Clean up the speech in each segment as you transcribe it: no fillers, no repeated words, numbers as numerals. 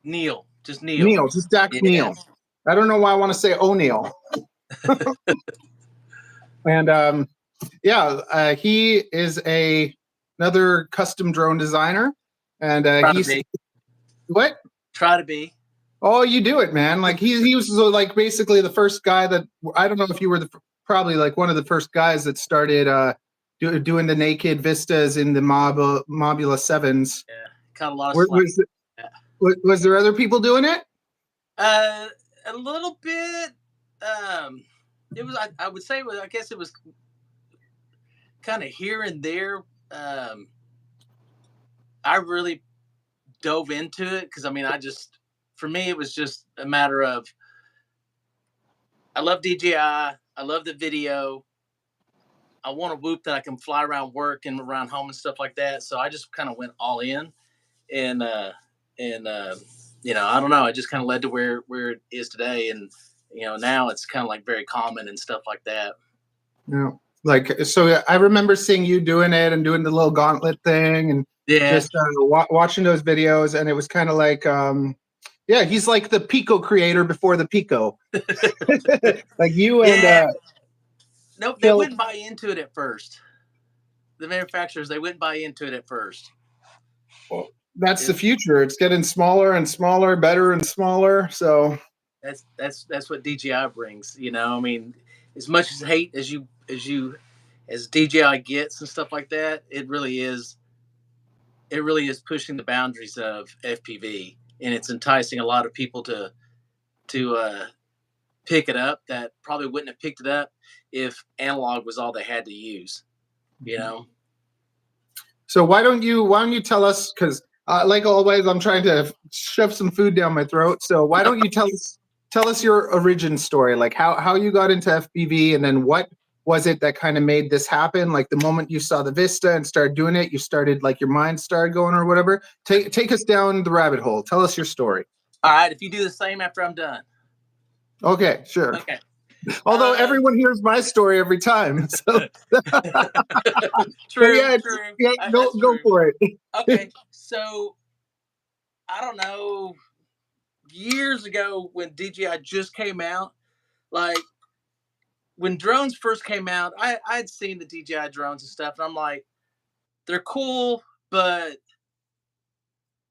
Neal, just Neal. Neal, just Dax Neal. I don't know why I want to say O'Neal. And he is another custom drone designer, and he's what? Try to be. Oh, you do it, man! Like he was like basically the first guy that I don't know if you were probably like one of the first guys that started doing the naked vistas in the Mobula 7s. Yeah, caught a lot of slack. Was there other people doing it? A little bit. It was. I would say. I guess it was kind of here and there. I really dove into it because for me, it was just a matter of I love DJI. I love the video. I want a whoop that I can fly around work and around home and stuff like that. So I just kind of went all in, and I don't know. It just kind of led to where it is today, and now it's kind of like very common and stuff like that. Yeah, like so. I remember seeing you doing it and doing the little gauntlet thing, and just watching those videos, and it was kind of like. Yeah, he's like the Pico creator before the Pico. Like you and nope, they wouldn't buy into it at first. The manufacturers, they wouldn't buy into it at first. Well, that's the future. It's getting smaller and smaller, better and smaller. So that's what DJI brings. I mean, as much as hate as DJI gets and stuff like that, it really is pushing the boundaries of FPV. And it's enticing a lot of people to pick it up that probably wouldn't have picked it up if analog was all they had to use, So why don't you tell us? Because like always, I'm trying to shove some food down my throat. So why don't you tell us your origin story, like how you got into FPV, and then what was it that kind of made this happen? Like the moment you saw the Vista and started doing it, you started like your mind started going or whatever. Take us down the rabbit hole. Tell us your story. All right. If you do the same after I'm done. Okay, sure. Okay. Although everyone hears my story every time. So. True. Yeah, true. Yeah, go for it. Okay. So I don't know. Years ago when DJI just came out, like. When drones first came out, I'd seen the DJI drones and stuff, and I'm like, they're cool, but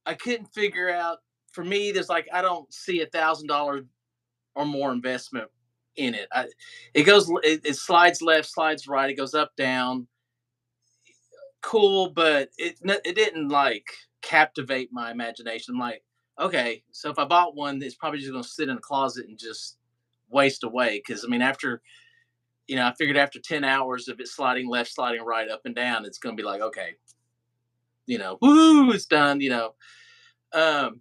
I couldn't figure out. For me, there's like I don't see $1,000 or more investment in it. It slides left, slides right, it goes up, down. Cool, but it didn't like captivate my imagination. I'm like, okay, so if I bought one, it's probably just going to sit in a closet and just waste away. Because I figured after 10 hours of it sliding left, sliding right, up and down, it's going to be like, okay, woo, it's done, But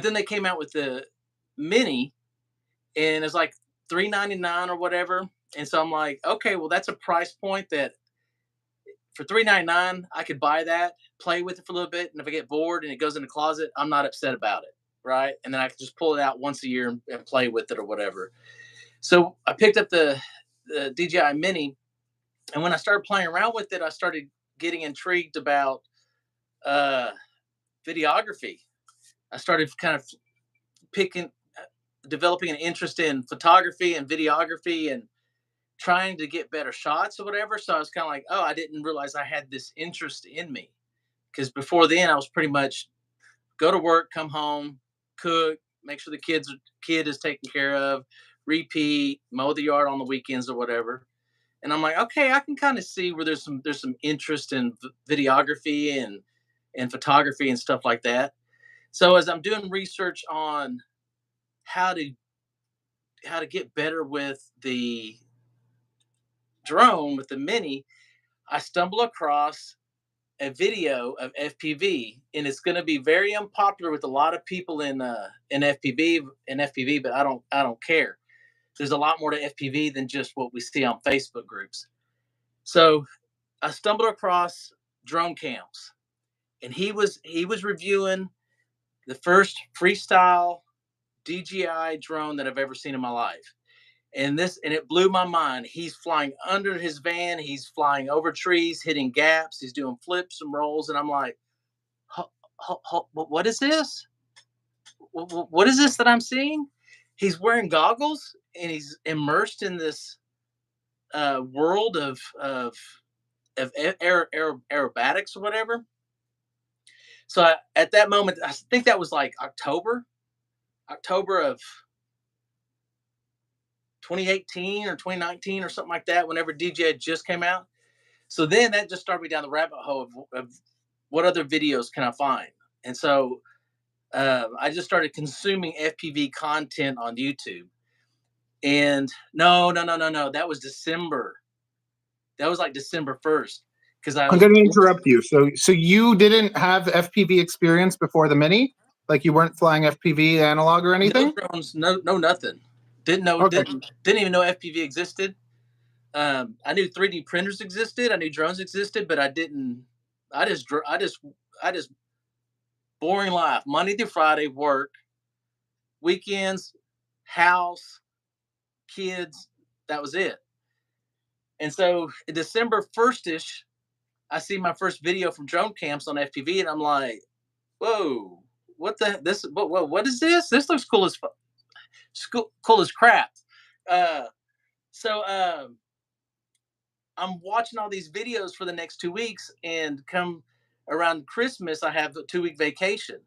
then they came out with the Mini, and it's like $399 or whatever. And so I'm like, okay, well, that's a price point that for $399, I could buy that, play with it for a little bit, and if I get bored and it goes in the closet, I'm not upset about it, right? And then I can just pull it out once a year and play with it or whatever. So I picked up the DJI Mini, and when I started playing around with it, I started getting intrigued about videography. I started kind of developing an interest in photography and videography and trying to get better shots or whatever. So I was kind of like, oh, I didn't realize I had this interest in me. Because before then I was pretty much go to work, come home, cook, make sure the kid is taken care of, repeat, mow the yard on the weekends or whatever. And I'm like, okay, I can kind of see where there's some interest in videography and photography and stuff like that. So as I'm doing research on how to get better with the drone, with the Mini, I stumble across a video of FPV, and it's going to be very unpopular with a lot of people in FPV, but I don't care. There's a lot more to FPV than just what we see on Facebook groups. So I stumbled across drone cams, and he was reviewing the first freestyle DJI drone that I've ever seen in my life. And it blew my mind. He's flying under his van. He's flying over trees, hitting gaps. He's doing flips and rolls. And I'm like, what is this? what is this that I'm seeing? He's wearing goggles and he's immersed in this world of aerobatics or whatever. So at that moment, I think that was like October of 2018 or 2019 or something like that, whenever DJ just came out. So then that just started me down the rabbit hole of what other videos can I find. And so I just started consuming FPV content on YouTube. And no, that was December. That was like December 1st. Because I I'm was going to interrupt you. So you didn't have FPV experience before the Mini? Like you weren't flying FPV analog or no anything? drones, no nothing. Okay. Didn't even know FPV existed. I knew 3D printers existed. I knew drones existed, but I didn't. I just boring life. Monday through Friday, work, weekends, house, kids. That was it. And so December 1st-ish, I see my first video from drone camps on FPV, and I'm like, whoa, what is this? This looks cool as cool as crap. Uh, so I'm watching all these videos for the next 2 weeks, and come around Christmas, I have a 2-week vacation.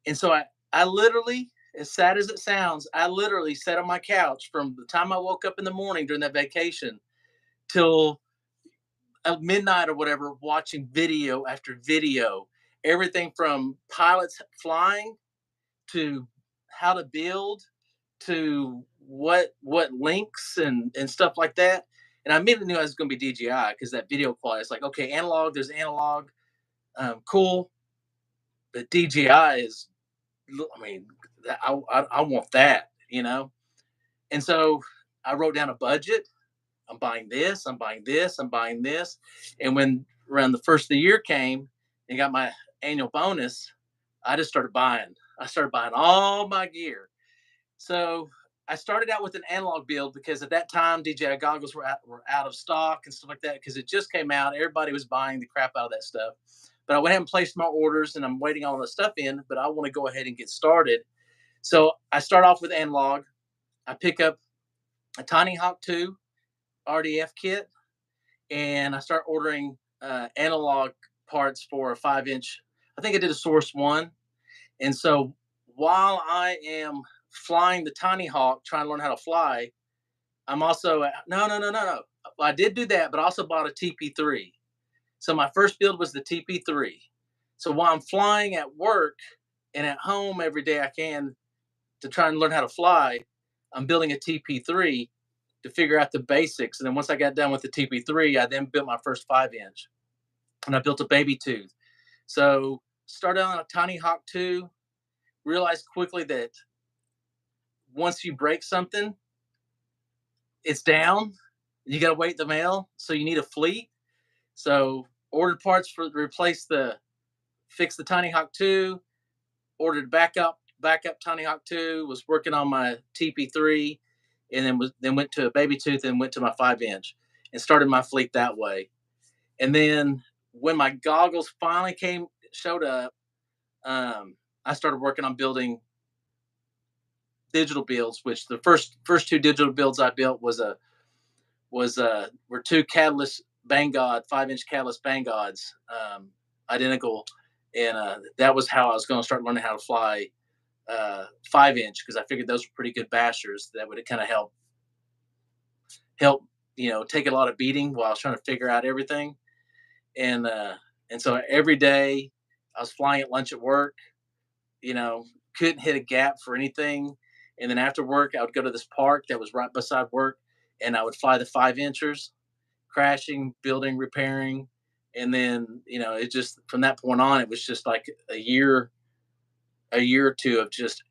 And so I literally, as sad as it sounds, I literally sat on my couch from the time I woke up in the morning during that vacation till midnight or whatever, watching video after video, everything from pilots flying to how to build to what links and stuff like that. And I immediately knew I was going to be DJI because that video quality. It's like, okay, analog. There's analog, cool, but DJI is. I mean, I want that, you know. And so I wrote down a budget. I'm buying this. I'm buying this. I'm buying this. And when around the first of the year came and got my annual bonus, I just started buying. I started buying all my gear. So I started out with an analog build because at that time DJI goggles were out of stock and stuff like that because it just came out. Everybody was buying the crap out of that stuff. But I went ahead and placed my orders and I'm waiting all the stuff in, but I want to go ahead and get started. So I start off with analog. I pick up a Tiny Hawk 2 RDF kit and I start ordering analog parts for a 5-inch. I think I did a Source 1. And so while I am flying the Tiny Hawk, trying to learn how to fly, I'm also no. I did do that, but I also bought a TP3. So my first build was the TP3. So while I'm flying at work and at home every day I can to try and learn how to fly, I'm building a TP3 to figure out the basics. And then once I got done with the TP3, I then built my first 5-inch, and I built a baby tooth. So started on a Tiny Hawk 2, realized quickly that once you break something, it's down. You got to wait the mail. So you need a fleet. So ordered parts for fix the Tiny Hawk 2, ordered backup Tiny Hawk 2, was working on my TP3, and then went to a baby tooth and went to my 5-inch and started my fleet that way. And then when my goggles finally showed up, I started working on building digital builds, which the first 2 digital builds I built were 2 Catalyst Bangod 5-inch Catalyst Bangods, identical, and that was how I was going to start learning how to fly 5-inch because I figured those were pretty good bashers that would kind of help take a lot of beating while I was trying to figure out everything, and so every day I was flying at lunch at work, couldn't hit a gap for anything. And then after work, I would go to this park that was right beside work, and I would fly the 5-inchers, crashing, building, repairing. And then, it just, from that point on, it was just like a year or two of just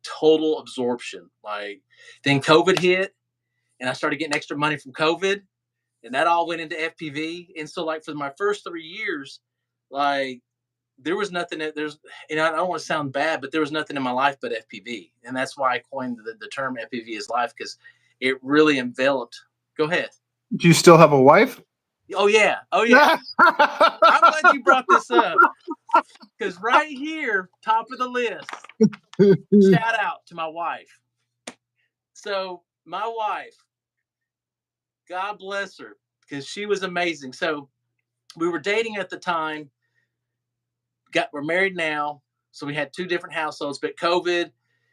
total absorption. Like, then COVID hit, and I started getting extra money from COVID, and that all went into FPV. And so, like, for my first 3 years, like, there was nothing I don't want to sound bad, but there was nothing in my life but FPV. And that's why I coined the term FPV is life, because it really enveloped. Go ahead. Do you still have a wife? Oh, yeah. I'm glad you brought this up. Because right here, top of the list, shout out to my wife. So my wife, God bless her, because she was amazing. So we were dating at the time. We're married now, so we had two different households. But COVID,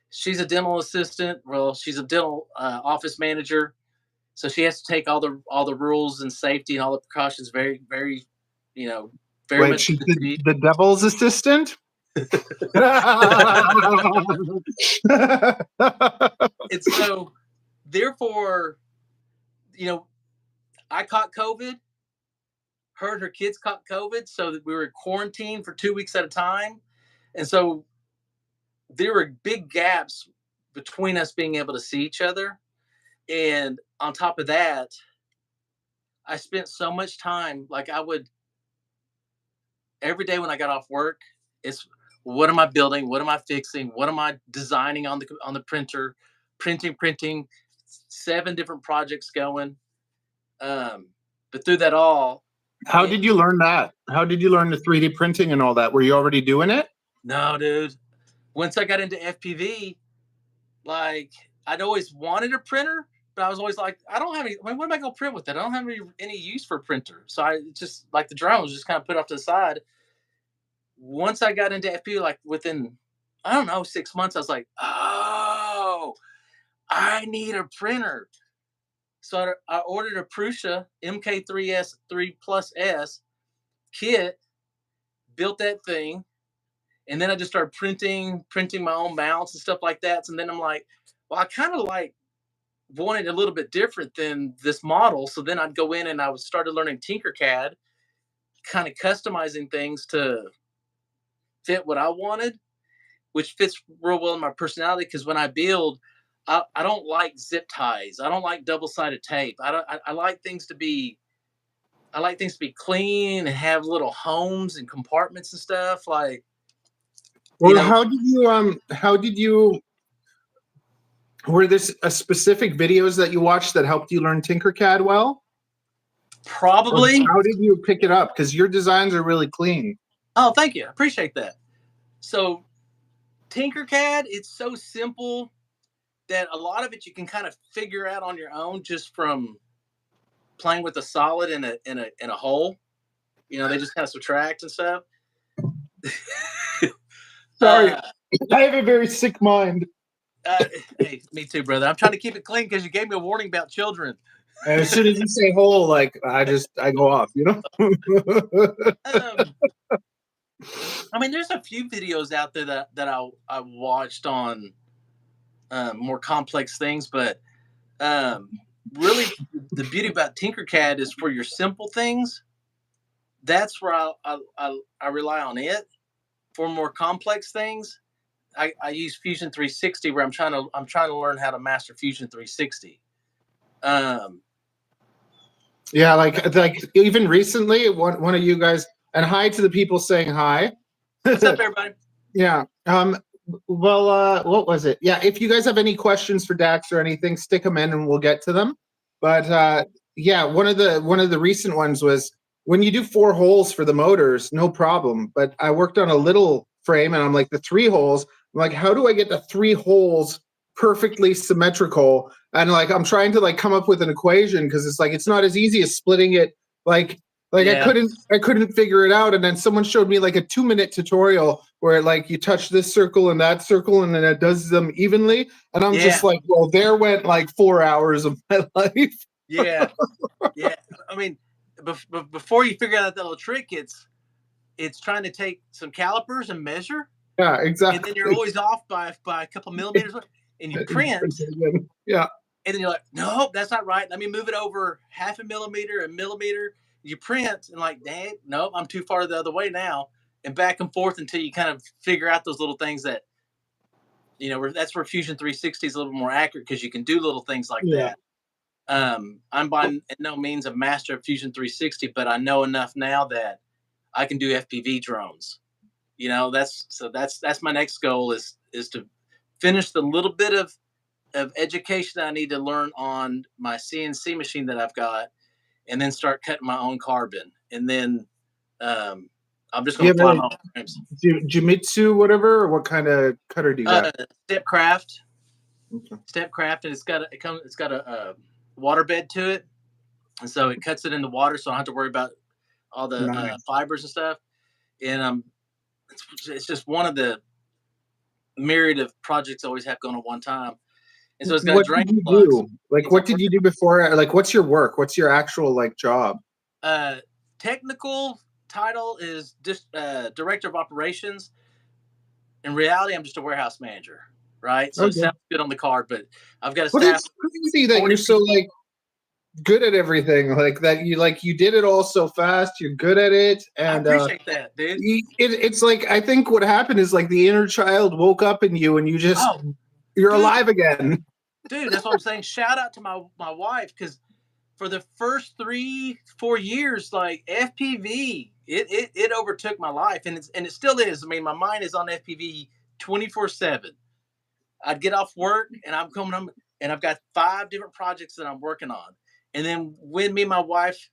she's a dental assistant. Well, she's a dental office manager, so she has to take all the rules and safety and all the precautions very, very, you know, very Wait, much. she's the devil's assistant? And so, therefore, I caught COVID. Her and her kids caught COVID, so that we were quarantined for 2 weeks at a time. And so there were big gaps between us being able to see each other. And on top of that, I spent so much time, like I would every day when I got off work, it's what am I building? What am I fixing? What am I designing on the printer? Printing, 7 different projects going. But through that all, How did you learn that? How did you learn the 3D printing and all that? Were you already doing it? No, dude. Once I got into FPV, like I'd always wanted a printer, but I was always like, I don't have any. What am I going to print with it? I don't have any use for a printer. So I just like the drones, just kind of put off to the side. Once I got into FPV, like within, I don't know, 6 months, I was like, oh, I need a printer. So I ordered a Prusa MK3S 3 Plus S kit, built that thing, and then I just started printing my own mounts and stuff like that. And then I'm like, well, I kind of like wanted a little bit different than this model. So then I'd go in and I started learning Tinkercad, kind of customizing things to fit what I wanted, which fits real well in my personality. Because when I build, I don't like zip ties. I don't like double-sided tape. I like things to be. I like things to be clean and have little homes and compartments and stuff. Like, well, how did you? Were there a specific videos that you watched that helped you learn Tinkercad well? Probably. Or how did you pick it up? Because your designs are really clean. Oh, thank you. I appreciate that. So Tinkercad, it's so simple that a lot of it you can kind of figure out on your own just from playing with a solid in a hole. They just kind of subtract and stuff. Sorry, I have a very sick mind. Hey, me too, brother. I'm trying to keep it clean because you gave me a warning about children. As soon as you say hole, like I go off, I mean, there's a few videos out there that I watched on more complex things, but really the beauty about Tinkercad is for your simple things. That's where I rely on it. For more complex things, I use Fusion 360, where I'm trying to learn how to master Fusion 360. Yeah, like even recently, one of you guys, and hi to the people saying hi. What's up, everybody? Yeah. Well, what was it? Yeah. If you guys have any questions for Dax or anything, stick them in and we'll get to them. But yeah, one of the recent ones was when you do 4 holes for the motors, no problem. But I worked on a little frame and I'm like, the 3 holes, I'm like, how do I get the 3 holes perfectly symmetrical? And like, I'm trying to like come up with an equation because it's like, it's not as easy as splitting it. Like yeah. I couldn't figure it out. And then someone showed me like a 2-minute tutorial where like you touch this circle and that circle and then it does them evenly. And I'm just like, well, there went like 4 hours of my life. Yeah. I mean, before you figure out that little trick, it's trying to take some calipers and measure. Yeah, exactly. And then you're always off by a couple millimeters, and you print. Yeah. And then you're like, nope, that's not right. Let me move it over half a millimeter, a millimeter. You print and like, dang, nope, I'm too far the other way now. And back and forth until you kind of figure out those little things that, that's where Fusion 360 is a little more accurate because you can do little things like that. I'm by no means a master of Fusion 360, but I know enough now that I can do FPV drones. That's my next goal is to finish the little bit of education I need to learn on my CNC machine that I've got, and then start cutting my own carbon. And then I'm just Do you going to have fly a my own frames. Jimitsu, whatever? Or what kind of cutter do you got? Stepcraft. Okay. Stepcraft, and it's got a water bed to it, and so it cuts it in the water, so I don't have to worry about all the Nice. fibers and stuff. And it's just one of the myriad of projects I always have going at one time. And so it's got What did drain you plugs. do? Like, It's a what did you do before? Like, what's your work? What's your actual like job? technical title is just director of operations. In reality, I'm just a warehouse manager, right? So it Okay. sounds good on the card, but I've got a Well, staff it's of crazy that 40 you're so people. like good at everything. Like you did it all so fast. You're good at it, I and appreciate that, dude. it's like I think what happened is like the inner child woke up in you, and Oh, you're dude, alive again. that's what I'm saying. Shout out to my wife, because for the first 3-4 years, like FPV, it overtook my life, and it still is. I mean, my mind is on FPV 24/7. I'd get off work and I'm coming home, and I've got 5 different projects that I'm working on. And then when me and my wife,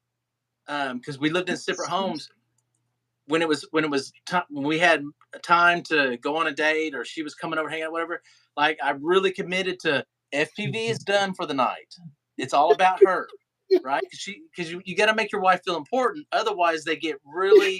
because we lived in separate homes, when when we had time to go on a date, or she was coming over, hang out, whatever, like I really committed to FPV is done for the night. It's all about her, right? Because you got to make your wife feel important. Otherwise, they get really,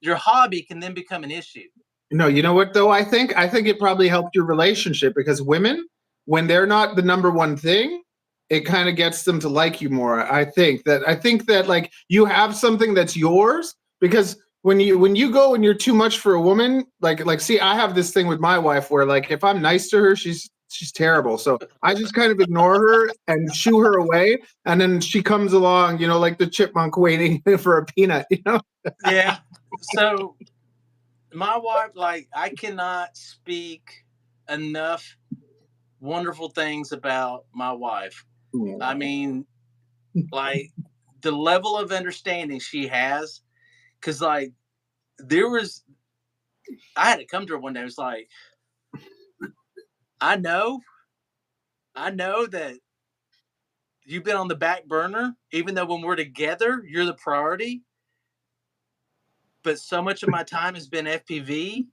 your hobby can then become an issue. No, you know what though? I think it probably helped your relationship because women, when they're not the number one thing, it kind of gets them to like you more. I think that like you have something that's yours because when you go and you're too much for a woman, like see, I have this thing with my wife where like if I'm nice to her, she's terrible. So I just kind of ignore her and shoo her away, and then she comes along, like the chipmunk waiting for a peanut. Yeah. So my wife, like, I cannot speak enough wonderful things about my wife. I mean, like, the level of understanding she has, because like there was, I had to come to her one day. It was like, I know, I know that you've been on the back burner, even though when we're together, you're the priority. But so much of my time has been FPV.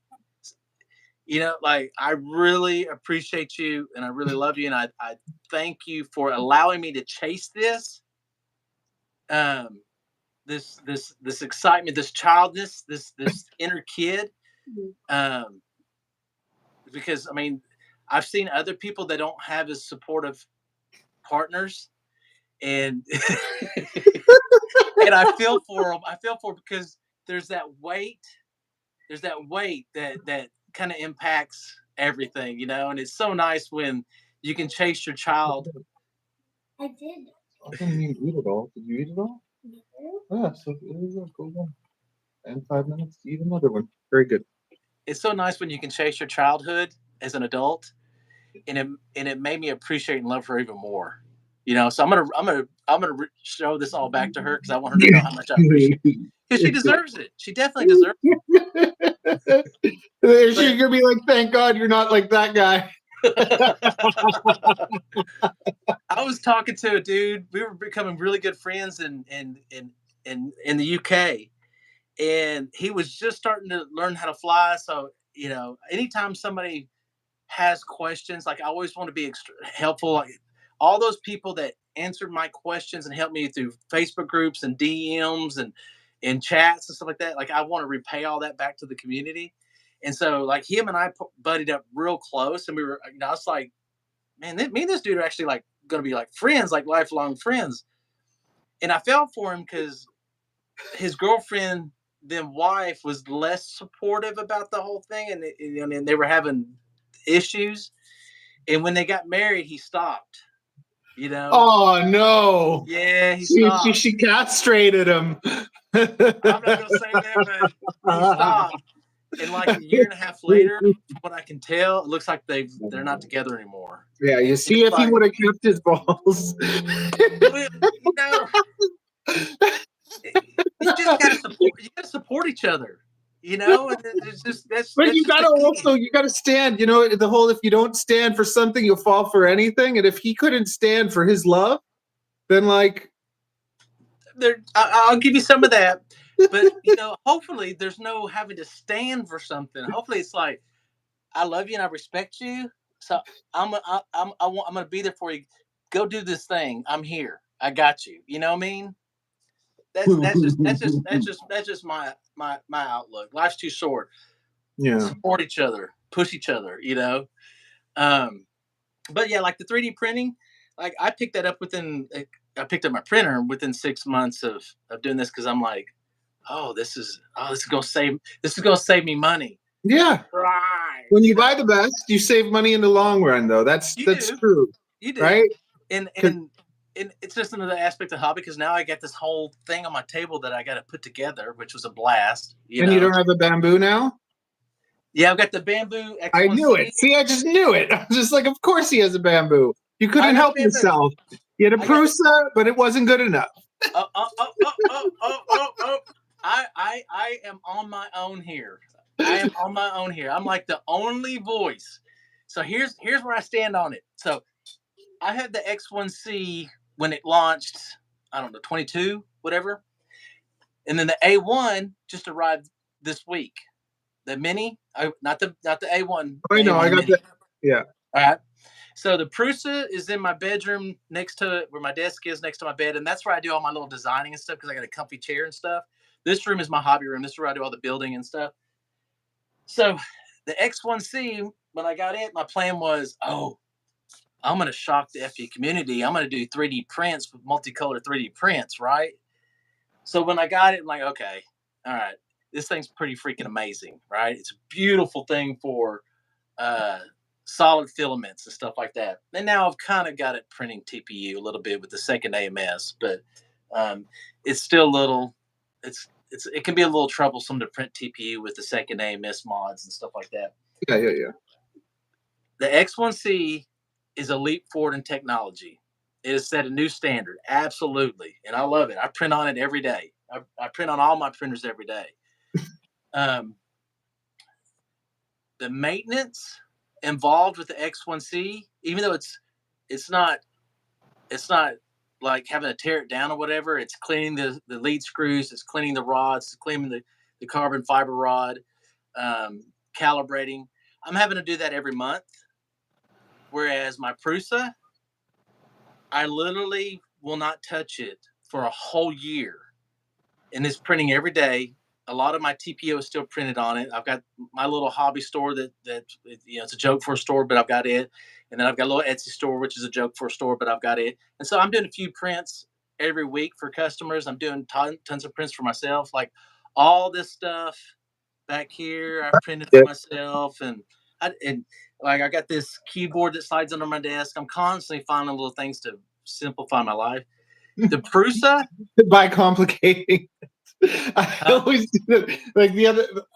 Like, I really appreciate you and I really love you. And I thank you for allowing me to chase this, um, this excitement, this childness, this inner kid. Um, because I mean, I've seen other people that don't have as supportive partners, and and I feel for them. I feel for them because there's that weight. There's that weight that kind of impacts everything, and it's so nice when you can chase your child. I did. I didn't even eat it all. Did you eat it all? Yeah, so go on. And 5 minutes to eat another one. Very good. It's so nice when you can chase your childhood as an adult, and it made me appreciate and love her even more. So I'm gonna show this all back to her because I want her to know how much I appreciate it, because she deserves it. She definitely deserves She's it. gonna be like, "Thank God you're not like that guy." I was talking to a dude. We were becoming really good friends in the UK, and he was just starting to learn how to fly. So anytime somebody has questions, like I always want to be helpful. Like all those people that answered my questions and helped me through Facebook groups and DMs and chats and stuff like that. Like I want to repay all that back to the community. And so like him and I buddied up real close, and we were, I was like, man, me and this dude are actually like going to be like friends, like lifelong friends. And I felt for him because his girlfriend, then wife, was less supportive about the whole thing, and they were having issues. And when they got married, he stopped. Oh no! Yeah, he She stopped. she castrated him. I'm not gonna say that, but he stopped. And like a year and a half later, from what I can tell, it looks like they're not together anymore. Yeah, you And see, it's if he like, would have kept his balls. well, you know, you just gotta support. You gotta support each other. And it's just But that's you just gotta the key. also stand. The whole if you don't stand for something, you'll fall for anything. And if he couldn't stand for his love, then like I'll give you some of that. But hopefully there's no having to stand for something. Hopefully it's like, I love you and I respect you, so I'm gonna be there for you. Go do this thing. I'm here. I got you. You know what I mean? That's just my outlook. Life's too short. Yeah. Support each other, push each other. Um, but yeah, like the 3D printing, like I picked that up I picked up my printer within 6 months of doing this because I'm like, this is gonna save me money. Yeah. Right. When you buy the best, you save money in the long run, though. That's You do. true, You do. right? And it's just another aspect of hobby because now I got this whole thing on my table that I got to put together, which was a blast. And you don't have a bamboo now? Yeah, I've got the bamboo I knew X1C. it. See, I just knew it. I was just like, of course he has a bamboo. You couldn't I got help the bamboo. yourself. You had a I got Prusa, but it wasn't good enough. oh. I am on my own here. I'm like the only voice. So here's where I stand on it. So I had the X1C when it launched, I don't know, 22, whatever. And then the A1 just arrived this week. The mini, not the A1. I know. A1 I got mini. that. Yeah. All right. So the Prusa is in my bedroom next to it, where my desk is next to my bed, and that's where I do all my little designing and stuff because I got a comfy chair and stuff. This room is my hobby room. This is where I do all the building and stuff. So the X1C, when I got it, my plan was, I'm going to shock the FE community. I'm going to do 3D prints with multicolor 3D prints, right? So when I got it, I'm like, okay, all right, this thing's pretty freaking amazing, right? It's a beautiful thing for solid filaments and stuff like that. And now I've kind of got it printing TPU a little bit with the second AMS, but it's still a little, it can be a little troublesome to print TPU with the second AMS mods and stuff like that. Yeah. The X1C is a leap forward in technology. It has set a new standard, absolutely, and I love it. I print on it every day. I print on all my printers every day. The maintenance involved with the X1C, even though it's not like having to tear it down or whatever. It's cleaning the lead screws, it's cleaning the rods, it's cleaning the carbon fiber rod, calibrating. I'm having to do that every month. Whereas my Prusa, I literally will not touch it for a whole year. And it's printing every day. A lot of my TPO is still printed on it. I've got my little hobby store that it's a joke for a store, but I've got it. And then I've got a little Etsy store, which is a joke for a store, but I've got it. And so I'm doing a few prints every week for customers. I'm doing tons of prints for myself. Like all this stuff back here, I printed for myself. And I got this keyboard that slides under my desk. I'm constantly finding little things to simplify my life. The Prusa, by complicating. I always do that. Like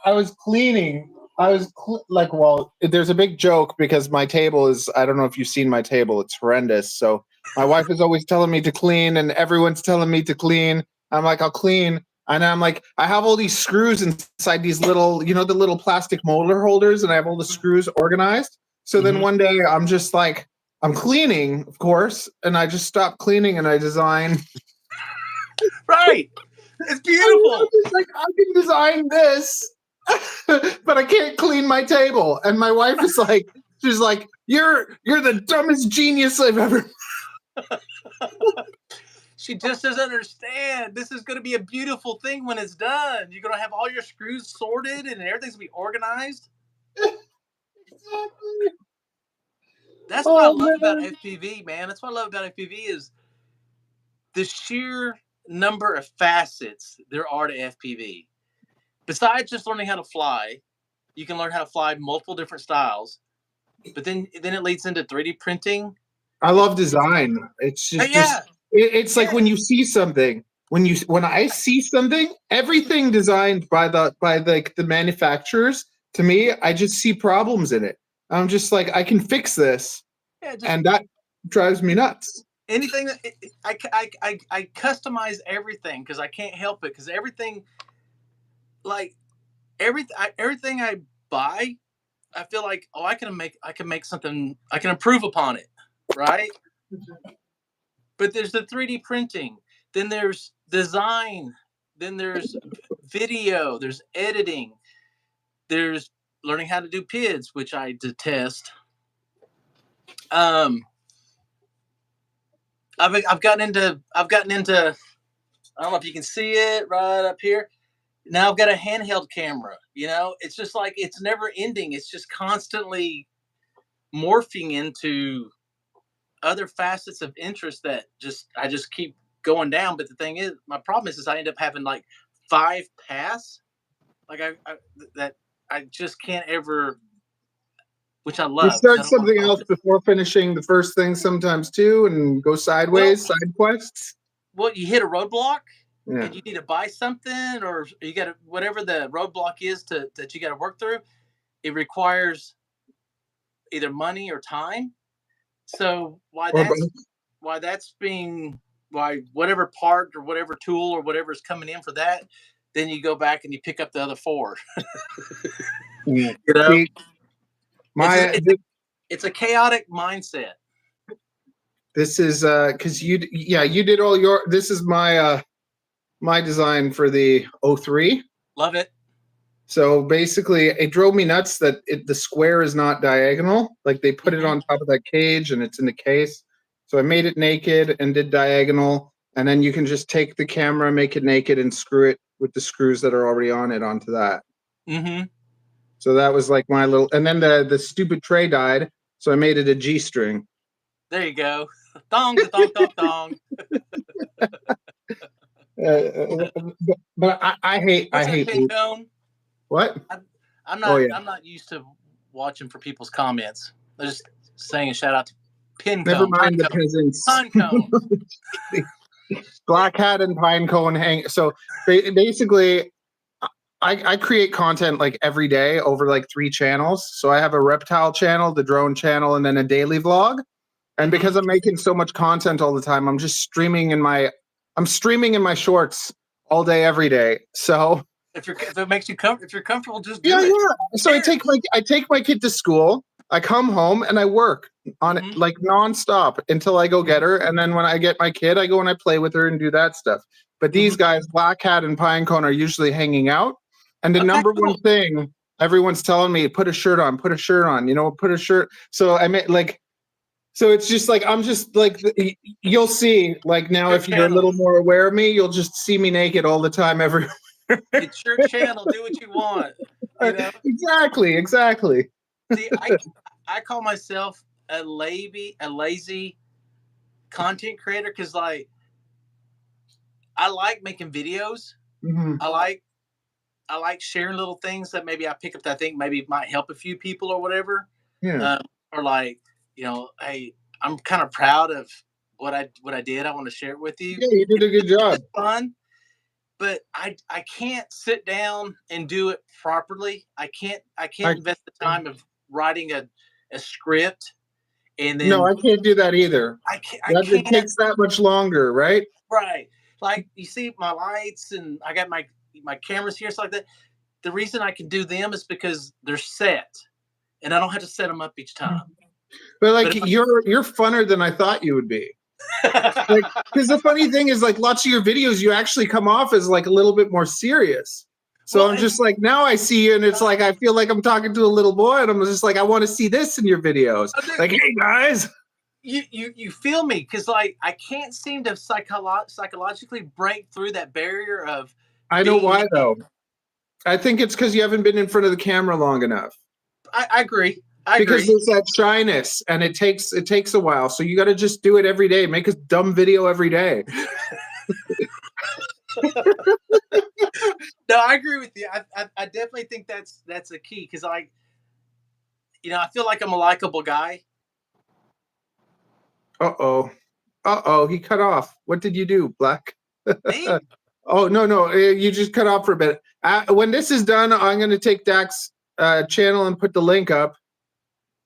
I was cleaning. There's a big joke because my table is, I don't know if you've seen my table. It's horrendous. So my wife is always telling me to clean and everyone's telling me to clean. I'm like, I'll clean. And I'm like, I have all these screws inside these little, the little plastic motor holders, and I have all the screws organized. So then one day I'm just like, I'm cleaning, of course, and I just stop cleaning and I design. Right. It's beautiful. Like, I can design this, but I can't clean my table. And my wife is like, she's like, you're the dumbest genius I've ever. She just doesn't understand. This is going to be a beautiful thing when it's done. You're going to have all your screws sorted and everything's going to be organized. Exactly. That's what I love about FPV, man. That's what I love about FPV is the sheer number of facets there are to FPV. Besides just learning how to fly, you can learn how to fly multiple different styles. But then it leads into 3D printing. I love design. It's just it's like when you see something, when I see something, everything designed by the manufacturers, to me, I just see problems in it. I'm just like, I can fix this, and that drives me nuts. Anything that I customize everything because I can't help it, because everything, like everything I buy, I feel like, I can make something, I can improve upon it, right? But there's the 3D printing, then there's design, then there's video, there's editing, there's learning how to do PIDs, which I detest. I've gotten into I don't know if you can see it right up here. Now I've got a handheld camera. It's just like it's never ending. It's just constantly morphing into other facets of interest that I just keep going down. But the thing is, my problem is I end up having like 5 paths. Like I just can't ever, which I You love. I start don't want something to else before finishing the first thing sometimes too, and go sideways, side quests. Well, you hit a roadblock. Yeah. And you need to buy something, or you got to, whatever the roadblock is that you got to work through, it requires either money or time. So why whatever part or whatever tool or whatever is coming in for that, then you go back and you pick up the other 4. Yeah. See, it's a chaotic mindset. This is because you did all your. This is my my design for the 03. Love it. So basically, it drove me nuts that the square is not diagonal. Like they put it on top of that cage and it's in the case. So I made it naked and did diagonal. And then you can just take the camera, make it naked, and screw it with the screws that are already on it onto that. Mm-hmm. So that was like my little. And then the stupid tray died. So I made it a G-string. There you go. Thong, thong, thong, thong. But I hate pin cone? What? I'm not used to watching for people's comments. I'm just saying a shout out to pin cone. Never mind the peasants. Pine cone. Black hat and pine cone hang. So basically, I create content like every day over like 3 channels. So I have a reptile channel, the drone channel, and then a daily vlog. And because I'm making so much content all the time, I'm just streaming in my shorts all day, every day. So if it makes you if you're comfortable, just do it. Yeah. So I take my kid to school. I come home and I work on it like nonstop until I go get her. And then when I get my kid, I go and I play with her and do that stuff. But these guys, Black Hat and Pinecone, are usually hanging out. And the number one thing everyone's telling me, put a shirt on, put a shirt on, put a shirt. So I mean, like, so it's just like, I'm just like, you'll see, like now if you're a little more aware of me, you'll just see me naked all the time everywhere. It's your channel. Do what you want. Exactly. See, I call myself a lazy content creator because, like, I like making videos. Mm-hmm. I like sharing little things that maybe I pick up that I think maybe might help a few people or whatever. Yeah. Or like, hey, I'm kind of proud of what I did. I want to share it with you. Yeah, you did a good job. It's fun. But I can't sit down and do it properly. I can't invest the time of writing a script and then. No, I can't do that either. I can't. It takes that much longer, right? Right. Like you see my lights and I got my cameras here, stuff like that. The reason I can do them is because they're set, and I don't have to set them up each time. But like you're funner than I thought you would be. Like, because the funny thing is, like, lots of your videos, you actually come off as like a little bit more serious. So I'm just like, now I see you, and it's like I feel like I'm talking to a little boy, and I'm just like, I want to see this in your videos. Like, hey guys, you feel me? Because like I can't seem to psychologically break through that barrier of. I know why though. I think it's because you haven't been in front of the camera long enough. I agree. Because there's that shyness, and it takes a while. So you got to just do it every day. Make a dumb video every day. No, I agree with you. I definitely think that's a key because I feel like I'm a likable guy. Uh-oh, he cut off. What did you do, Black? Me? Oh, no, you just cut off for a bit. When this is done, I'm going to take Dak's channel and put the link up.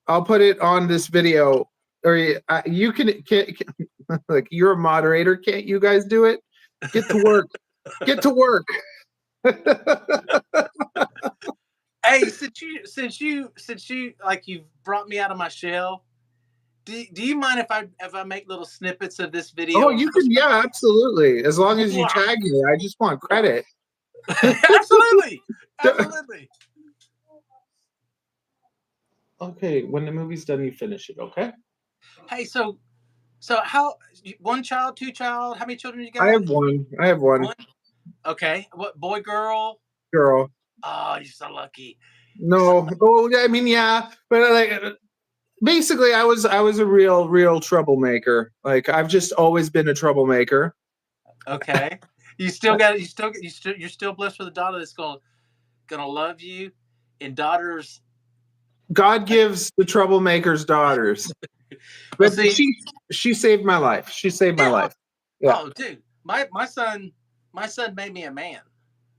I'll put it on this video, or you can like, you're a moderator. Can't you guys do it? Get to work. Get to work. Hey, since you like you've brought me out of my shell, do you mind if I make little snippets of this video? Oh, you can. Yeah, absolutely. As long as you tag me, I just want credit. Absolutely, absolutely. Okay, when the movie's done, you finish it. Okay. Hey, so how? One child, two child? How many children you I got? have one. I have one One. Okay. What boy, girl? girl. Oh, you're so lucky. So No. Oh, I mean, yeah, but like, basically, I was a real troublemaker. Like, I've just always been a troublemaker. okay. You still got you still you're still blessed with a daughter that's gonna love you, and daughters. God gives the troublemakers daughters, Well, but see, she saved my life. She saved my yeah. life. Yeah. Oh, dude, my son made me a man.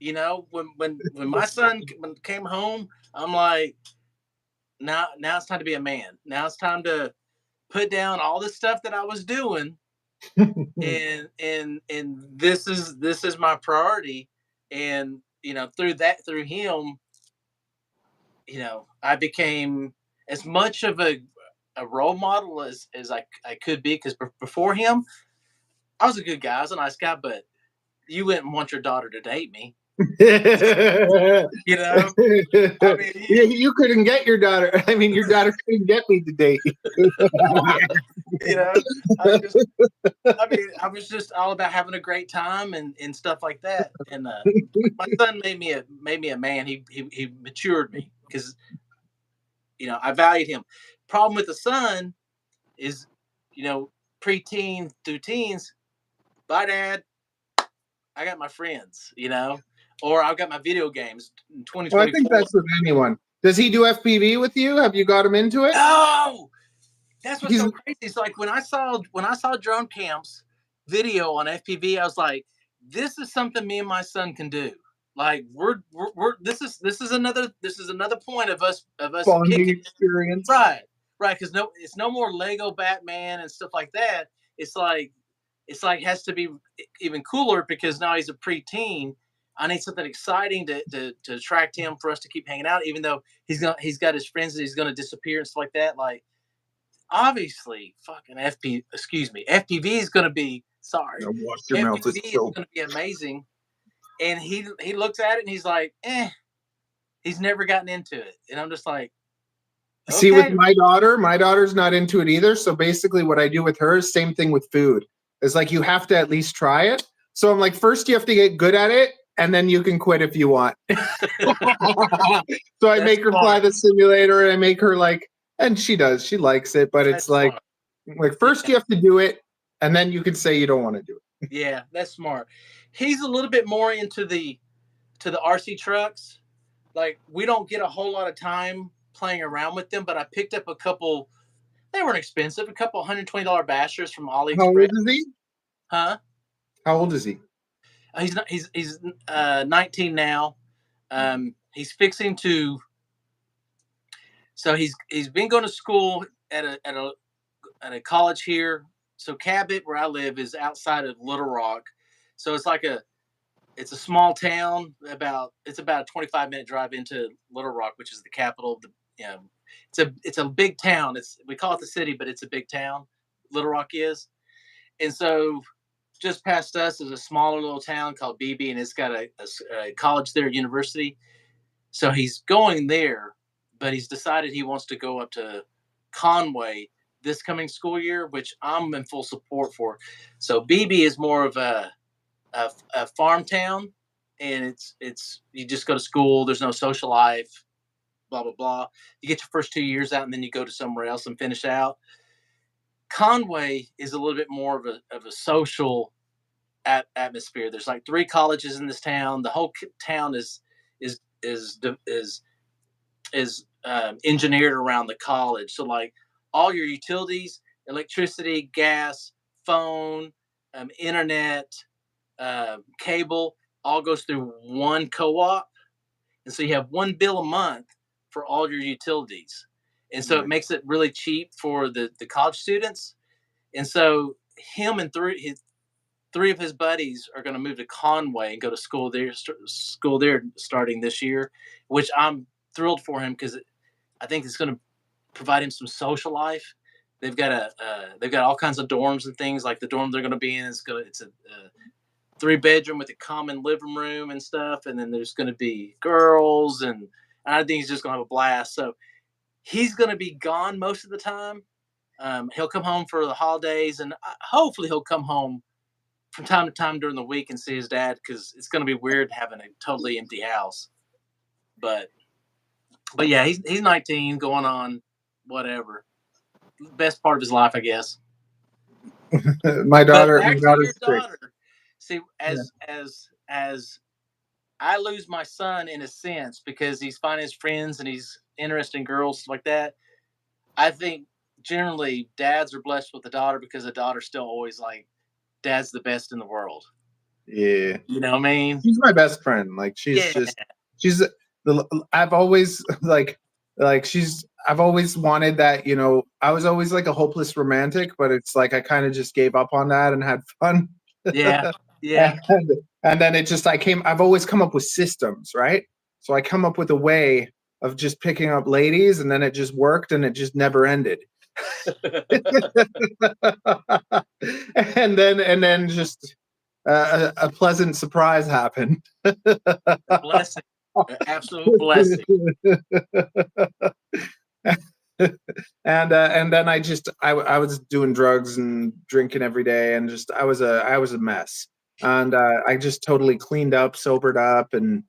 You know, when my son came home, I'm like, now it's time to be a man. Now it's time to put down all the stuff that I was doing, and this is my priority. And through him, I became as much of a role model as I could be, because before him, I was a good guy, I was a nice guy, but you wouldn't want your daughter to date me. You know, I mean, You couldn't get your daughter. I mean, your daughter couldn't get me to date you. you know, I just, I mean, I was just all about having a great time and stuff like that. And my son made me a man. He matured me, because I valued him. Problem with the son is, you know, preteen through teens. Bye, dad. I got my friends, or I've got my video games in Well, I think 2024. that's with anyone. Does he do FPV with you? Have you got him into it? Oh, that's what's He's so crazy. It's like when I saw Drone Camp's video on FPV, I was like, this is something me and my son can do. Like we're this is another point of us bonding kicking. experience. Right, right, because it's no more Lego Batman and stuff like that. It's like has to be even cooler, because now he's a preteen. I need something exciting to attract him, for us to keep hanging out, even though he's got his friends that he's gonna disappear and stuff like that. Like, obviously, fucking FPV is gonna be, sorry, Wash your mouth FPV with is soap. gonna be amazing. And he looks at it and he's like, he's never gotten into it, and I'm just like, See, with okay. my daughter's not into it either. So basically, what I do with her is same thing with food. It's like you have to at least try it. So I'm like, first you have to get good at it, and then you can quit if you want. So I That's make her fly smart. the simulator, and I make her like, and she does. She likes it, but it's That's smart. like first Yeah. you have to do it, and then you can say you don't want to do it. Yeah, that's smart. He's a little bit more into the RC trucks. Like, we don't get a whole lot of time playing around with them, but I picked up a couple. They weren't expensive, a couple $120 bashers from How old AliExpress. is he? Huh? How old is he? He's not. He's 19 now. He's fixing to. So he's been going to school at a college here. So Cabot, where I live, is outside of Little Rock. So it's a small town. It's about a 25-minute drive into Little Rock, which is the capital of the. It's a big town. We call it the city, but it's a big town. Little Rock is, and so just past us is a smaller little town called BB, and it's got a college there, university. So he's going there, but he's decided he wants to go up to Conway this coming school year, which I'm in full support for. So BB is more of a farm town, and it's you just go to school. There's no social life. Blah blah blah. You get your first 2 years out, and then you go to somewhere else and finish out. Conway is a little bit more of a social atmosphere. There's like three colleges in this town. The whole town is is is engineered around the college. So, like, all your utilities, electricity, gas, phone, internet, cable, all goes through one co-op, and so you have one bill a month for all your utilities, and so it makes it really cheap for the college students. And so him and three of his buddies are going to move to Conway and go to school there starting this year, which I'm thrilled for him, because I think it's going to provide him some social life. They've got all kinds of dorms and things. Like, the dorm they're going to be in it's a 3-bedroom with a common living room and stuff, and then there's going to be girls, and I think he's just going to have a blast. So he's going to be gone most of the time. He'll come home for the holidays, and hopefully he'll come home from time to time during the week and see his dad, because it's going to be weird having a totally empty house. But yeah, he's 19, going on whatever, best part of his life, I guess. my But daughter, back my to your daughter's 6. daughter. See, as I lose my son in a sense because he's finding his friends and he's interested in girls like that. I think generally dads are blessed with a daughter because the daughter's still always like, dad's the best in the world. Yeah. You know what I mean? She's my best friend. Like she's I've always I've always wanted that, I was always like a hopeless romantic, but it's like I kind of just gave up on that and had fun. Yeah. Yeah. and then I've always come up with systems, right? So I come up with a way of just picking up ladies, and then it just worked, and it just never ended. and then just a pleasant surprise happened. A blessing. An absolute blessing. And then I was doing drugs and drinking every day, and just I was a mess, and I just totally cleaned up, sobered up, and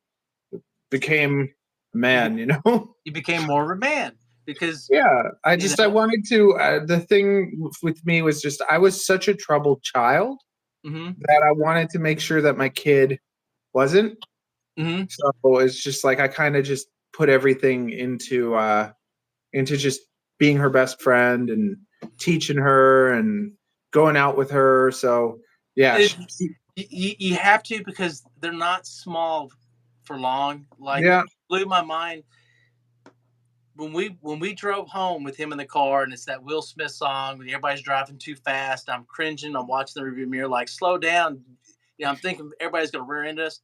became a man. You became more of a man because Yeah, I wanted to. The thing with me was just I was such a troubled child that I wanted to make sure that my kid wasn't. So it's just like I kind of just put everything into just being her best friend and teaching her and going out with her. So yeah, you have to, because they're not small for long. Like, yeah, it blew my mind when we drove home with him in the car, and it's that Will Smith song when everybody's driving too fast. I'm cringing. I'm watching the rearview mirror, like, slow down. I'm thinking everybody's gonna rear end us.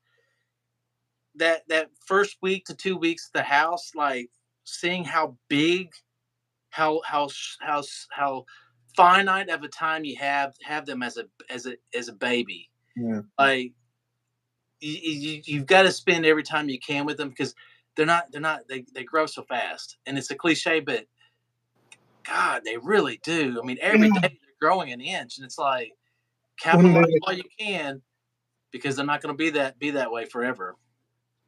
That first week to 2 weeks at the house, like, seeing how big, how finite of a time you have them as a baby. yeah. Like, you've got to spend every time you can with them, because they grow so fast, and it's a cliche, but God, they really do. I mean, every day Yeah. they're growing an inch, and it's like, When capitalize they while you can, because they're not going to be that way forever.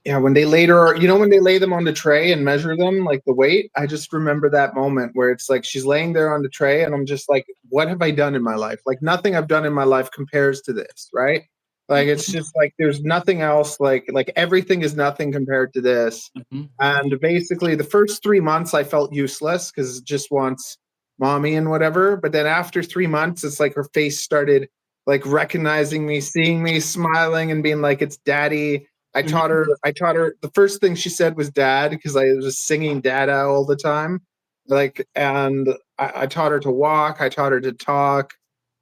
Yeah, when they later, when they lay them on the tray and measure them, like the weight, I just remember that moment where it's like she's laying there on the tray, and I'm just like, what have I done in my life? Like nothing I've done in my life compares to this, right? Like it's just like there's nothing else. Like everything is nothing compared to this. Mm-hmm. And basically, the first 3 months I felt useless because it just wants mommy and whatever. But then after 3 months, it's like her face started like recognizing me, seeing me, smiling, and being like, "It's daddy." I taught her the first thing she said was dad, because I was singing dada all the time. Like, and I taught her to walk, I taught her to talk,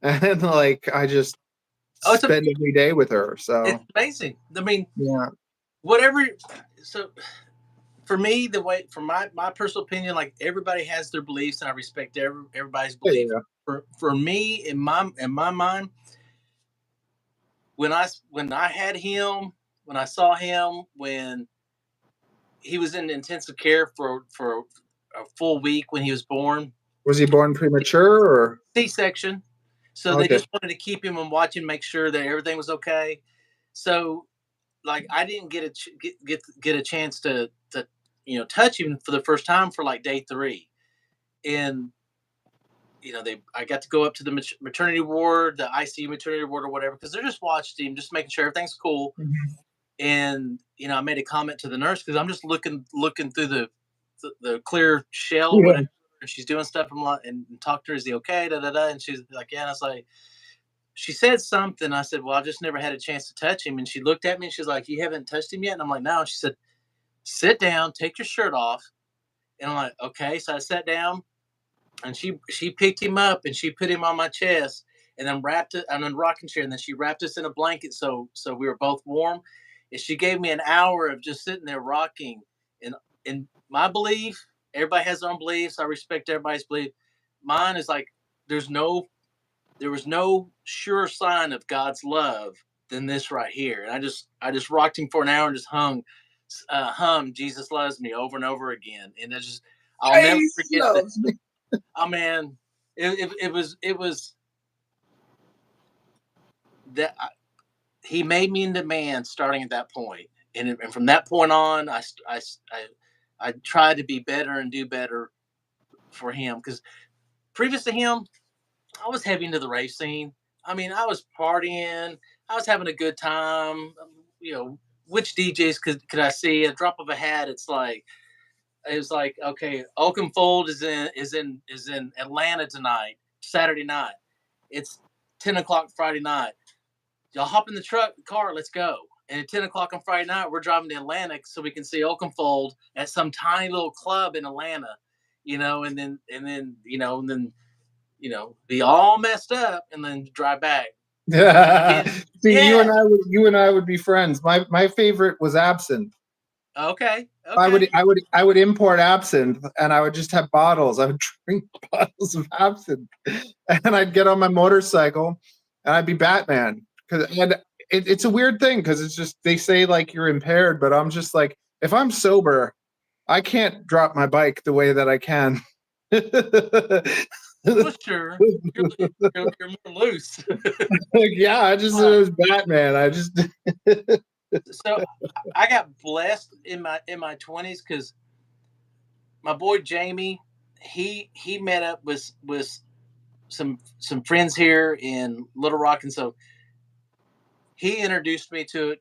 and like I just Oh, spend every day with her. it's So amazing. I mean, yeah. whatever. So for me, the way, from my personal opinion, like, everybody has their beliefs, and I respect everybody's belief. Yeah. For me, in my mind, when I had him, when I saw him, when he was in intensive care for a full week when he was born, Was he born premature or C-section. So they okay? just wanted to keep him and watch him, make sure that everything was okay. So, like, I didn't get a chance to touch him for the first time for like day 3, and I got to go up to the maternity ward, the ICU maternity ward, or whatever, because they're just watching him, just making sure everything's cool. Mhm. And I made a comment to the nurse, because I'm just looking through the clear shell or Yeah. whatever, and she's doing stuff. I'm like, and talked to her, is he okay? Da da da. And she's like, yeah. And I was like, she said something. I said, well, I just never had a chance to touch him. And she looked at me and she's like, you haven't touched him yet? And I'm like, no. And she said, sit down, take your shirt off. And I'm like, okay. So I sat down, and she picked him up and she put him on my chest, and then wrapped it on a rocking chair, and then she wrapped us in a blanket, so we were both warm. And she gave me an hour of just sitting there rocking. And in my belief, everybody has their own beliefs. I respect everybody's belief. Mine is like, there was no sure sign of God's love than this right here. And I just rocked him for an hour and just hummed Jesus Loves Me over and over again. And it's just, I'll never Praise forget that. loves me. Oh man, it was that he made me into man starting at that point. And from that point on, I tried to be better and do better for him, because previous to him, I was heavy into the rave scene. I mean, I was partying, I was having a good time. You know, which DJs could I see? A drop of a hat. It was like, okay, Oakenfold is in Atlanta tonight, Saturday night. It's 10 o'clock Friday night. Y'all hop in the car, let's go. And at 10 o'clock on Friday night, we're driving to Atlanta so we can see Oakenfold at some tiny little club in Atlanta, be all messed up and then drive back. See, Yeah. you and I would be friends. My favorite was absinthe. Okay. I Okay. would import absinthe, and I would just have bottles. I would drink bottles of absinthe, and I'd get on my motorcycle, and I'd be Batman. And it's a weird thing because it's just they say like you're impaired, but I'm just like if I'm sober, I can't drop my bike the way that I can. Well, sure. You're more loose. Like, yeah, I just was Batman. I just So I got blessed in my 20s because my boy Jamie, he met up with some friends here in Little Rock, and so he introduced me to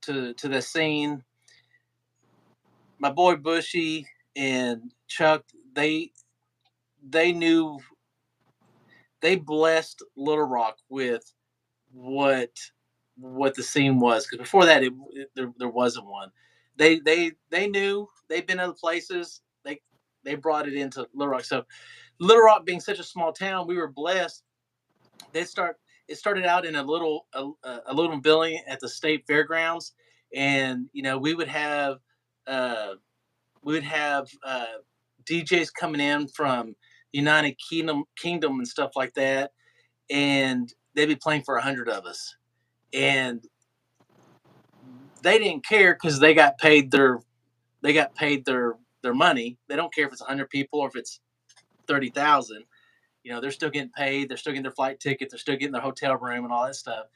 the scene. My boy Bushy and Chuck, they knew, they blessed Little Rock with what what the scene was, because before that there wasn't one. They knew, they've been other places. They brought it into Little Rock. So Little Rock being such a small town, we were blessed. They start It started out in a little building at the state fairgrounds, and uh, we would have DJs coming in from United Kingdom and stuff like that, and they'd be playing for 100 of us, and they didn't care because they got paid their money. They don't care if it's 100 people or if it's 30,000. They're still getting paid. They're still getting their flight ticket. They're still getting their hotel room and all that stuff.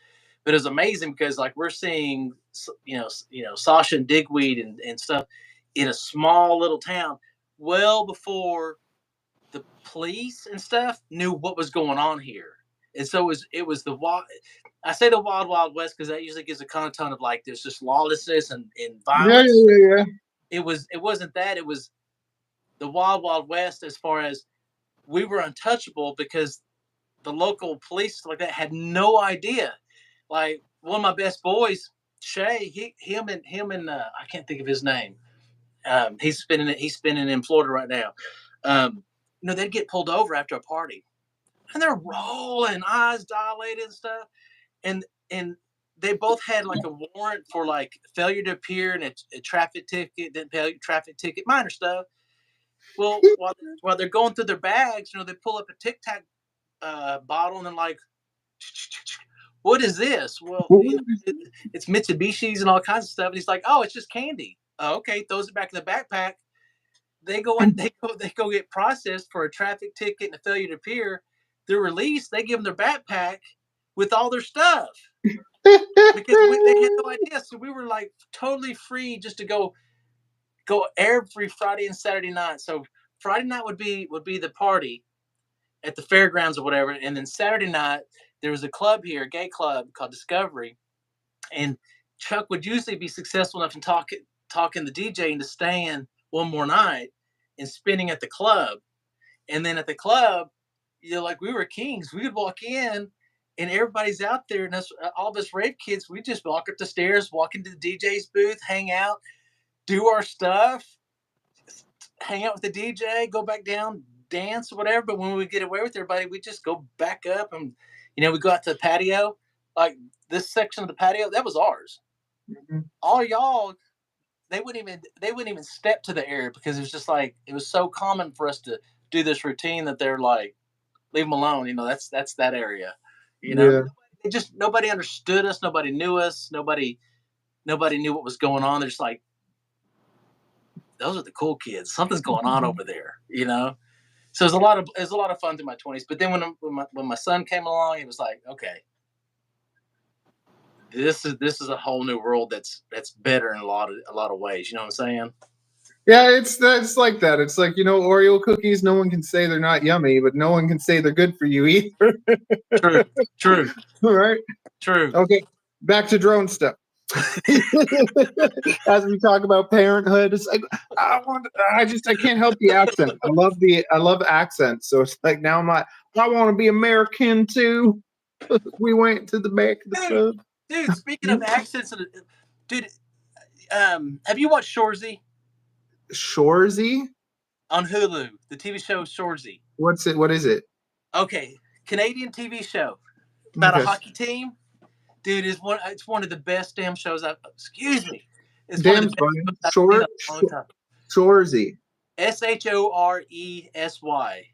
But it was amazing because like we're seeing, Sasha and Digweed and stuff in a small little town well before the police and stuff knew what was going on here. And so it was the wild. I say the wild wild west because that usually gives a connotation of like there's just lawlessness and yeah, violence. yeah, yeah, yeah. It wasn't that. It was the wild wild west as far as we were untouchable because the local police like that had no idea. Like one of my best boys, Shay, him and I can't think of his name. He's spinning in Florida right now. They'd get pulled over after a party, and they're rolling, eyes dilated and stuff, and they both had like a warrant for like failure to appear and a traffic ticket, didn't pay a traffic ticket, minor stuff. Well, while they're going through their bags, they pull up a Tic Tac bottle and then like, what is this? Well, it's Mitsubishi's and all kinds of stuff. And he's like, oh, it's just candy. Oh, okay, throws it back in the backpack. They go in, they go get processed for a traffic ticket and a failure to appear. They're released. They give them their backpack with all their stuff because they had no idea. So we were like totally free just to go every Friday and Saturday night. So Friday night would be the party at the fairgrounds or whatever, and then Saturday night there was a club here, a gay club called Discovery, and Chuck would usually be successful enough in talking the DJ into staying one more night and spinning at the club, and then at the club, like we were kings. We would walk in. And everybody's out there, and all of us rave kids, we just walk up the stairs, walk into the DJ's booth, hang out, do our stuff, hang out with the DJ, go back down, dance, whatever. But when we get away with everybody, we just go back up and we go out to the patio. Like this section of the patio, that was ours. Mhm. All y'all, they wouldn't even step to the area because it was just like it was so common for us to do this routine that they're like, leave them alone. That's that area. You know. Yeah. nobody understood us, nobody knew us, nobody knew what was going on. They're just like, those are the cool kids. Something's going on over there, you know. So it was a lot of fun through my 20s. But then when my son came along, it was like, okay, this is a whole new world that's better in a lot of ways. You know what I'm saying? Yeah, it's like that. It's like, Oreo cookies, no one can say they're not yummy, but no one can say they're good for you either. True, true, All right. true. Okay. Back to drone stuff. As we talk about parenthood, it's like I can't help the accent. I love accents. So it's like now I'm like, I want to be American too. We went to the back of the club. Dude, speaking of accents, dude, have you watched Shorzy Shorzy? on Hulu? The TV show Shorzy. What's it? What is it? Okay, Canadian TV show about a hockey team. Dude, it's one of the best damn shows I've. Excuse me. It's damn one of the best shows I've seen in a long time. Shorzy. Shoresy.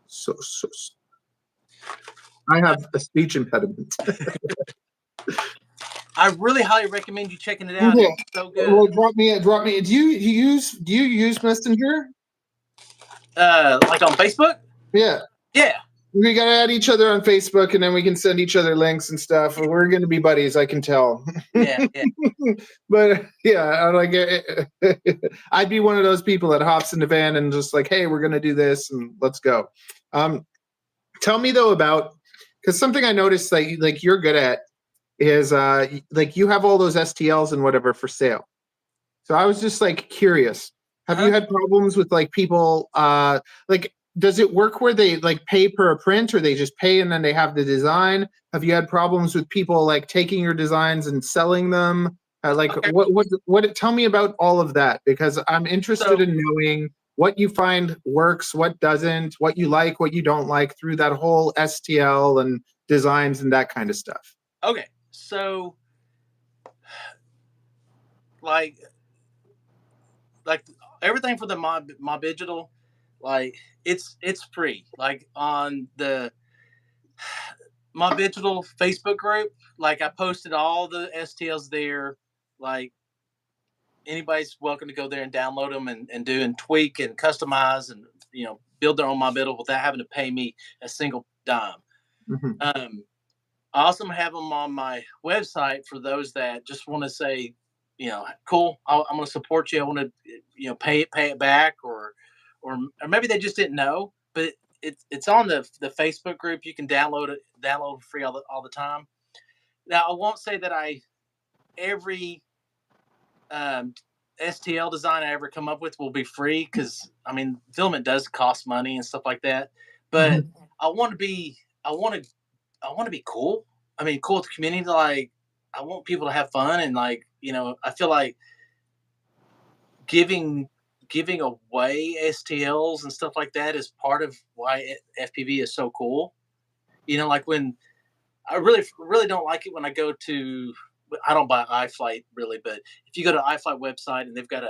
So. I have a speech impediment. I really highly recommend you checking it out. Okay. It's so good. Well, drop me. Do you use Messenger? Like on Facebook? Yeah. Yeah. We gotta add each other on Facebook, and then we can send each other links and stuff. We're gonna be buddies, I can tell. Yeah. But yeah, I'd be one of those people that hops in the van and just like, hey, we're gonna do this and let's go. Tell me though about, because something I noticed that like you're good at is like you have all those STLs and whatever for sale. So I was just like curious. Have you had problems with like people like? Does it work where they like pay per a print, or they just pay and then they have the design? Have you had problems with people like taking your designs and selling them? Okay. What? Tell me about all of that, because I'm interested in knowing what you find works, what doesn't, what you like, what you don't like through that whole STL and designs and that kind of stuff. Okay, so like everything for the mob digital, like it's free. Like on the Mob Digital Facebook group, like I posted all the STLs there. Like anybody's welcome to go there and download them and do and tweak and customize and build their own Mob Digital without having to pay me a single dime. Mm-hmm. I also have them on my website for those that just want to say, cool, I'm going to support you. I want to, pay it back, or maybe they just didn't know, but it's on the Facebook group. You can download it for free all the time. Now, I won't say that every STL design I ever come up with will be free, because I mean, filament does cost money and stuff like that. But I want to be cool. I mean, cool with the community. Like, I want people to have fun, and like, I feel like giving away STLs and stuff like that is part of why FPV is so cool. Like when I really don't like it when I go to, I don't buy iFlight really, but if you go to iFlight website and they've got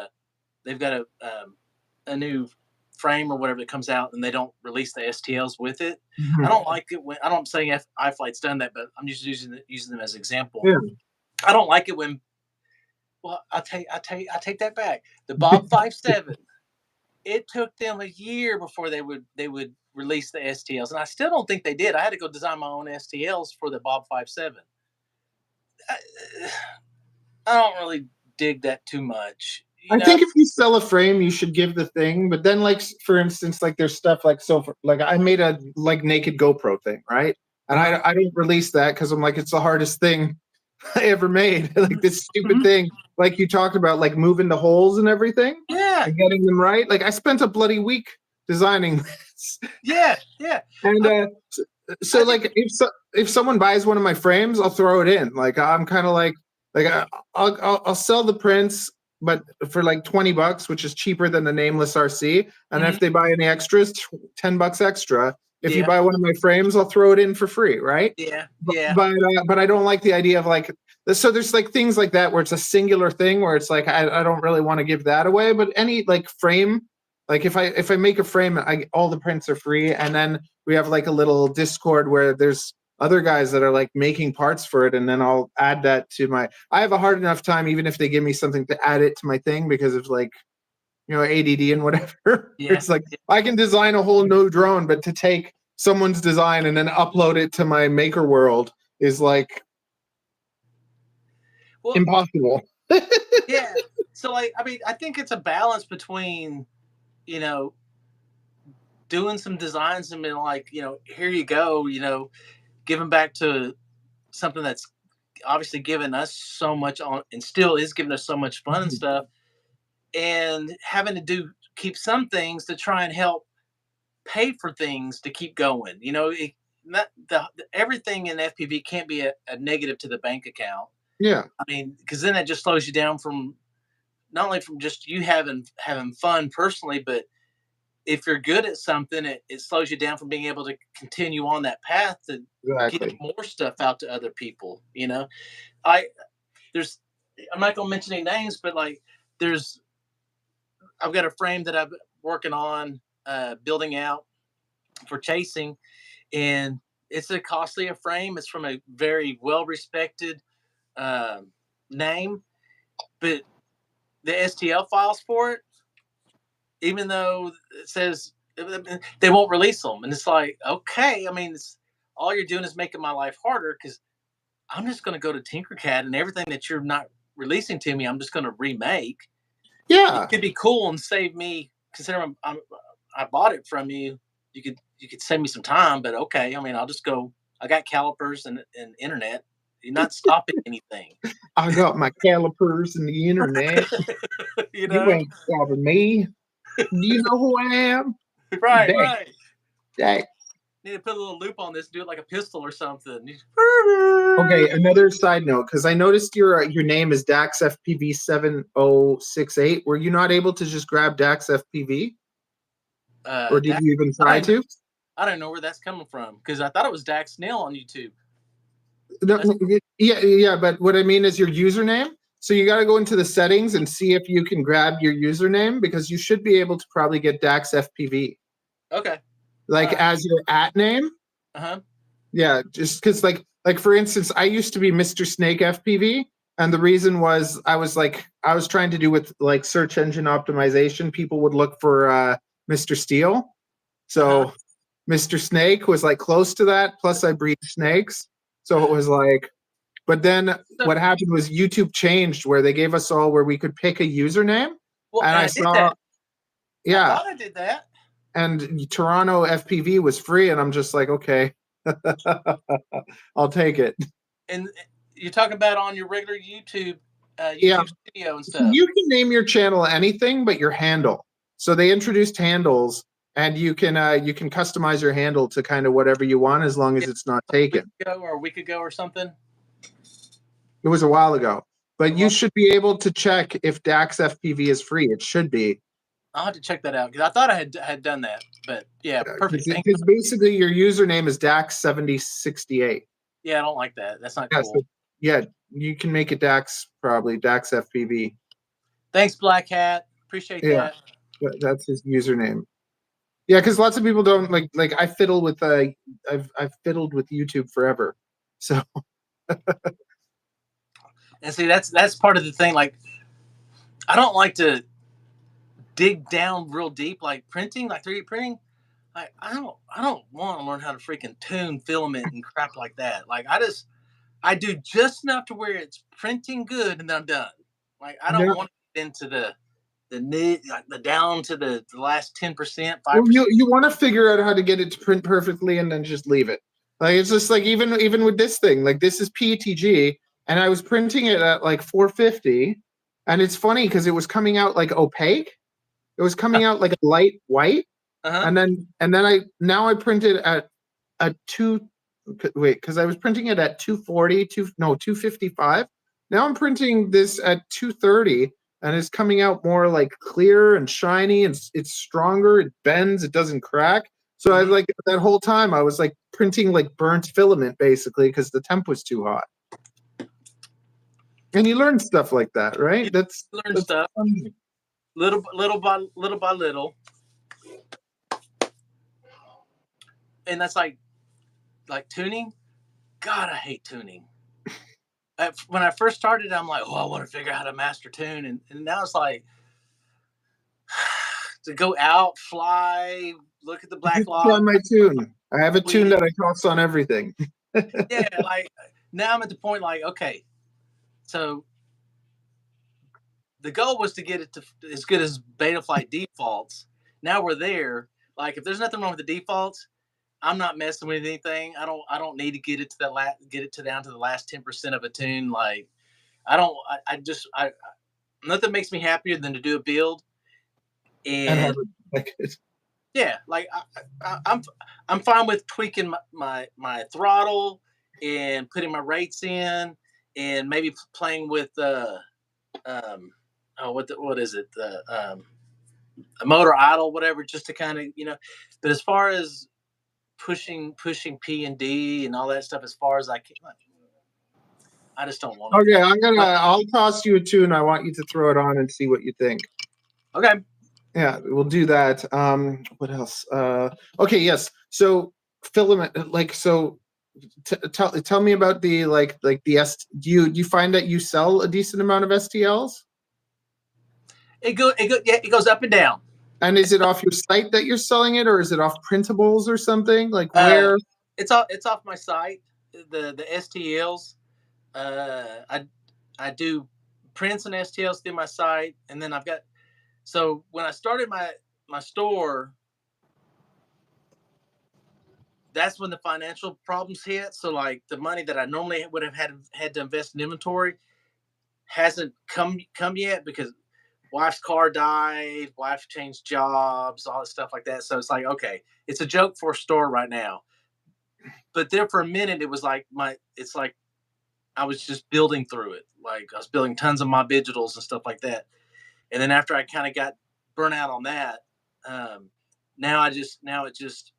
a new frame or whatever that comes out and they don't release the STLs with it. I don't like it when, I don't saying iFlight's done that, but I'm just using them as an example. Yeah. I don't like it when, well, I take that back. The Bob 5.7, it took them a year before they would release the STLs, and I still don't think they did. I had to go design my own STLs for the Bob 5.7. I don't really dig that too much. I think if you sell a frame, you should give the thing. But then, like, for instance, like there's stuff like like I made a like naked GoPro thing, right? And I don't release that because I'm like, it's the hardest thing I ever made. Like this stupid thing, like you talked about, like moving the holes and everything, and getting them right. Like I spent a bloody week designing this. Yeah. And so like if someone buys one of my frames, I'll throw it in. Like I'm kind of like I'll sell the prints, but for like $20, which is cheaper than the nameless RC. And if they buy any extras, $10 extra. If you buy one of my frames, I'll throw it in for free, right? Yeah. But I don't like the idea of like, so there's like things like that where it's a singular thing where it's like I don't really want to give that away. But any like frame, like if I make a frame, all the prints are free, and then we have like a little Discord where there's other guys that are like making parts for it, and then I'll add that to my. I have a hard enough time even if they give me something to add it to my thing because of like ADD and whatever. Yeah. It's like I can design a whole new drone, but to take someone's design and then upload it to my maker world is like impossible. Yeah. So like, I mean, I think it's a balance between, doing some designs and being like, here you go, giving back to something that's obviously given us so much on and still is giving us so much fun and stuff, and having to keep some things to try and help pay for things to keep going. Not everything in FPV can't be a negative to the bank account. Yeah. I mean, because then it just slows you down from not only from just you having fun personally, but if you're good at something, it slows you down from being able to continue on that path to get Exactly. more stuff out to other people. I there's I'm not gonna mention any names, but like there's I've got a frame that I'm working on building out for chasing, and it's a costly a frame. It's from a very well respected name, but the STL files for it, even though it says they won't release them, and it's like, okay, I mean, all you're doing is making my life harder because I'm just going to go to Tinkercad and everything that you're not releasing to me, I'm just going to remake. It Yeah. could be cool and save me. Considering I bought it from you, you could save me some time. But okay, I mean, I'll just go. I got calipers and internet. You're not stopping anything. I got my calipers and the internet. You ain't stopping me. Do you know who I am? Right, Dang. right. Dang. Need to put a little loop on this. Do it like a pistol or something. Okay, another side note, because I noticed your name is Dax FPV 7068. Were you not able to just grab Dax FPV? Or did you even try to? I don't know where that's coming from because I thought it was Dax Neal on YouTube. No, yeah, but what I mean is your username. So you got to go into the settings and see if you can grab your username because you should be able to probably get Dax FPV. Okay. Like as your @ name. Uh-huh. Yeah, just because like for instance, I used to be Mr. Snake FPV, and the reason was I was trying to do with like search engine optimization. People would look for Mr. Steel, so Mr. Snake was like close to that. Plus, I breed snakes, so it was like. But then what happened was YouTube changed where they gave us all where we could pick a username, well, and I saw that. Yeah, I thought I did that. And Toronto FPV was free, and I'm just like, okay. I'll take it. And you're talking about on your regular YouTube video and stuff. So you can name your channel anything but your handle. So they introduced handles, and you can customize your handle to kind of whatever you want as long as it's not taken. A week ago or something. It was a while ago, but you should be able to check if Dax FPV is free. It should be. I'll have to check that out because I thought I had done that, but yeah, perfect. Because basically your username is Dax7068. Yeah, I don't like that. That's not cool. So, yeah, you can make it Dax probably Dax FPV. Thanks, Black Hat. Appreciate that. That's his username. Yeah, because lots of people don't like I fiddle with I've fiddled with YouTube forever, so. And see, that's part of the thing. Like, I don't like to dig down real deep, like printing, like 3D printing. Like, I don't want to learn how to freaking tune filament and crap like that. Like, I do just enough to where it's printing good and then I'm done. Like, I don't want to get into the down to the last 10%, 5%. Well, you want to figure out how to get it to print perfectly and then just leave it. Like it's just like even with this thing, like this is PETG, and I was printing it at like 450, and it's funny because it was coming out like opaque. It was coming out like a light white, and then I printed at 240, 255. Now I'm printing this at 230, and it's coming out more like clear and shiny, and it's stronger. It bends. It doesn't crack. So I like that whole time I was like printing like burnt filament basically because the temp was too hot. And you learn stuff like that, right? That's stuff funny. little by little, and that's like tuning. God, I hate tuning. When I first started, I'm like, oh, I want to figure out how to master tune, and now it's like to go out, fly, look at the black log, On my tune, I have a tune tweet that it. I toss on everything. Yeah, like now I'm at the point like, okay, so the goal was to get it to as good as Betaflight defaults. Now we're there. Like if there's nothing wrong with the defaults, I'm not messing with anything. I don't need to get it to get it to down to the last 10% of a tune. Like I don't I just I nothing makes me happier than to do a build And have and it like it. yeah, like I'm fine with tweaking my throttle and putting my rates in and maybe playing with um what is it a motor idle whatever just to kind of but as far as pushing P and D and all that stuff as far as I can, I just don't want to do Okay, it. I'll toss you a tune. I want you to throw it on and see what you think. Okay. Yeah, we'll do that. What else? Okay, yes. So filament, like, so tell me about the like the do you find that you sell a decent amount of STLs? It goes up and down. And is it off your site that you're selling it, or is it off printables or something? Like Uh, where? it's off my site. The STLs. I do prints and STLs through my site, and then I've got. So when I started my store, that's when the financial problems hit. So like the money that I normally would have had to invest in inventory hasn't come yet because wife's car died, wife changed jobs, all this stuff like that. So it's like, okay, it's a joke for a store right now. But there for a minute, it was like it's like I was just building through it. Like I was building tons of my digitals and stuff like that. And then after I kind of got burnt out on that, um, now it just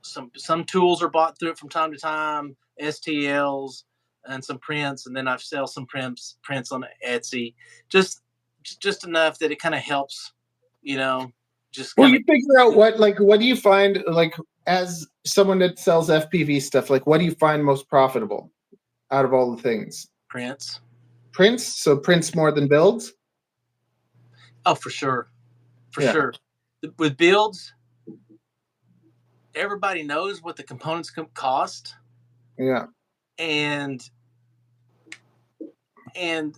some tools are bought through it from time to time, STLs and some prints, and then I sell some prints on Etsy, just just enough that it kind of helps, you know, just Well, kind of. you figure out what do you find, like, as someone that sells FPV stuff, like what do you find most profitable out of all the things? Prints. Prints, so prints more than builds. Oh, for sure, for Yeah, sure. With builds, everybody knows what the components cost, yeah. and and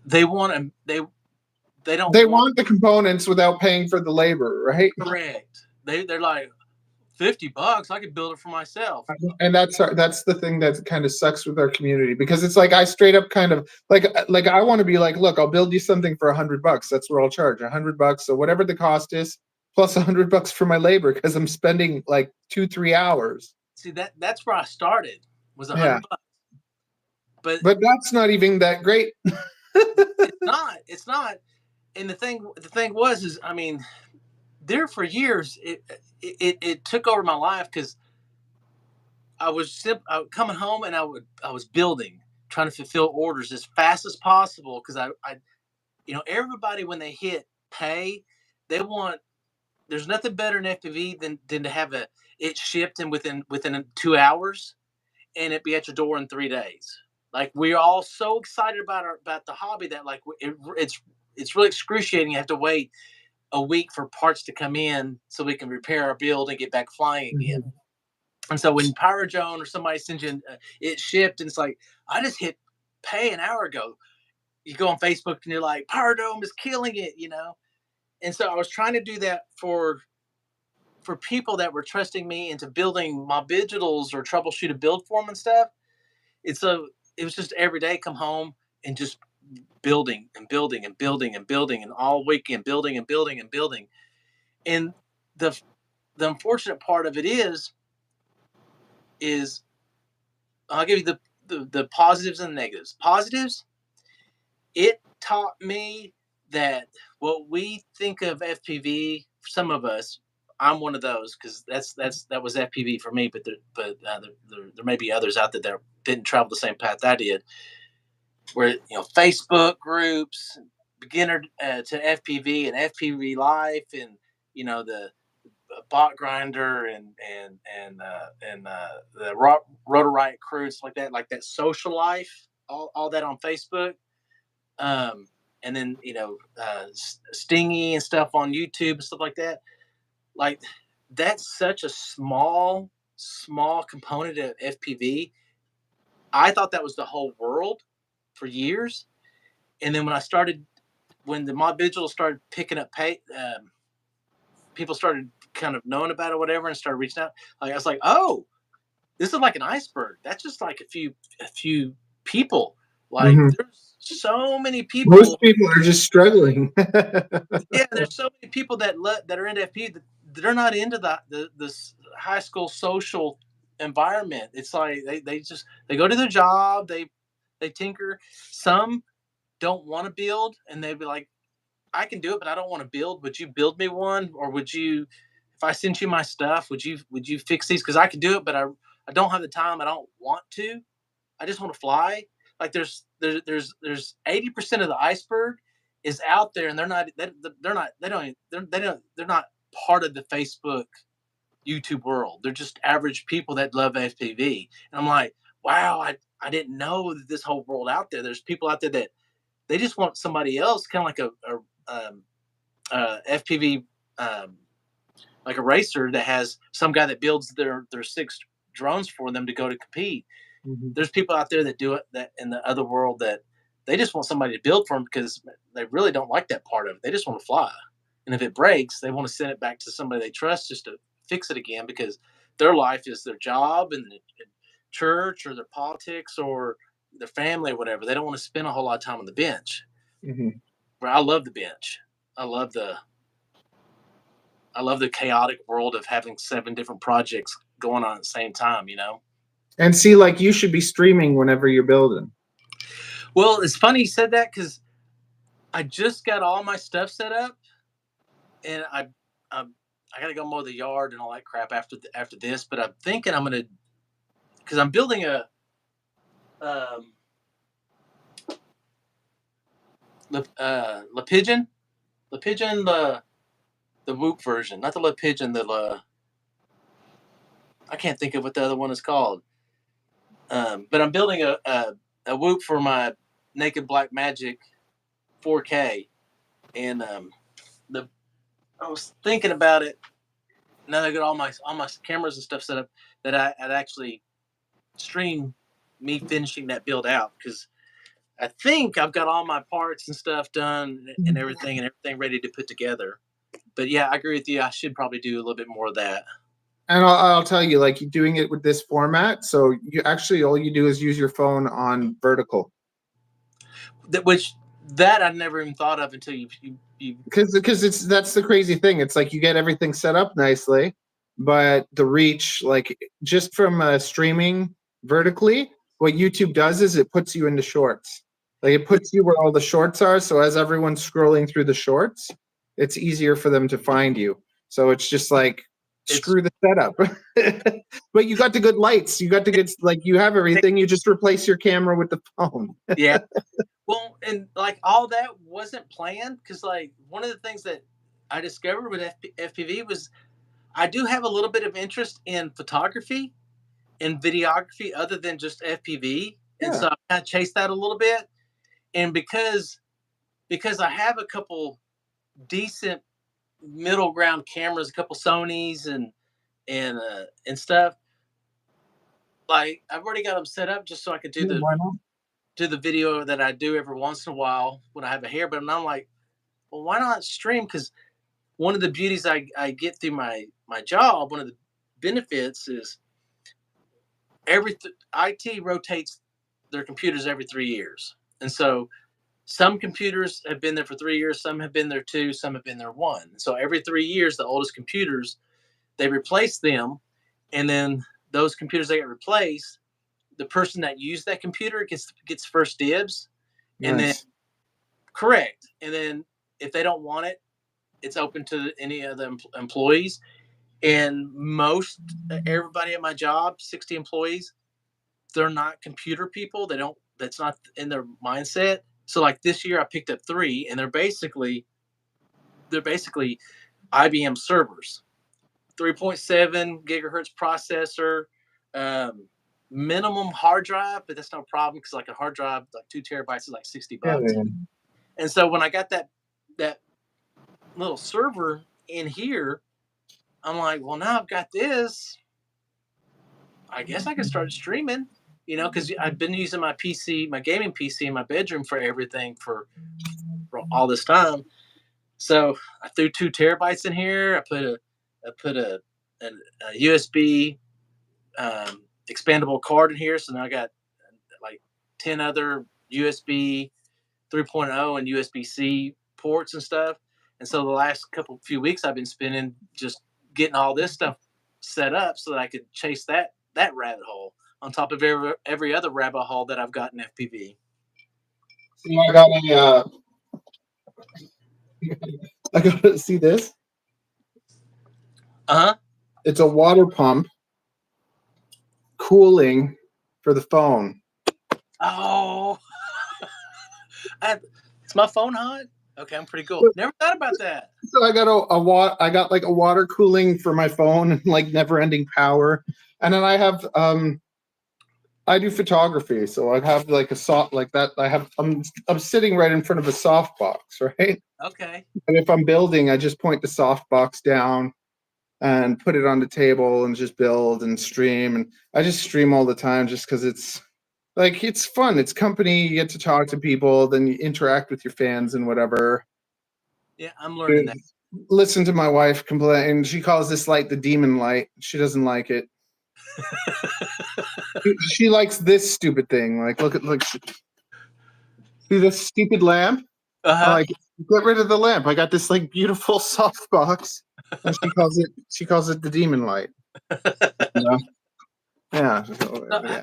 they want to they don't They want. want the components without paying for the labor, right? Correct. They're like $50. I could build it for myself. And that's the thing that kind of sucks with our community, because it's like I straight up kind of like I want to be like, look, I'll build you something for $100. That's what I'll charge, $100. So whatever the cost is, plus $100 for my labor, because I'm spending like 2-3 hours. See that's where I started was a Yeah, hundred bucks. But but that's not even that great. it's not. It's not. And the thing was is I mean there for years it took over my life because I was coming home and I was building, trying to fulfill orders as fast as possible because I everybody when they hit pay, they want. There's nothing better in FPV than to have it shipped in within 2 hours and it be at your door in 3 days. Like we're all so excited about the hobby that like it's really excruciating. You have to wait a week for parts to come in so we can repair our build and get back flying again. Mhm. And so when Pyrodrone or somebody sends you it shipped and it's like I just hit pay an hour ago. You go on Facebook and you're like Pyrodrome is killing it. And so I was trying to do that for people that were trusting me into building my digitals or troubleshoot a build for them and stuff. It's so it was just every day come home and just building and building and building and building and all weekend building and building and building. And the the unfortunate part of it is I'll give you the positives and the negatives. Positives, it taught me that what we think of FPV, some of us, I'm one of those because that was FPV for me, there may be others out there that didn't travel the same path I did. Where Facebook groups, beginner to FPV and FPV life, and the bot grinder and the rotor riot crew, stuff like that social life, all that on Facebook. And then Stingy and stuff on YouTube and stuff like that. Like that's such a small component of FPV. I thought that was the whole world for years, and then when the mod vigil started picking up people started kind of knowing about it, or whatever, and started reaching out. Like I was like, oh, this is like an iceberg. That's just like a few people. Like Mhm. there's so many Most people. people are just struggling. Yeah, there's so many people that are into FP that they're not into this high school social environment. It's like they go to their job, they tinker. Some don't want to build, and they'd be like, I can do it, but I don't want to build. Would you build me one, or would you, if I sent you my stuff, would you fix these? Because I could do it, but I don't have the time. I don't want to. I just want to fly. Like there's 80% of the iceberg is out there, and they're not part of the Facebook YouTube world. They're just average people that love FPV. And I'm like, wow, I didn't know that this whole world out there. There's people out there that they just want somebody else, kind of like FPV, um, like a racer that has some guy that builds their 6 drones for them to go to compete. Mhm. There's people out there that do it, that in the other world, that they just want somebody to build for them because they really don't like that part of it. They just want to fly. And if it breaks, they want to send it back to somebody they trust just to fix it again, because their life is their job and the church or their politics or their family or whatever. They don't want to spend a whole lot of time on the bench. Mhm. Where I love the bench. I love the I love the chaotic world of having 7 different projects going on at the same time, you know? And see, like you should be streaming whenever you're building. Well, it's funny you said that because I just got all my stuff set up, and I got to go mow the yard and all that crap after this. But I'm thinking I'm gonna, because I'm building a um, La Pigeon, the Whoop version, not the La Pigeon, I can't think of what the other one is called. But I'm building a Whoop for my Naked Black Magic 4K, and the I was thinking about it. Now that I got all my cameras and stuff set up, that I'd actually stream me finishing that build out, because I think I've got all my parts and stuff done and everything ready to put together. But yeah, I agree with you. I should probably do a little bit more of that. And I'll tell you, like you're doing it with this format, so you actually all you do is use your phone on vertical. Which that I never even thought of until you Because it's that's the crazy thing. It's like you get everything set up nicely, but the reach, like just from streaming vertically, what YouTube does is it puts you into shorts. Like it puts you where all the shorts are. So as everyone's scrolling through the shorts, it's easier for them to find you. So it's just like it's screw the setup. But you got the good lights. You got the good, like you have everything. You just replace your camera with the phone. yeah. Well, and like all that wasn't planned, because like one of the things that I discovered with FPV was I do have a little bit of interest in photography and videography other than just FPV, and Yeah. so I kind of chased that a little bit. And because I have a couple decent middle ground cameras, a couple Sonys and stuff. Like I've already got them set up just so I could Yeah, why not? do the video that I do every once in a while when I have a hair. But I'm like, well, why not stream? Because one of the beauties I get through my job, one of the benefits is IT rotates their computers every 3 years, and so some computers have been there for 3 years, some have been there 2, some have been there 1. So every 3 years, the oldest computers, they replace them, and then those computers that get replaced, the person that used that computer gets first dibs, and then Nice. correct, and then if they don't want it, it's open to any of the employees. And most everybody at my job, 60 employees, they're not computer people. They don't. That's not in their mindset. So like this year, I picked up 3, and they're basically IBM servers. 3.7 gigahertz processor, minimum hard drive, but that's no problem because like a hard drive, like 2 terabytes is like Yeah, $60. man. And so when I got that little server in here, I'm like, well, now I've got this. I guess I can start streaming, because I've been using my PC, my gaming PC in my bedroom for everything for all this time. So I threw 2 terabytes in here. I put a USB expandable card in here. So now I got like 10 other USB 3.0 and USB-C ports and stuff. And so the last few weeks I've been spending just getting all this stuff set up so that I could chase that rabbit hole on top of every other rabbit hole that I've got in FPV. So I got a. I got to see this. Uh-huh. It's a water pump cooling for the phone. Oh, it's my phone hot? Okay, I'm pretty cool. Never thought about that. So I got I got like a water cooling for my phone and like never ending power. And then I have I do photography, so I have like a soft like that. I'm sitting right in front of a softbox, right? Okay. And if I'm building, I just point the softbox down and put it on the table and just build and stream. And I just stream all the time just because it's like it's fun. It's company. You get to talk to people, then you interact with your fans and whatever. Yeah, I'm learning that. Listen to my wife complain. She calls this light the demon light. She doesn't like it. She likes this stupid thing. Like, look. See this stupid lamp? Uh-huh. I'm like, get rid of the lamp. I got this like beautiful soft box, and she calls it the demon light. Yeah. Yeah. So, yeah.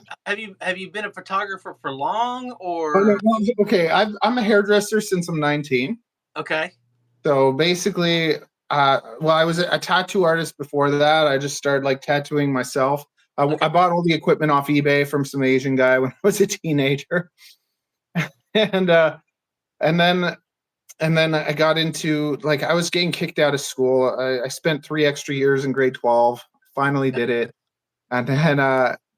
Have you been a photographer for long or? Oh, no, okay, I'm a hairdresser since I'm 19. Okay. So basically, well, I was a tattoo artist before that. I just started like tattooing myself. I bought all the equipment off eBay from some Asian guy when I was a teenager, and then I got into like I was getting kicked out of school. I spent 3 extra years in grade 12. Finally did it, and then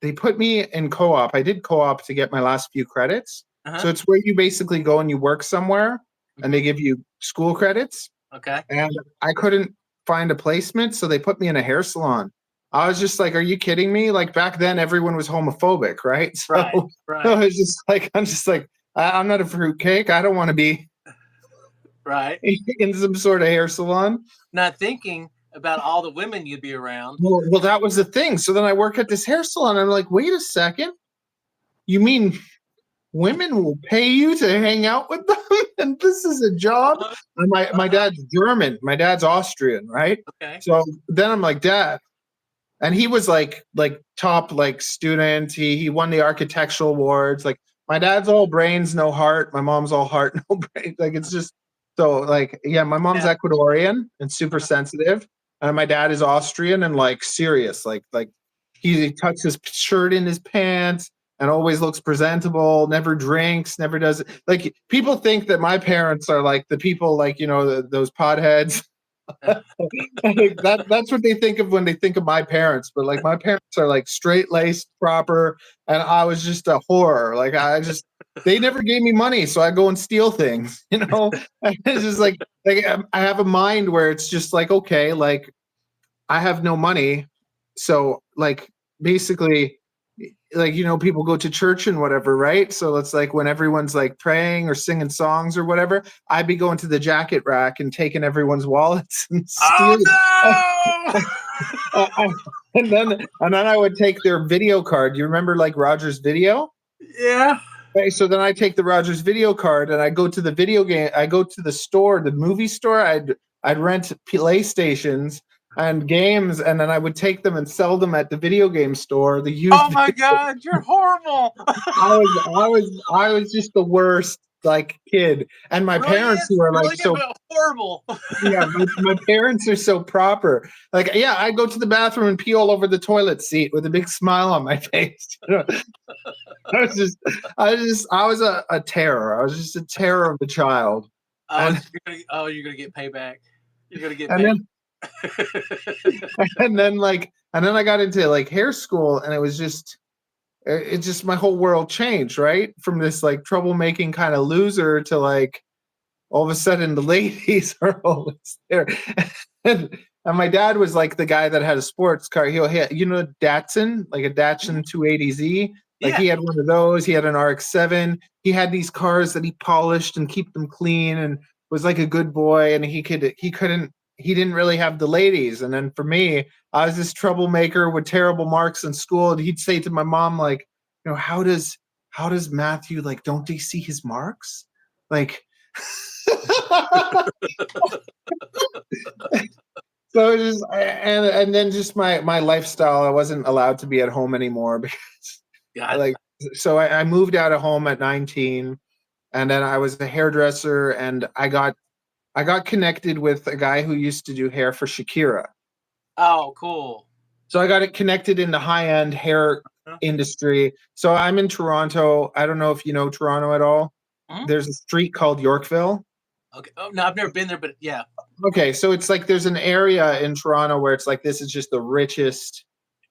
they put me in co-op. I did co-op to get my last few credits. Uh-huh. So it's where you basically go and you work somewhere, and they give you school credits. Okay. And I couldn't find a placement, so they put me in a hair salon. I was just like, "Are you kidding me?" Like back then, everyone was homophobic, right? So, right. So I was just like, I'm not a fruitcake. I don't want to be right in some sort of hair salon. Not thinking about all the women you'd be around. Well, that was the thing. So then I work at this hair salon. And I'm like, wait a second. You mean women will pay you to hang out with them? And this is a job? And my dad's German. My dad's Austrian, right? Okay. So then I'm like, Dad. And he was like top like student. He won the architectural awards. Like my dad's all brains, no heart. My mom's all heart, no brains. Like it's just so like yeah, my mom's Ecuadorian and super sensitive. And my dad is Austrian and like serious. Like he tucks his shirt in his pants and always looks presentable, never drinks, never does it. Like people think that my parents are like the people like, those potheads. That's what they think of when they think of my parents. But like my parents are like straight laced, proper, and I was just a whore. Like they never gave me money, so I go and steal things. It's just like I have a mind where it's just like okay, like I have no money, so like basically. Like people go to church and whatever, right? So it's like when everyone's like praying or singing songs or whatever, I'd be going to the jacket rack and taking everyone's wallets and stealing. Oh no! and then I would take their video card. You remember like Rogers Video? Yeah. Okay, so then I take the Rogers Video card and I go to the video game. I go to the store, the movie store. I'd rent PlayStations and games, and then I would take them and sell them at the video game store. The used. Oh my God, you're horrible! I was just the worst like kid, and my parents who are like so horrible. Yeah, my parents are so proper. Like, yeah, I go to the bathroom and pee all over the toilet seat with a big smile on my face. I was a terror. I was just a terror of a child. You're gonna get payback. You're gonna get and payback. And then I got into like hair school, and it just my whole world changed, right? From this like troublemaking kind of loser to like all of a sudden the ladies are always there. And my dad was like the guy that had a sports car. He had, Datsun, like a Datsun 280Z. Like Yeah. he had one of those. He had an RX-7. He had these cars that he polished and keep them clean, and was like a good boy. And he didn't really have the ladies. And then for me, I was this troublemaker with terrible marks in school. And he'd say to my mom, like, how does Matthew, like, don't they see his marks? Like, so just and then just my lifestyle, I wasn't allowed to be at home anymore because so I moved out of home at 19, and then I was a hairdresser, and I got connected with a guy who used to do hair for Shakira. Oh, cool. So I got it connected in the high-end hair industry. So I'm in Toronto. I don't know if you know Toronto at all. Mm-hmm. There's a street called Yorkville. Okay. Oh, no, I've never been there, but yeah. Okay, so it's like there's an area in Toronto where it's like this is just the richest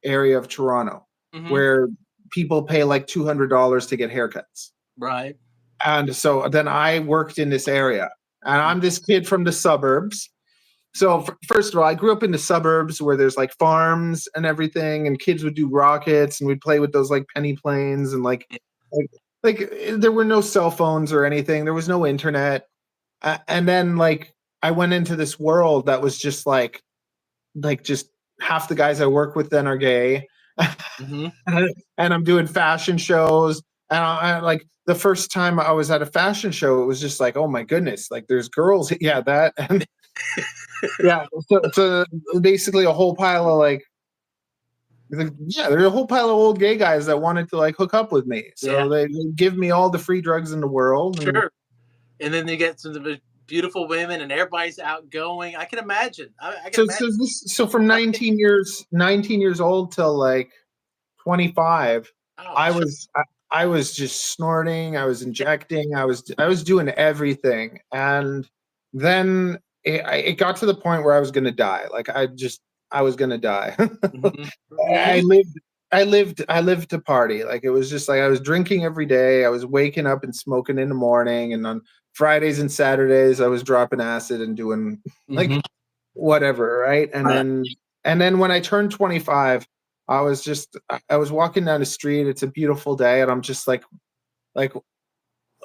area of Toronto, where people pay like $200 to get haircuts. Right. And so then I worked in this area, and I'm this kid from the suburbs. So first of all, I grew up in the suburbs where there's like farms and everything, and kids would do rockets, and we'd play with those like penny planes, and like there were no cell phones or anything. There was no internet. And then like I went into this world that was just like just half the guys I work with then are gay. And I'm doing fashion shows. And I like the first time I was at a fashion show, it was just like, oh my goodness, like there's girls. Yeah, that. And yeah. So basically a whole pile of like, yeah, there's a whole pile of old gay guys that wanted to like hook up with me. So they give me all the free drugs in the world. Sure. And then you get some beautiful women, and everybody's outgoing. I can imagine. So from 19 years old till like 25, I was just snorting. I was injecting. I was doing everything, and then it got to the point where I was going to die. Like I was going to die. I lived to party. Like it was just like I was drinking every day. I was waking up and smoking in the morning, and on Fridays and Saturdays I was dropping acid and doing like whatever, right? And then when I turned 25, I was walking down the street. It's a beautiful day, and I'm just like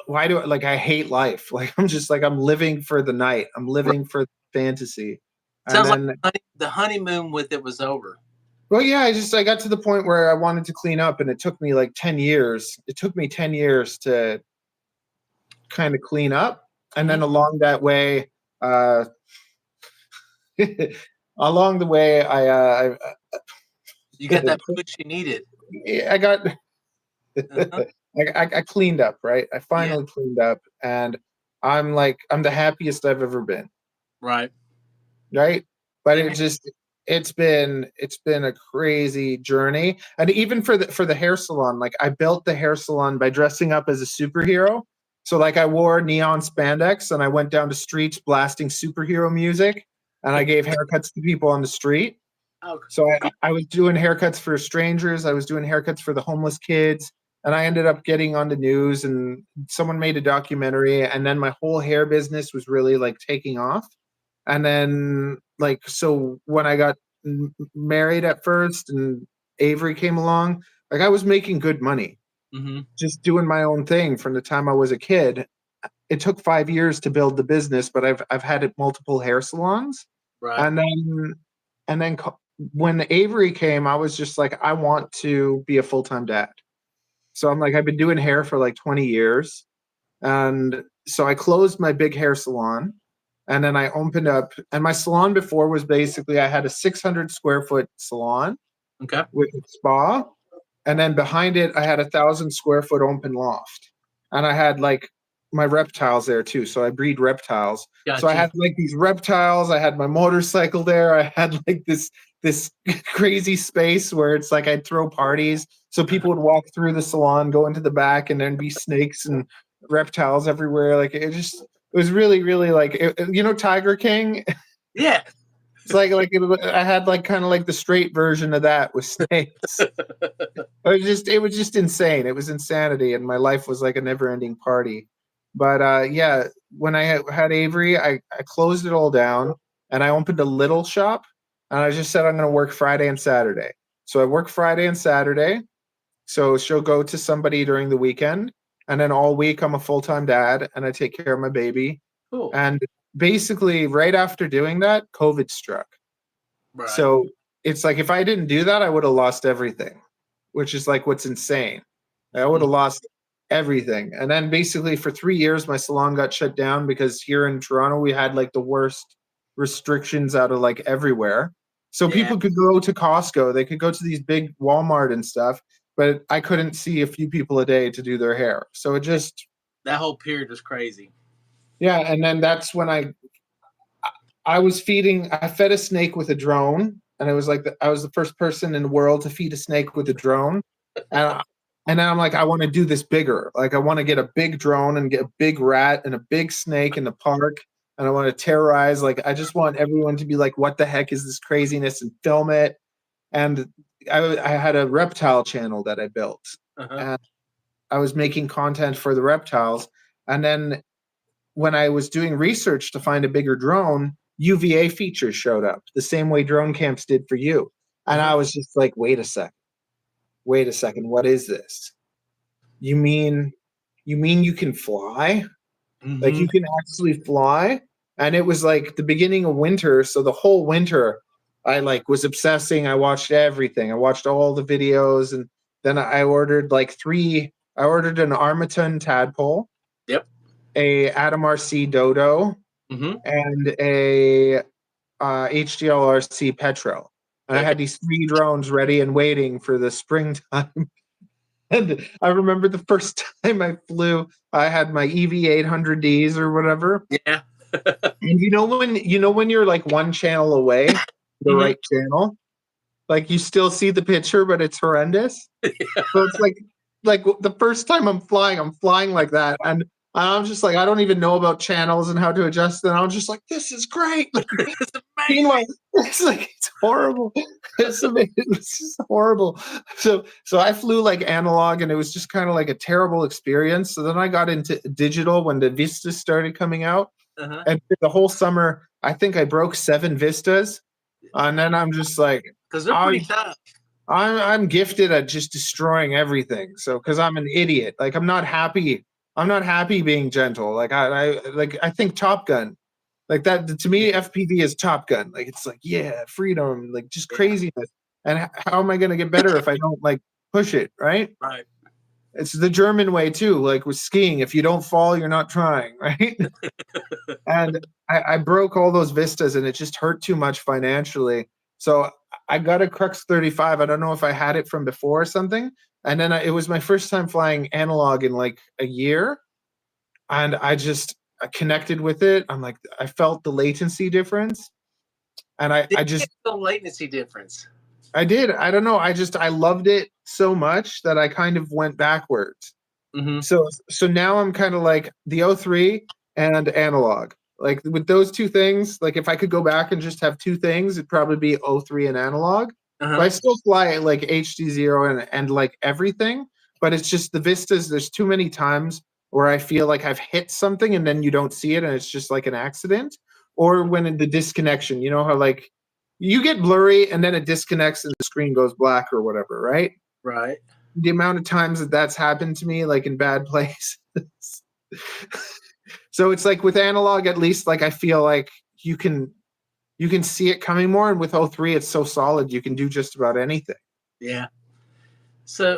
why do I hate life? Like I'm just like I'm living for the night. I'm living for fantasy. Sounds like the honeymoon with it was over. Well, yeah, I got to the point where I wanted to clean up, and it took me like 10 years. It took me 10 years to kind of clean up. And then along that way, I you got that push you needed. I got I cleaned up, right? I finally cleaned up, and I'm the happiest I've ever been. Right. But it's been a crazy journey. And even for the hair salon, like I built the hair salon by dressing up as a superhero. So like I wore neon spandex, and I went down the streets blasting superhero music, and I gave haircuts to people on the street. Okay. So I was doing haircuts for strangers. I was doing haircuts for the homeless kids, and I ended up getting on the news, and someone made a documentary, and then my whole hair business was really like taking off. And then so when I got married at first and Avery came along, like I was making good money, just doing my own thing from the time I was a kid. It took 5 years to build the business, but I've had multiple hair salons. Right. And then when Avery came, I was just like, I want to be a full-time dad. So I'm like, I've been doing hair for like 20 years. And so I closed my big hair salon. And then I opened up, and my salon before was basically, I had a 600 square foot salon with a spa. And then behind it, I had 1,000 square foot open loft. And I had like my reptiles there too. So I breed reptiles. Gotcha. So I had like these reptiles. I had my motorcycle there. I had like this crazy space where it's like I'd throw parties. So people would walk through the salon, go into the back, and then be snakes and reptiles everywhere. Like it was really, really like, Tiger King? Yeah. It's I had like kind of like the straight version of that with snakes. It was just insane. It was insanity, and my life was like a never-ending party. But yeah, when I had Avery, I closed it all down and I opened a little shop, and I just said I'm going to work Friday and Saturday. So I work Friday and Saturday. So she'll go to somebody during the weekend, and then all week I'm a full-time dad and I take care of my baby. Cool. And basically, right after doing that, COVID struck. Right. So it's like if I didn't do that, I would have lost everything, which is like what's insane. I would have lost everything. And then basically for 3 years, my salon got shut down because here in Toronto, we had like the worst restrictions out of like everywhere. So people could go to Costco, they could go to these big Walmart and stuff, but I couldn't see a few people a day to do their hair. So it just, that whole period was crazy. yeah. And then that's when I fed a snake with a drone, and it was like I was the first person in the world to feed a snake with a drone. And and then I'm like, I want to do this bigger. Like I want to get a big drone and get a big rat and a big snake in the park. And I want to terrorize. Like I just want everyone to be like, what the heck is this craziness, and film it. And I had a reptile channel that I built. And I was making content for the reptiles. And then when I was doing research to find a bigger drone, UVA features showed up the same way drone camps did for you. And I was just like, wait a second, what is this? You mean you can fly? Like you can actually fly? And it was like the beginning of winter, so the whole winter I like was obsessing. I watched everything. I watched all the videos, and then I ordered I ordered an Armaton tadpole. Yep. A Adam RC dodo, and a HDLRC petrel. And I had these 3 drones ready and waiting for the springtime. And I remember the first time I flew, I had my EV800Ds or whatever. Yeah. And you know when you're like one channel away, the right channel, like you still see the picture, but it's horrendous. So it's like the first time I'm flying like that, and I'm just like, I don't even know about channels and how to adjust it. And I'm just like, this is great. Like, meanwhile, it's horrible. It's amazing. It's just horrible. So I flew like analog, and it was just kind of like a terrible experience. So then I got into digital when the Vistas started coming out, and for the whole summer, I think I broke 7 Vistas, and then I'm just like, because they're pretty tough. I'm gifted at just destroying everything. So because I'm an idiot, like I'm not happy being gentle. Like I think Top Gun, like that to me, FPV is Top Gun. Like it's like, yeah, freedom, like just craziness. And how am I going to get better if I don't like push it, right? Right. It's the German way too. Like with skiing, if you don't fall, you're not trying, right? And I broke all those vistas, and it just hurt too much financially. So I got a Crux 35. I don't know if I had it from before or something. And then it was my first time flying analog in like a year. And I connected with it. I'm like, I felt the latency difference. And I just the latency difference. I did. I don't know. I loved it so much that I kind of went backwards. So now I'm kind of like the O3 and analog. Like with those 2 things, like if I could go back and just have 2 things, it'd probably be O3 and analog. But I still fly like HD0 and like everything. But it's just the vistas. There's too many times where I feel like I've hit something and then you don't see it, and it's just like an accident. Or when in the disconnection, you know how like you get blurry and then it disconnects and the screen goes black or whatever, right? Right. The amount of times that that's happened to me, like in bad places. So it's like with analog, at least, like I feel like you can see it coming more, and with O3, it's so solid you can do just about anything. Yeah. So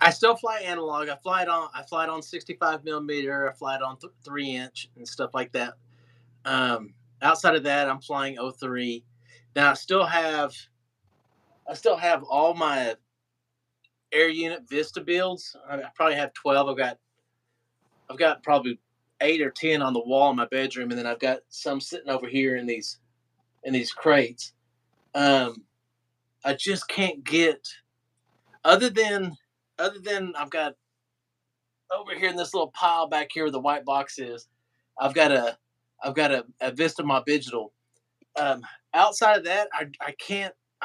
I still fly analog. I fly it on 65 millimeter. I fly it on 3-inch and stuff like that. Outside of that, I'm flying O3. Now I still have all my air unit Vista builds. I probably have 12. I've got probably 8 or 10 on the wall in my bedroom, and then I've got some sitting over here in these crates. I just can't get, other than I've got over here in this little pile back here where the white box is. I've got a Vista my digital. outside of that, I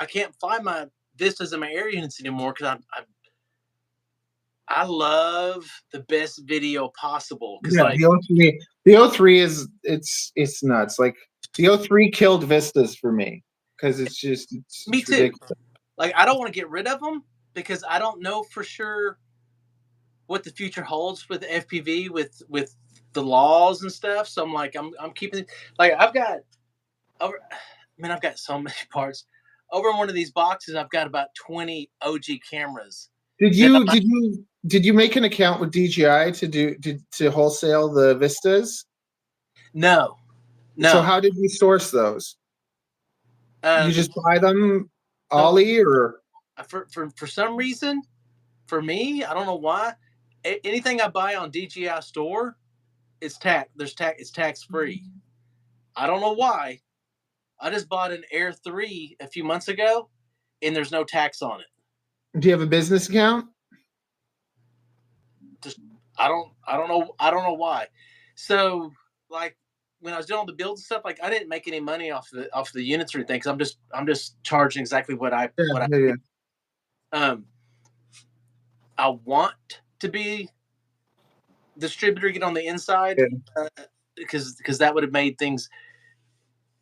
can't find my vistas and my air units anymore because I love the best video possible because Yeah, like the O3 is it's nuts. Like the O3 killed Vistas for me because me it's too. ridiculous. Like I don't want to get rid of them because I don't know for sure what the future holds with FPV with the laws and stuff. So I'm like I'm keeping it. Like I've got over. Man, I've got so many parts. Over in one of these boxes, I've got about 20 OG cameras. Did That you I'm, make an account with DJI to wholesale the Vistas? no, So no. how did you source those? You The just buy them so Ollie or for some reason, for me, I don't know why. Anything I buy on DJI store, it's tax. There's tax. It's tax free. I don't know why. I just bought an Air 3 a few months ago, and there's no tax on it. do you have a business account? Just I don't know why. So like when I was doing all the builds and stuff, like I didn't make any money off the units or anything because I'm just charging exactly Yeah, what I yeah, yeah. um I want to be distributor get on the inside Yeah. uh, because that would have made things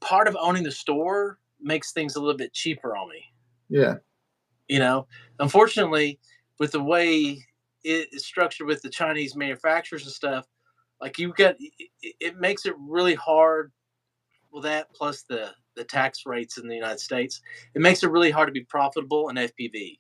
part of owning the store makes things a little bit cheaper on me. Yeah. You know, unfortunately, with the way it is structured with the Chinese manufacturers and stuff, like you got it makes it really hard. Well, that plus the tax rates in the United States, it makes it really hard to be profitable in FPV.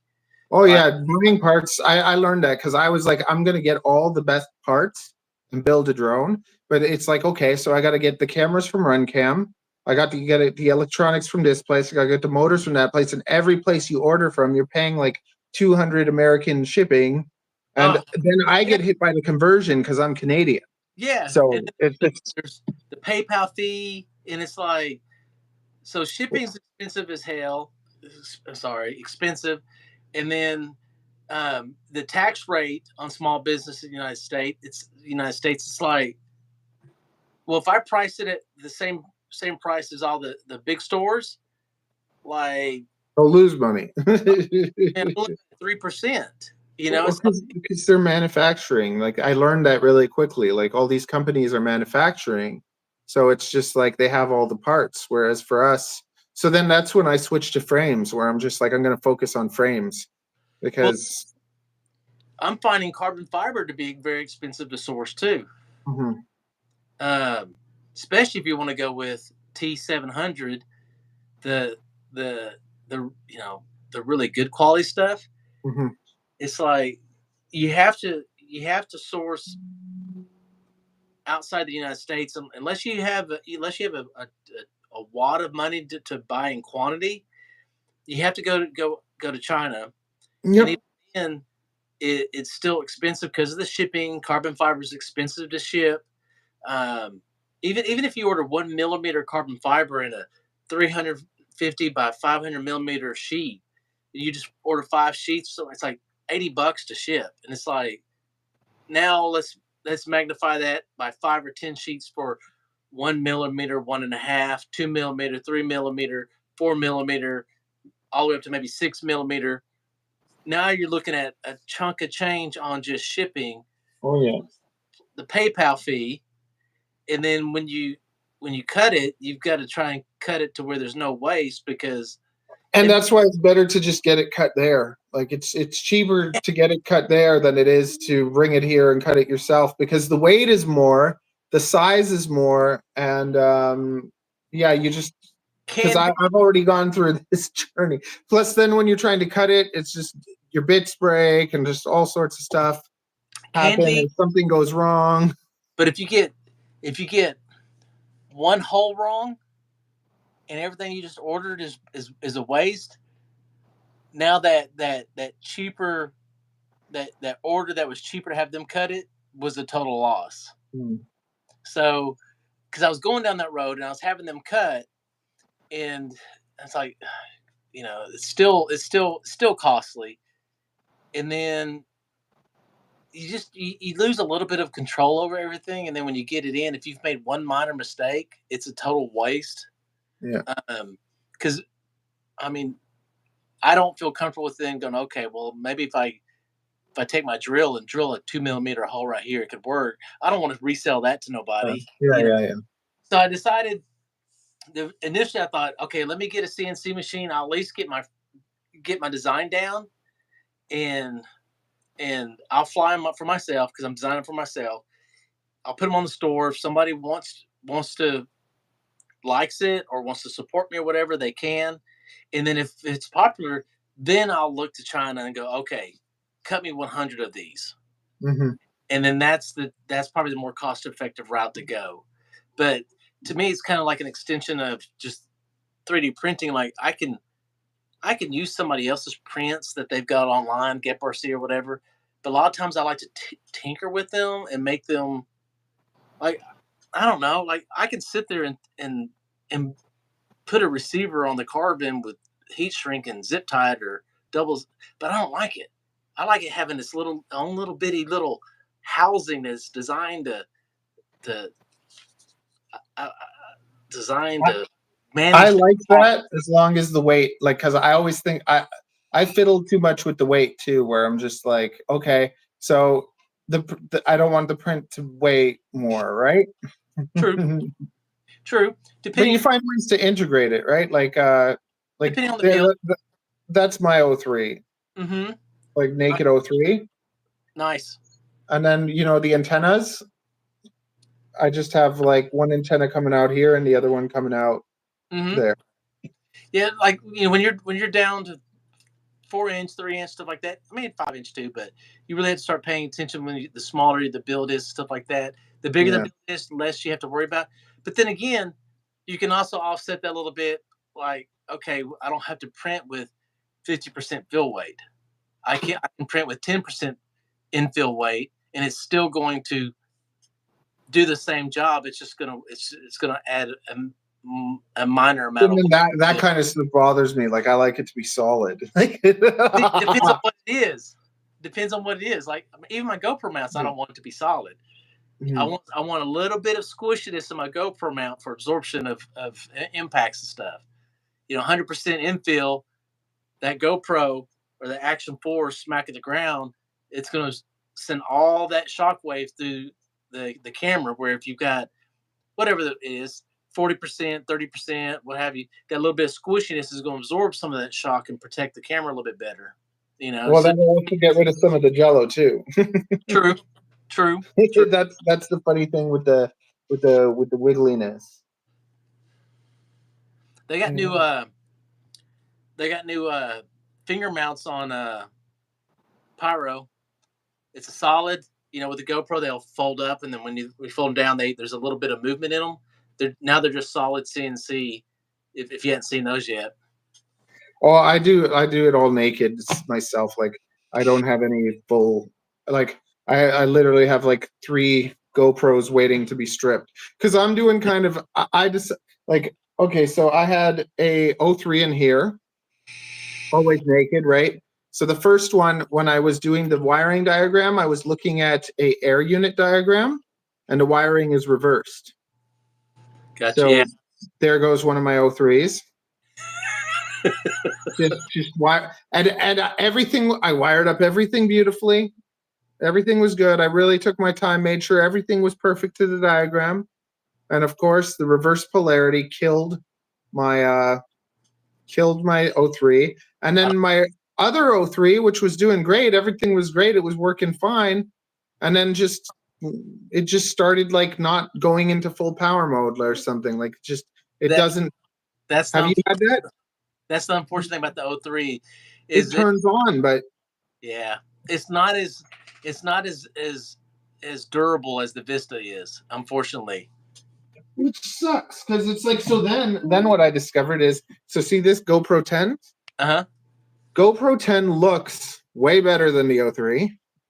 Oh Like, yeah, buying parts. I learned that because I was like, I'm gonna get all the best parts and build a drone. But it's like, okay, so I got to get the cameras from Runcam. I got to get the electronics from this place. I got to get the motors from that place. And every place you order from, you're paying like 200 American shipping. And oh then I yeah, get hit by the conversion because I'm Canadian. yeah, and So it's just there's the PayPal fee, and it's like so shipping's expensive as hell. Sorry, expensive, and then the tax rate on small business in the United States. It's like, well, if I price it at the same price as all the big stores, like they'll lose money. 3%. You know, Well, it's like, because they're manufacturing. Like I learned that really quickly. Like all these companies are manufacturing, so it's just like they have all the parts. Whereas for us, so then that's when I switched to frames, where I'm just like I'm going to focus on frames well, because I'm finding carbon fiber to be very expensive to source too. mhm, Um, Especially if you want to go with T700, the the the really good quality stuff. mhm. It's like you have to source outside the United States unless you have a wad of money to buy in quantity. You have to go to China, and even Yep. then, it's still expensive because of the shipping. Carbon fiber is expensive to ship. Um, even if you order 1 millimeter carbon fiber in a 350 by 500 millimeter sheet, you just order 5 sheets, so it's like $80 to ship, and it's like now let's magnify that by 5 or 10 sheets for 1 millimeter, 1.5, 2 millimeter, 3 millimeter, 4 millimeter, all the way up to maybe 6 millimeter. Now you're looking at a chunk of change on just shipping, Oh yeah. the PayPal fee, and then when you cut it, you've got to try and cut it to where there's no waste because And and that's why it's better to just get it cut there. Like it's cheaper to get it cut there than it is to bring it here and cut it yourself because the weight is more, the size is more, and yeah, you just because can be I've already gone through this journey. Plus, then when you're trying to cut it, it's just your bits break and just all sorts of stuff can happen, be, and something goes wrong. but if you get one hole wrong and everything you just ordered is a waste, now that cheaper that order that was cheaper to have them cut it was a total loss. Hmm. So because I was going down that road and I was having them cut, and it's like, it's still costly. And then you lose a little bit of control over everything. And then when you get it in, if you've made one minor mistake, it's a total waste. Yeah. Um, because I mean, I don't feel comfortable with then going, okay, well, maybe if I take my drill and drill a 2 millimeter hole right here, it could work. I don't want to resell that to nobody, Yeah, you know. yeah, yeah. So I decided. Initially, I thought, okay, let me get a CNC machine. I'll at least get my design down, and I'll fly them up for myself because I'm designing for myself. I'll put them on the store. If somebody wants to likes it or wants to support me or whatever, they can. And then if it's popular, then I'll look to China and go, okay, cut me 100 of these. Mm-hmm. And then that's probably the more cost effective route to go. But to me, it's kind of like an extension of just 3D printing. Like I can use somebody else's prints that they've got online, GetRC or whatever. But a lot of times I like to tinker with them and make them like I don't know. Like I can sit there and put a receiver on the carbon with heat shrink and zip tied or doubles, but I don't like it. I like it having this own little bitty little housing that's to uh, designed to I manage the like car. that as long as the weight, like, because I always think I fiddle too much with the weight too, where I'm just like, okay, so the I don't want the print to weigh more, right? True, true. But you Depending find ways to integrate it, right? Like depending on the there, build. that's my O3, Mm-hmm. like naked O3, Nice. and then the antennas. I just have like one antenna coming out here and the other one coming out Mm-hmm. there. Yeah, like when you're down to 4 inch, 3 inch, stuff like that. I mean 5 inch too, but you really have to start paying attention when the smaller the build is, stuff like that. The bigger the Yeah. build is, the less you have to worry about. But then again, you can also offset that a little bit. Like, okay, I don't have to print with 50% fill weight. I can print with 10% infill weight, and it's still going to do the same job. It's just gonna add a minor amount And of then that weight. kind of stuff bothers me. Like I like it to be solid. Like It depends on what it is. Depends on what it is. Like even my GoPro mounts, I don't want it to be solid. I Mhm. want a little bit of squishiness in my GoPro mount for absorption of impacts and stuff. 100% infill. That GoPro or the Action 4 smack at the ground, it's going to send all that shockwave through the camera. Where if you've got whatever it is, 40%, 30%, what have you, that little bit of squishiness is going to absorb some of that shock and protect the camera a little bit better. Well, So then we'll have to get rid of some of the Jello too. true, true, true. That's the funny thing with the wiggliness. They got new Mhm. they got new finger mounts on Pyro. It's a solid, with the GoPro they'll fold up, and then when we fold them down, there's a little bit of movement in them. They're just solid CNC. If you hadn't seen those yet, Oh, I do it all naked myself. Like I don't have any full, like I literally have like 3 GoPros waiting to be stripped because I'm doing kind of I just like okay, so I had a O3 in here, always naked, right? So the first one, when I was doing the wiring diagram, I was looking at a air unit diagram, and the wiring is reversed. gotcha. So Yeah, there goes one of my O3s. Just wire and everything. I wired up everything beautifully. Everything was good. I really took my time, made sure everything was perfect to the diagram, and of course, the reverse polarity my killed my O3, and then my other O3, which was doing great. Everything was great. It was working fine, and then it just started like not going into full power mode or something. Like just it that doesn't. that's Have you the had that? that's the unfortunate thing about the O3 It is it turns on, but yeah, it's not as durable as the Vista is, unfortunately. which sucks because it's like so. Then what I discovered is so see this GoPro 10. Uh huh. GoPro 10 looks way better than the O3. Uh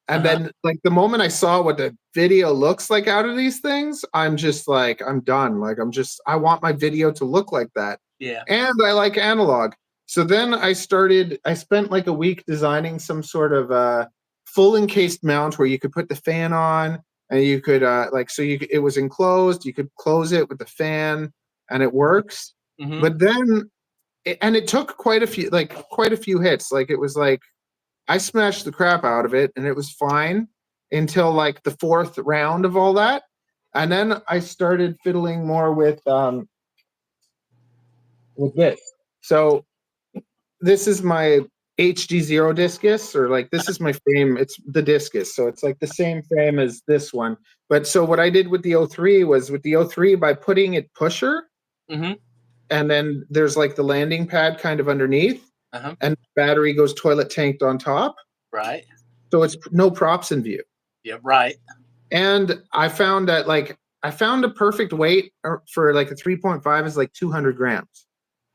And huh. then like the moment I saw what the video looks like out of these things, I'm just like I'm done. Like I want my video to look like that. Yeah. And I like analog. So then I spent like a week designing some sort of full encased mount where you could put the fan on and you could it was enclosed, you could close it with the fan and it works. Mm-hmm. But then and it took quite a few hits. Like it was like I smashed the crap out of it, and it was fine until like the fourth round of all that, and then I started fiddling more with this. So this is my HD0 discus, or like this is my frame. It's the discus, so it's like the same frame as this one. But so what I did with the 03 was with the 03 by putting it pusher, Mm-hmm. and then there's like the landing pad kind of underneath, Uh-huh. and battery goes toilet tanked on top. Right. So it's no props in view. Yeah. Right. And I found that like I found a perfect weight for like a 3.5 is like 200 grams.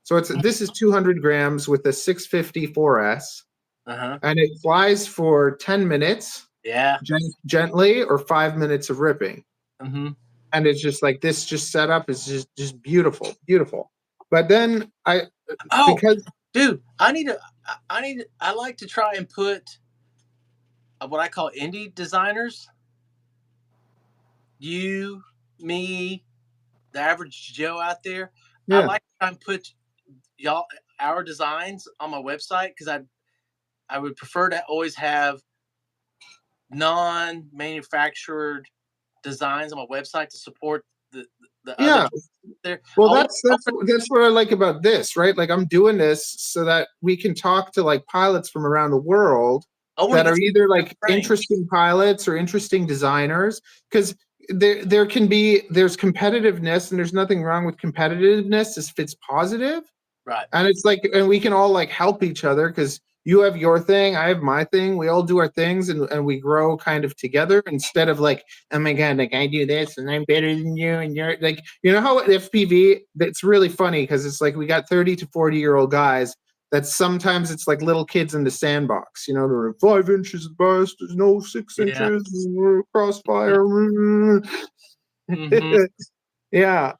So this is 200 grams with a 650 4S, Uh-huh. and it flies for 10 minutes Yeah. gently, or 5 minutes of ripping. Mm-hmm. And it's just like this just setup is just beautiful, beautiful. But then Oh, because dude, I like to try and put what I call indie designers. You, me, the average Joe out there. I yeah, like to try and put y'all our designs on my website because I would prefer to always have non-manufactured designs on my website to support the other yeah. there. Well, I want that's what I like about this, right? Like I'm doing this so that we can talk to like pilots from around the world I want to that get are either some like frames. interesting pilots or interesting designers, because there's competitiveness, and there's nothing wrong with competitiveness if it's positive. Right. And it's like, and we can all like help each other, because you have your thing, I have my thing, we all do our things, and we grow kind of together, instead of like, oh my god, like I do this and I'm better than you, and you're like, you know how at FPV it's really funny because it's like we got 30 to 40-year-old guys that sometimes it's like little kids in the sandbox, you know, they're 5 inches at best, there's no six Yeah. inches, crossfire. Mm-hmm. Yeah,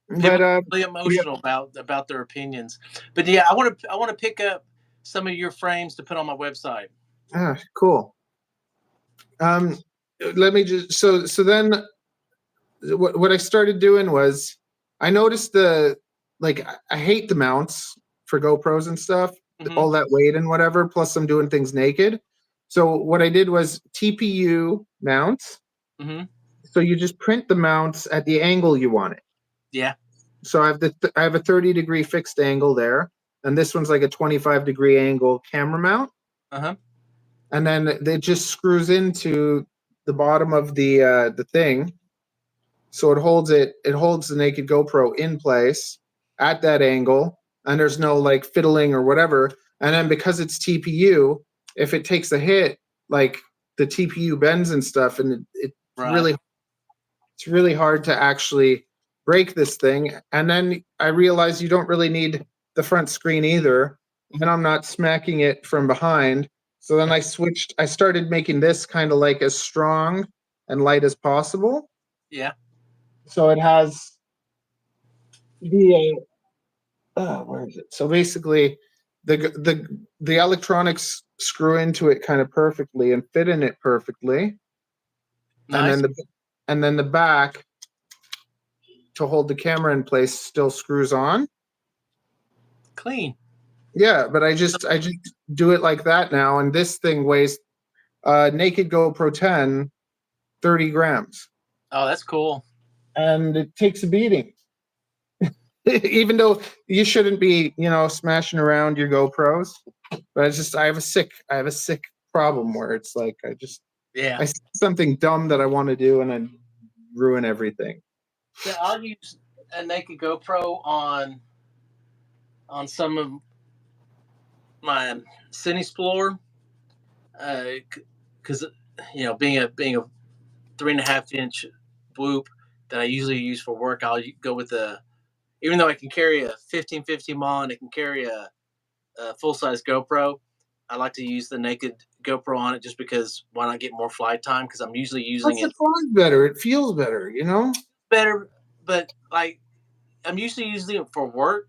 People but are really yeah, emotional about their opinions. But yeah, I want to pick up some of your frames to put on my website. cool. Um, Let me just so then what I started doing was I noticed I hate the mounts for GoPros and stuff, Mm-hmm. all that weight and whatever. Plus, I'm doing things naked. So what I did was TPU mounts. Mm-hmm. So you just print the mounts at the angle you want it. Yeah. So I have a 30-degree fixed angle there, and this one's like a 25-degree angle camera mount, Uh-huh. and then it just screws into the bottom of the thing. So it holds the naked GoPro in place at that angle, and there's no like fiddling or whatever. And then because it's TPU, if it takes a hit, like the TPU bends and stuff, and Right. it's really hard to actually break this thing. And then I realized you don't really need the front screen either, and I'm not smacking it from behind. So then I started making this kind of like as strong and light as possible. Yeah. So it has the where is it? So basically, the electronics screw into it kind of perfectly and fit in it perfectly, and Nice. then the back to hold the camera in place still screws on. Clean. Yeah, but I just do it like that now, and this thing weighs naked GoPro 10 30 grams, Oh, that's cool. and it takes a beating. Even though you shouldn't be, smashing around your GoPros, but I have a sick problem where it's like Yeah. I see something dumb that I want to do and I ruin everything. Yeah, I'll use a naked GoPro on some of my Cine Explorer, because being a 3.5 inch whoop that I usually use for work, I'll go with even though I can carry a 1550 mil and it can carry a full size GoPro. I like to use the naked GoPro on it just because why not get more flight time? Because I'm usually using Plus, it it flies better. It feels better. better, but like I'm usually using it for work,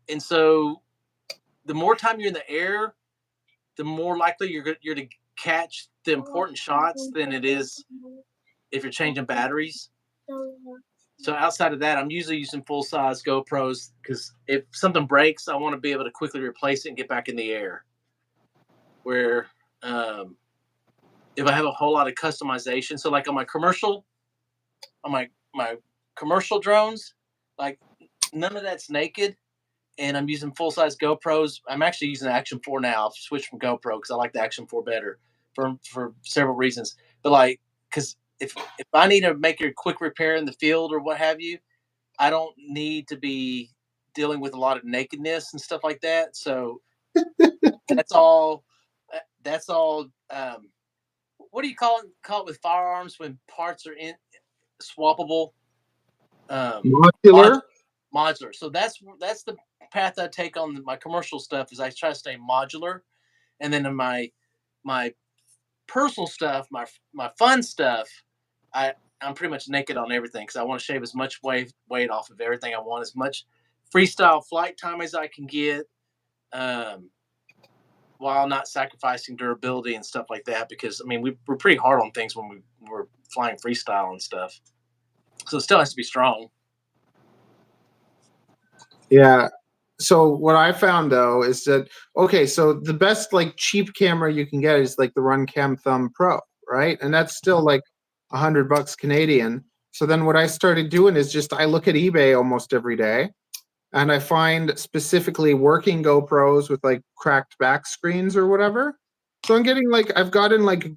and so the more time you're in the air, the more likely you're to catch the important shots than it is if you're changing batteries. So outside of that, I'm usually using full size GoPros because if something breaks, I want to be able to quickly replace it and get back in the air. Where if I have a whole lot of customization, so like on my commercial drones, like none of that's naked, and I'm using full size GoPros. I'm actually using the Action 4 now. I've switched from GoPro because I like the Action 4 better for several reasons. But like, because if I need to make a quick repair in the field or what have you, I don't need to be dealing with a lot of nakedness and stuff like that. So that's all. That's all. What do you call it with firearms when parts are in swappable? Modular. Modular. So that's the path I take on my commercial stuff. Is I try to stay modular, and then in my personal stuff, my fun stuff, I'm pretty much naked on everything because I want to shave as much weight off of everything I want, as much freestyle flight time as I can get, while not sacrificing durability and stuff like that. Because I mean, we're pretty hard on things when we're flying freestyle and stuff, so it still has to be strong. Yeah. So what I found though is that okay, so the best like cheap camera you can get is like the Runcam Thumb Pro, right? And that's still like $100 Canadian. So then what I started doing is just I look at eBay almost every day, and I find specifically working GoPros with like cracked back screens or whatever. So I'm getting like I've gotten like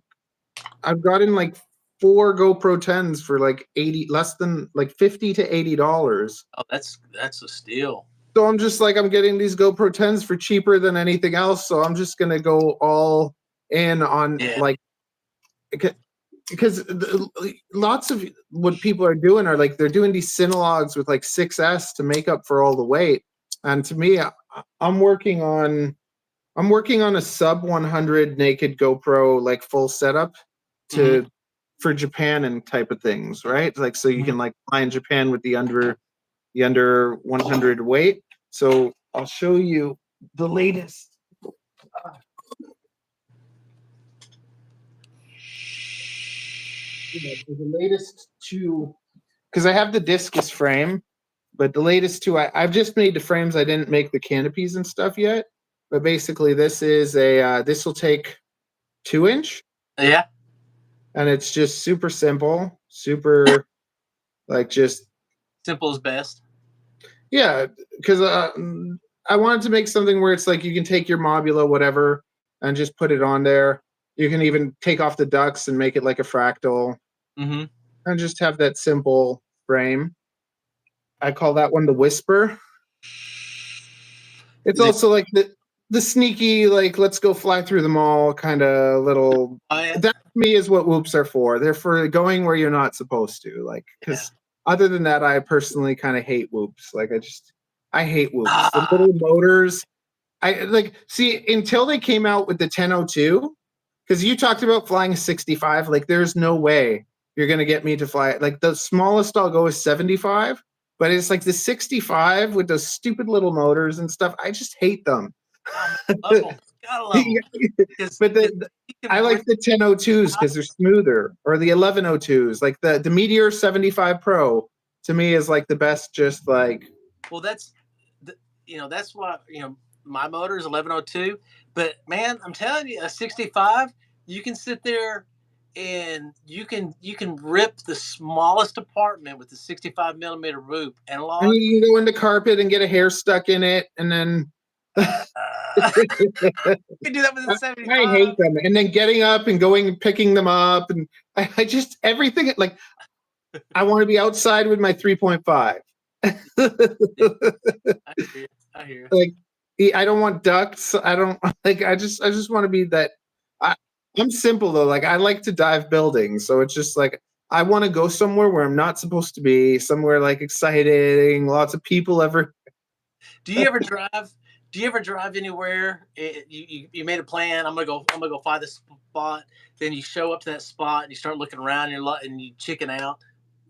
4 GoPro 10s for like 80 less than like $50 to $80. Oh, that's a steal. So I'm just like I'm getting these GoPro 10s for cheaper than anything else. So I'm just gonna go all in on like because lots of what people are doing are like they're doing these Cinelogs with like 6S to make up for all the weight. And to me, I'm working on a sub 100 naked GoPro like full setup to for Japan and type of things, right? Like so you can like fly in Japan with the under 100 weight. So I'll show you the latest. The latest two, because I have the discus frame, but the latest two, I've just made the frames. I didn't make the canopies and stuff yet. But basically, this is this will take 2-inch. Yeah. And it's just super simple, super like just simple is best. Yeah, because I wanted to make something where it's like you can take your Mobula, whatever, and just put it on there. You can even take off the ducts and make it like a fractal, and just have that simple frame. I call that one the Whisper. It's also like the sneaky, like let's go fly through the mall kind of little. That to me is what whoops are for. They're for going where you're not supposed to, like because. Other than that, I personally kind of hate whoops. Like I hate whoops. The little motors. I like see until they came out with the 1002, because you talked about flying a 65. Like there's no way you're gonna get me to fly it. Like the smallest I'll go is 75, but it's like the 65 with those stupid little motors and stuff. I just hate them. Gotta love them. But I like the 1002s because they're smoother, or the 1102s. Like the Meteor 75 Pro to me is like the best. Just like that's that's why my motor is 1102. But man, I'm telling you, a 65, you can sit there and you can rip the smallest apartment with the 65 millimeter loop and log. And you can go into carpet and get a hair stuck in it, and then. You can do that with the 75. I hate them. And then getting up and going and picking them up, and I just everything like I want to be outside with my 3.5. I hear. Like I don't want ducts. I don't like. I just want to be that. I'm simple though. Like I like to dive buildings, so it's just like I want to go somewhere where I'm not supposed to be. Somewhere like exciting, lots of people ever. Do you ever drive? Do you ever drive anywhere? You made a plan. I'm gonna go find this spot. Then you show up to that spot and you start looking around and you chicken out.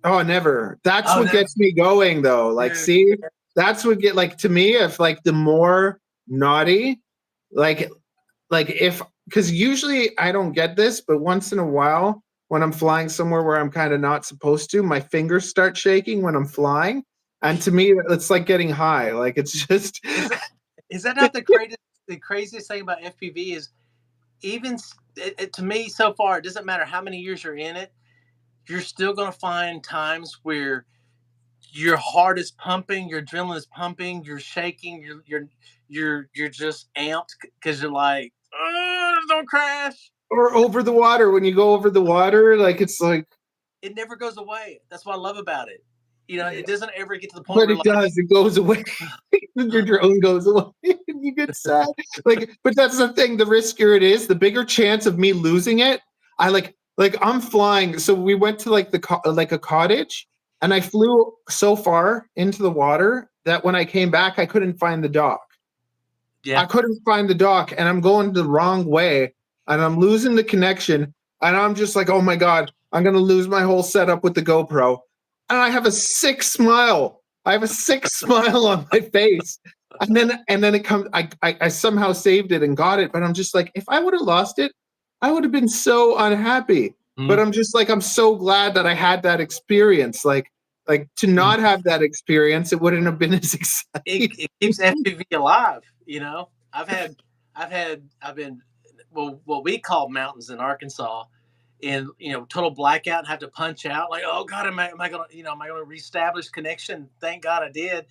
Oh, never. That's what gets me going though. Like, see, that's what get like to me. If like the more naughty, like if because usually I don't get this, but once in a while when I'm flying somewhere where I'm kind of not supposed to. My fingers start shaking when I'm flying, and to me, it's like getting high. Like it's just. Is that not the craziest thing about FPV is even to me so far, it doesn't matter how many years you're in it, you're still going to find times where your heart is pumping, your adrenaline is pumping, you're shaking, you're just amped because you're like, oh, don't crash. Or over the water, when you go over the water, like it's like. It never goes away. That's what I love about it. You know, it doesn't ever get to the point But where it like, does. It goes away. Your drone goes away. You get sad. Like, but that's the thing. The riskier it is, the bigger chance of me losing it. I like I'm flying. So we went to like like a cottage, and I flew so far into the water that when I came back, I couldn't find the dock. yeah, I couldn't find the dock, and I'm going the wrong way, and I'm losing the connection, and I'm just like, oh my god, I'm gonna lose my whole setup with the GoPro, and I have a sick smile. I have a sick smile on my face, and then it comes. I somehow saved it and got it, but I'm just like, if I would have lost it, I would have been so unhappy. But mm-hmm. I'm just like, I'm so glad that I had that experience. Like to not have that experience, it wouldn't have been as exciting. It keeps FPV alive. You know, I've been what we call mountains in Arkansas, in total blackout and have to punch out like, oh god, am I gonna am I gonna reestablish connection? Thank God I did.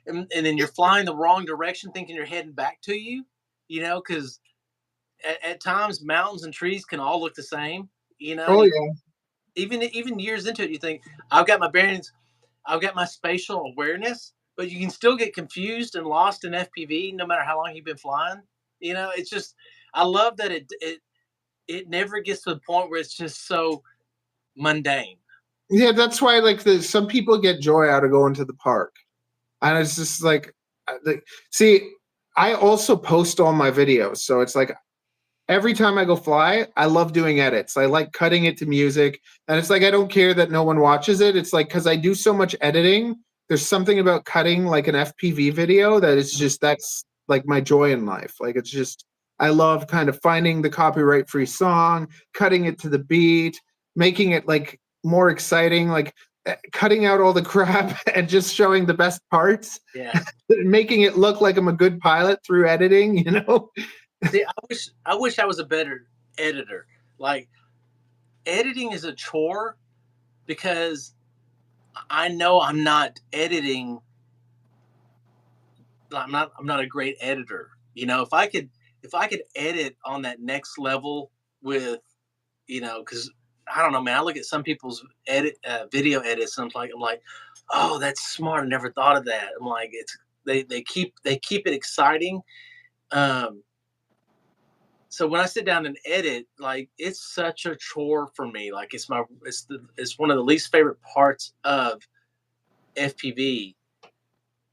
And then you're flying the wrong direction, thinking you're heading back to you, because at times mountains and trees can all look the same. Oh And yeah. even years into it, you think I've got my bearings, I've got my spatial awareness, but you can still get confused and lost in FPV no matter how long you've been flying. It's just I love that it never gets to the point where it's just so mundane. Yeah, that's why like some people get joy out of going to the park, and it's just like, see, I also post all my videos, so it's like every time I go fly, I love doing edits. I like cutting it to music, and it's like I don't care that no one watches it. It's like because I do so much editing, there's something about cutting like an FPV video that is just that's like my joy in life. Like it's just I love kind of finding the copyright free song, cutting it to the beat, making it like more exciting, like cutting out all the crap and just showing the best parts, Yeah. making it look like I'm a good pilot through editing, See, I wish I was a better editor. Like editing is a chore because I know I'm not editing. I'm not a great editor. If I could edit on that next level with, because I don't know, man. I look at some people's video edits, and I'm like, oh, that's smart. I never thought of that. I'm like, they keep it exciting. Um, so when I sit down and edit, like it's such a chore for me. Like it's one of the least favorite parts of FPV.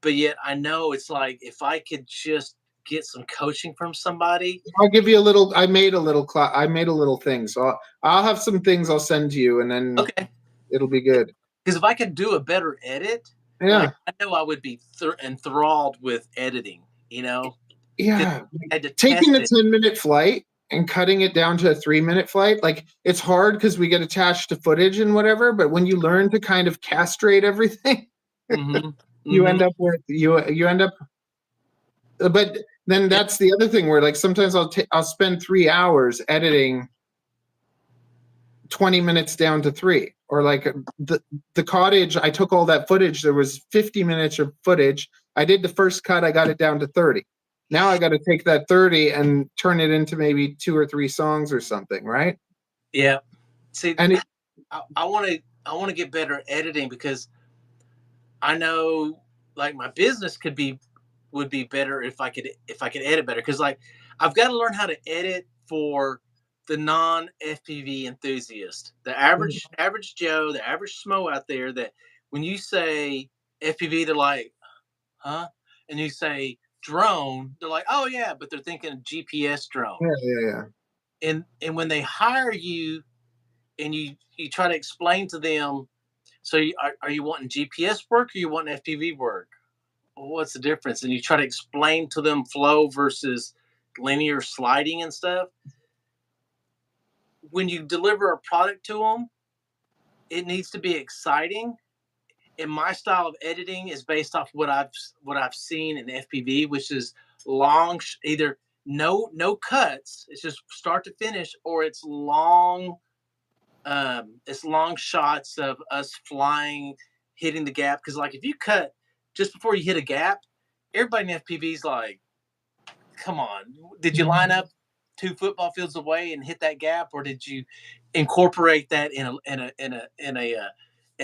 But yet I know it's like if I could just get some coaching from somebody. I'll give you a little. I made a little. I made a little thing, so I'll have some things I'll send to you, and then Okay. it'll be good. Because if I could do a better edit, like Yeah, I know I would be enthralled with editing. You know, 'cause yeah. I had to test Taking a it. 10-minute flight and cutting it down to a 3-minute flight, like it's hard because we get attached to footage and whatever. But when you learn to kind of castrate everything, Hmm. you Hmm. end up with you end up. But then Yeah. that's the other thing where like sometimes I'll spend 3 hours editing 20 minutes down to 3, or like the cottage, I took all that footage, there was 50 minutes of footage, I did the first cut, I got it down to 30. Now I got to take that 30 and turn it into maybe 2 or 3 songs or something, right? Yeah. See, And I want to get better at editing because I know like my business would be better if I could edit better because like I've got to learn how to edit for the non FPV enthusiast, the average Joe, the average schmo out there that when you say FPV, they're like, huh? And you say drone, they're like, oh yeah, but they're thinking GPS drone. yeah, yeah, yeah. And when they hire you and you try to explain to them, so are you wanting GPS work or you want FPV work? Well, what's the difference? And you try to explain to them flow versus linear sliding and stuff. when you deliver a product to them, it needs to be exciting. And my style of editing is based off what I've seen in FPV, which is long, either no cuts, it's just start to finish, or it's long shots of us flying, hitting the gap. Because like if you cut just before you hit a gap, everybody in FPV is like, come on, did you line up 2 football fields away and hit that gap, or did you incorporate that in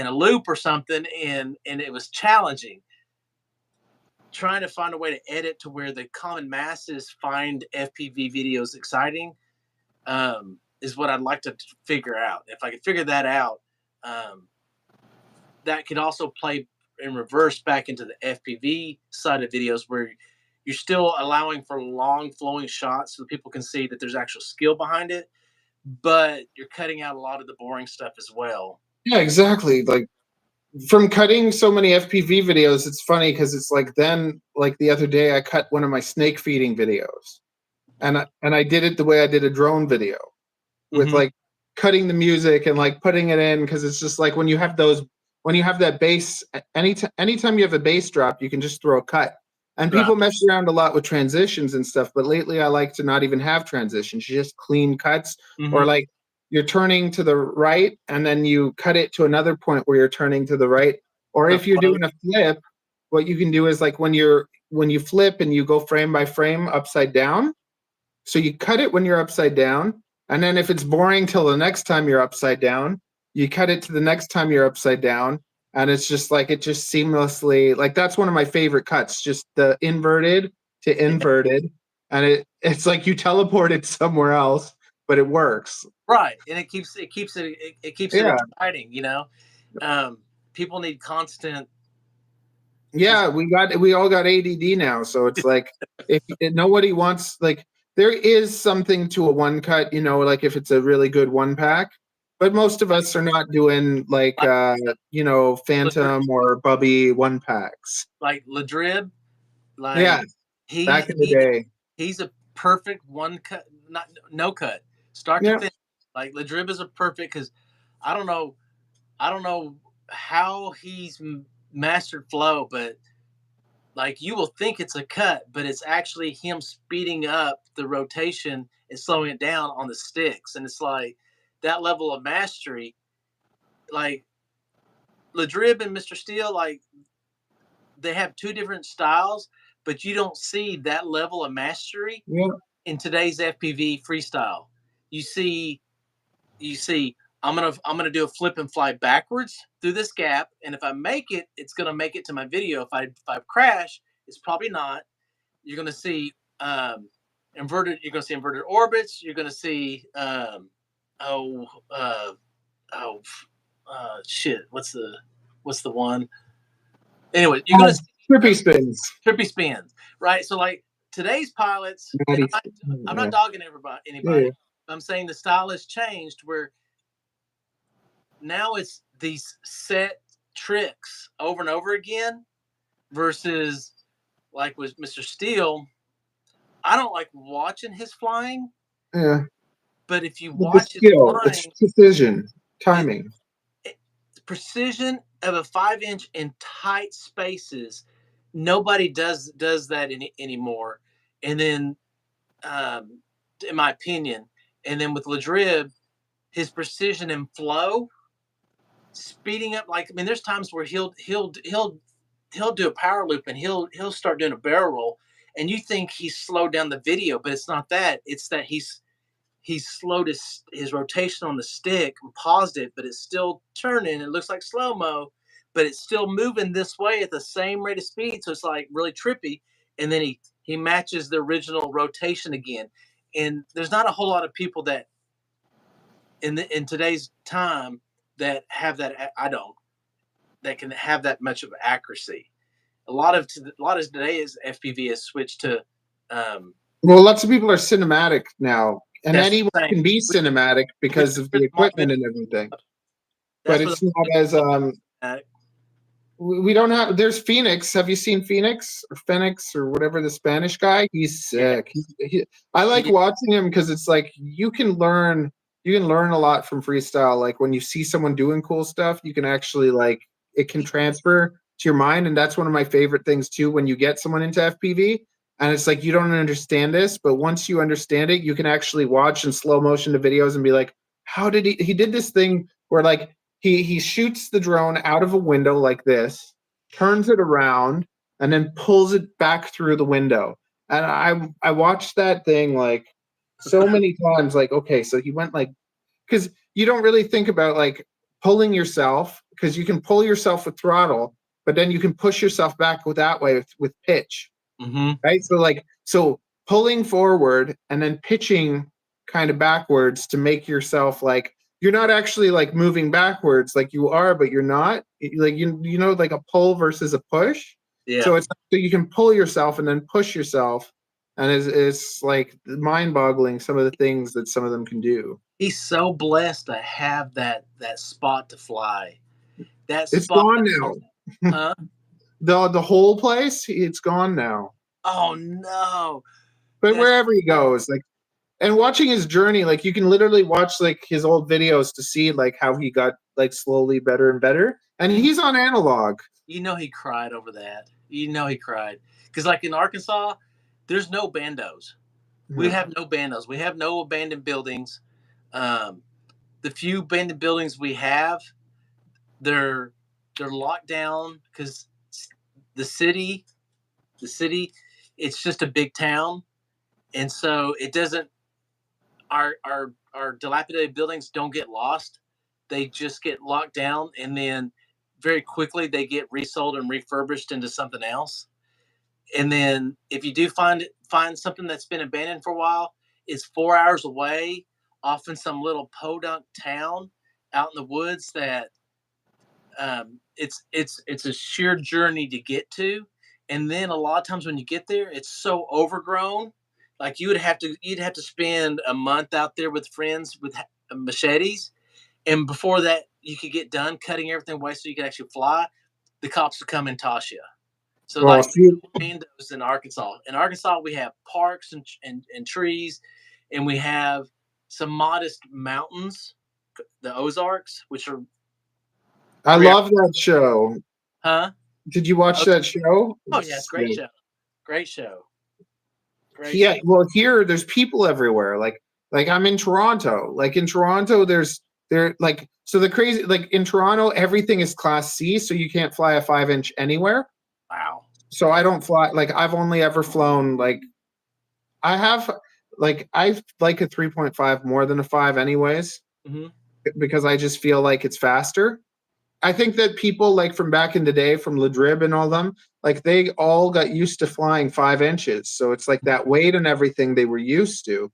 a loop or something? And it was challenging trying to find a way to edit to where the common masses find FPV videos exciting. Is what I'd like to figure out. If I could figure that out, that could also play in reverse back into the FPV side of videos, where you're still allowing for long flowing shots so people can see that there's actual skill behind it, but you're cutting out a lot of the boring stuff as well. Yeah, exactly. Like from cutting so many FPV videos, it's funny because it's like then, like the other day, I cut one of my snake feeding videos, and I did it the way I did a drone video, with like cutting the music and like putting it in, because it's just like when you have that bass, anytime you have a bass drop, you can just throw a cut. And people mess around a lot with transitions and stuff, but lately I like to not even have transitions, just clean cuts. Or like you're turning to the right and then you cut it to another point where you're turning to the right. Or if you're doing a flip, what you can do is like when you flip and you go frame by frame upside down, so you cut it when you're upside down, and then if it's boring till the next time you're upside down, you cut it to the next time you're upside down. And it's just like, it just seamlessly, like that's one of my favorite cuts, just the inverted to inverted. And it's like you teleported somewhere else, but it works. Right. And it keeps it exciting, you know. People need constant. Yeah, we all got ADD now, so it's like if nobody wants, like, there is something to a one cut, you know, like if it's a really good one pack, but most of us are not doing like you know, Phantom or Bubby one packs. Like Ladrib, like yeah, back in the day. He's a perfect one cut, no cut, start to finish. Like Ladrib is a perfect, because I don't know how he's mastered flow, but like you will think it's a cut, but it's actually him speeding up the rotation and slowing it down on the sticks. And it's like that level of mastery. Like Ladrib and Mr. Steel, like they have 2 different styles, but you don't see that level of mastery in today's FPV freestyle. You see, I'm gonna do a flip and fly backwards through this gap, and if I make it, it's gonna make it to my video. If I crash, it's probably not. You're gonna see inverted. You're gonna see inverted orbits. You're gonna see shit. What's the one? Anyway, you're gonna see trippy spins, right? So like today's pilots, I'm not dogging anybody. I'm saying the style has changed, where now it's these set tricks over and over again, versus like with Mr. Steel. I don't like watching his flying. Yeah. But if you watch his flying, it's precision, timing. Precision of a 5-inch in tight spaces. Nobody does that anymore. And then, in my opinion, and then with Ladrib, his precision and flow, speeding up. Like, I mean, there's times where he'll do a power loop and he'll start doing a barrel roll, and you think he's slowed down the video, but it's not that. It's that he's slowed his rotation on the stick and paused it, but it's still turning. It looks like slow-mo, but it's still moving this way at the same rate of speed. So it's like really trippy. And then he matches the original rotation again. And there's not a whole lot of people that in today's time that have that. That can have that much of accuracy. A lot of today's FPV has switched to. Well, lots of people are cinematic now. And anyone can be cinematic because of the equipment and everything. But it's not as we don't have. There's Phoenix. Have you seen Phoenix or Phoenix or whatever, the Spanish guy? He's sick. I like watching him because it's like you can learn you can learn a lot from freestyle. Like when you see someone doing cool stuff, you can actually like it can transfer to your mind, and that's one of my favorite things too. When you get someone into FPV, and it's like you don't understand this, but once you understand it, you can actually watch in slow motion the videos and be like, how did he did this thing where like he shoots the drone out of a window like this, turns it around, and then pulls it back through the window. And I watched that thing like so many times. Like, okay, so he went like because you don't really think about like pulling yourself because you can pull yourself with throttle, but then you can push yourself back with that way with pitch, Mm-hmm. right? So like so pulling forward and then pitching kind of backwards to make yourself like you're not actually like moving backwards like you are, but you're not like you know like a pull versus a push. Yeah. So it's so you can pull yourself and then push yourself, and it's like mind-boggling some of the things that some of them can do. He's so blessed to have that spot to fly. That It's spot, gone now. huh? The whole place, it's gone now. Oh no. But That's wherever he goes, like and watching his journey, like you can literally watch like his old videos to see like how he got like slowly better and better. And he's on analog. you know he cried over that. You know he cried. Because like in Arkansas, there's no bandos. We No. have no bandos. We have no abandoned buildings. Um, the few abandoned buildings we have, they're locked down because the city, the city, it's just a big town, and so it doesn't. Our dilapidated buildings don't get lost. They just get locked down, and then very quickly they get resold and refurbished into something else. And then if you do find something that's been abandoned for a while, it's 4 hours away, off in some little podunk town out in the woods that it's a sheer journey to get to. And then a lot of times when you get there, it's so overgrown. Like you'd have to spend a month out there with friends with machetes, and before that you could get done cutting everything away so you could actually fly. The cops would come and toss you. So Well, like see, bandos in Arkansas. In Arkansas, we have parks and trees, and we have some modest mountains, the Ozarks, which are I 3 hours. love that show. Huh? Did you watch Oh, that show? oh yeah, it's a great Yeah. show. Great show. Great Yeah, show. well, here there's people everywhere. Like I'm in Toronto. Like in Toronto, there like so the crazy like in Toronto, everything is Class C, so you can't fly a 5 inch anywhere. Wow. So I don't fly like I've only ever flown like I have like I like a 3.5 more than a 5 anyways Hmm. because I just feel like it's faster. I think that people like from back in the day, from Ladrib and all them, like they all got used to flying 5 inches. So it's like that weight and everything they were used to.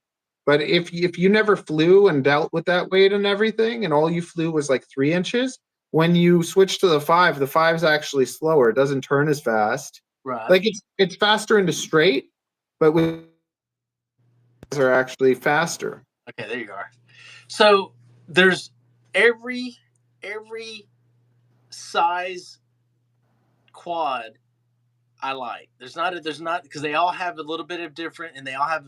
But if you never flew and dealt with that weight and everything, and all you flew was like 3 inches, when you switch to the five's actually slower. It doesn't turn as fast. Right. Like it's faster into straight, but we are actually faster. Okay, there you are. So there's every size quad I like. There's not because they all have a little bit of different, and they all have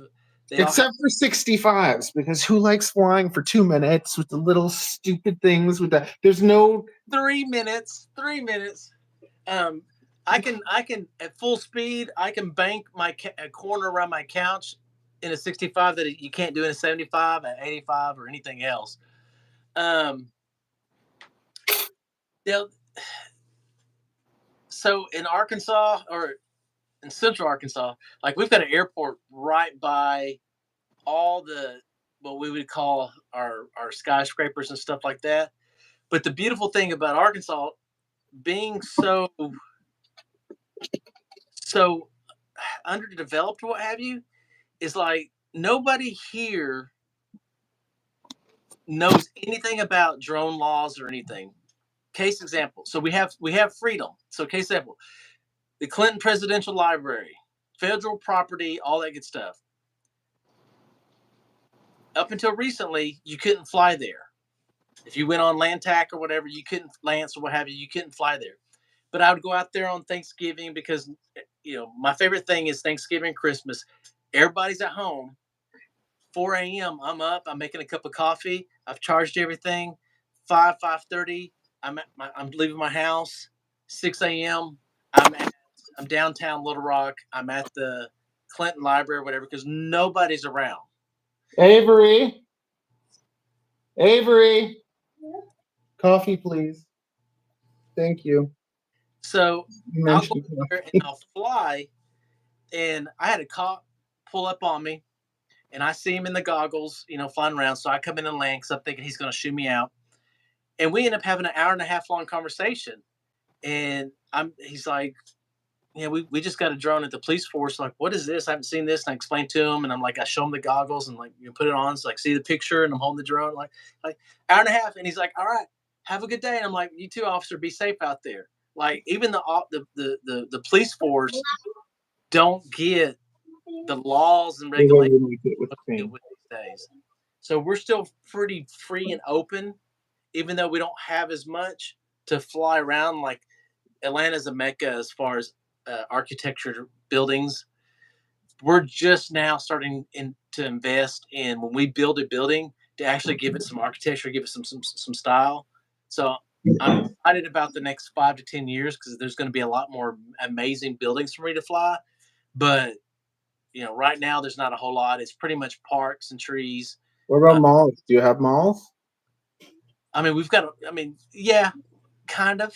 Except for 65s, because who likes flying for 2 minutes with the little stupid things with that? There's no 3 minutes. 3 minutes. Um, I can at full speed. I can bank a corner around my couch in a 65 that you can't do in a 75, an 85, or anything else. Um, they'll- so in Arkansas or in Central Arkansas, like we've got an airport right by all the what we would call our skyscrapers and stuff like that. But the beautiful thing about Arkansas being so underdeveloped, what have you, is like nobody here knows anything about drone laws or anything. Case example. So we have freedom. So case example, the Clinton Presidential Library, federal property, all that good stuff. Up until recently, you couldn't fly there. If you went on land tack or whatever, you couldn't Lance or what have you, you couldn't fly there. But I would go out there on Thanksgiving because my favorite thing is Thanksgiving, Christmas. Everybody's at home. 4 a.m. I'm up. I'm making a cup of coffee. I've charged everything. 5:30. I'm leaving my house. 6 a.m. I'm downtown Little Rock. I'm at the Clinton Library or whatever because nobody's around. Avery, coffee, please. Thank you. So You I'll go mentioned there and I'll fly. And I had a cop pull up on me, and I see him in the goggles, flying around. So I come in and land because I'm thinking he's going to shoot me out. And we end up having an hour and a half long conversation. And he's like, yeah, we just got a drone at the police force. Like, what is this? I haven't seen this. And I explain to him, and I'm like, I show him the goggles and like, put it on. So like, see the picture, and I'm holding the drone, like hour and a half. And he's like, all right, have a good day. And I'm like, you too, officer, be safe out there. Like, even the police force don't get the laws and regulations with these days. So we're still pretty free and open, even though we don't have as much to fly around. Like, Atlanta's a mecca as far as architecture buildings. We're just now starting to invest in, when we build a building, to actually give it some architecture, give it some style. So I'm excited about the next 5 to 10 years because there's going to be a lot more amazing buildings for me to fly. But right now there's not a whole lot. It's pretty much parks and trees. What about malls? Do you have malls? I mean, yeah, kind of.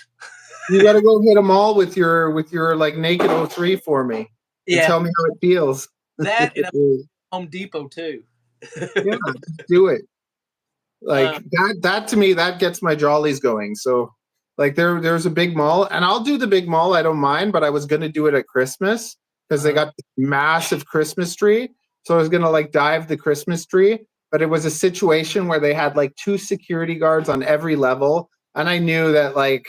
You got to go hit a mall with your like naked 03 for me. And Yeah. tell me how it feels. That and Home Depot too. Yeah, do it. Like that to me, that gets my jollies going. So like there's a big mall, and I'll do the big mall. I don't mind, but I was gonna do it at Christmas because they got this massive Christmas tree. So I was gonna like dive the Christmas tree, but it was a situation where they had like 2 security guards on every level, and I knew that like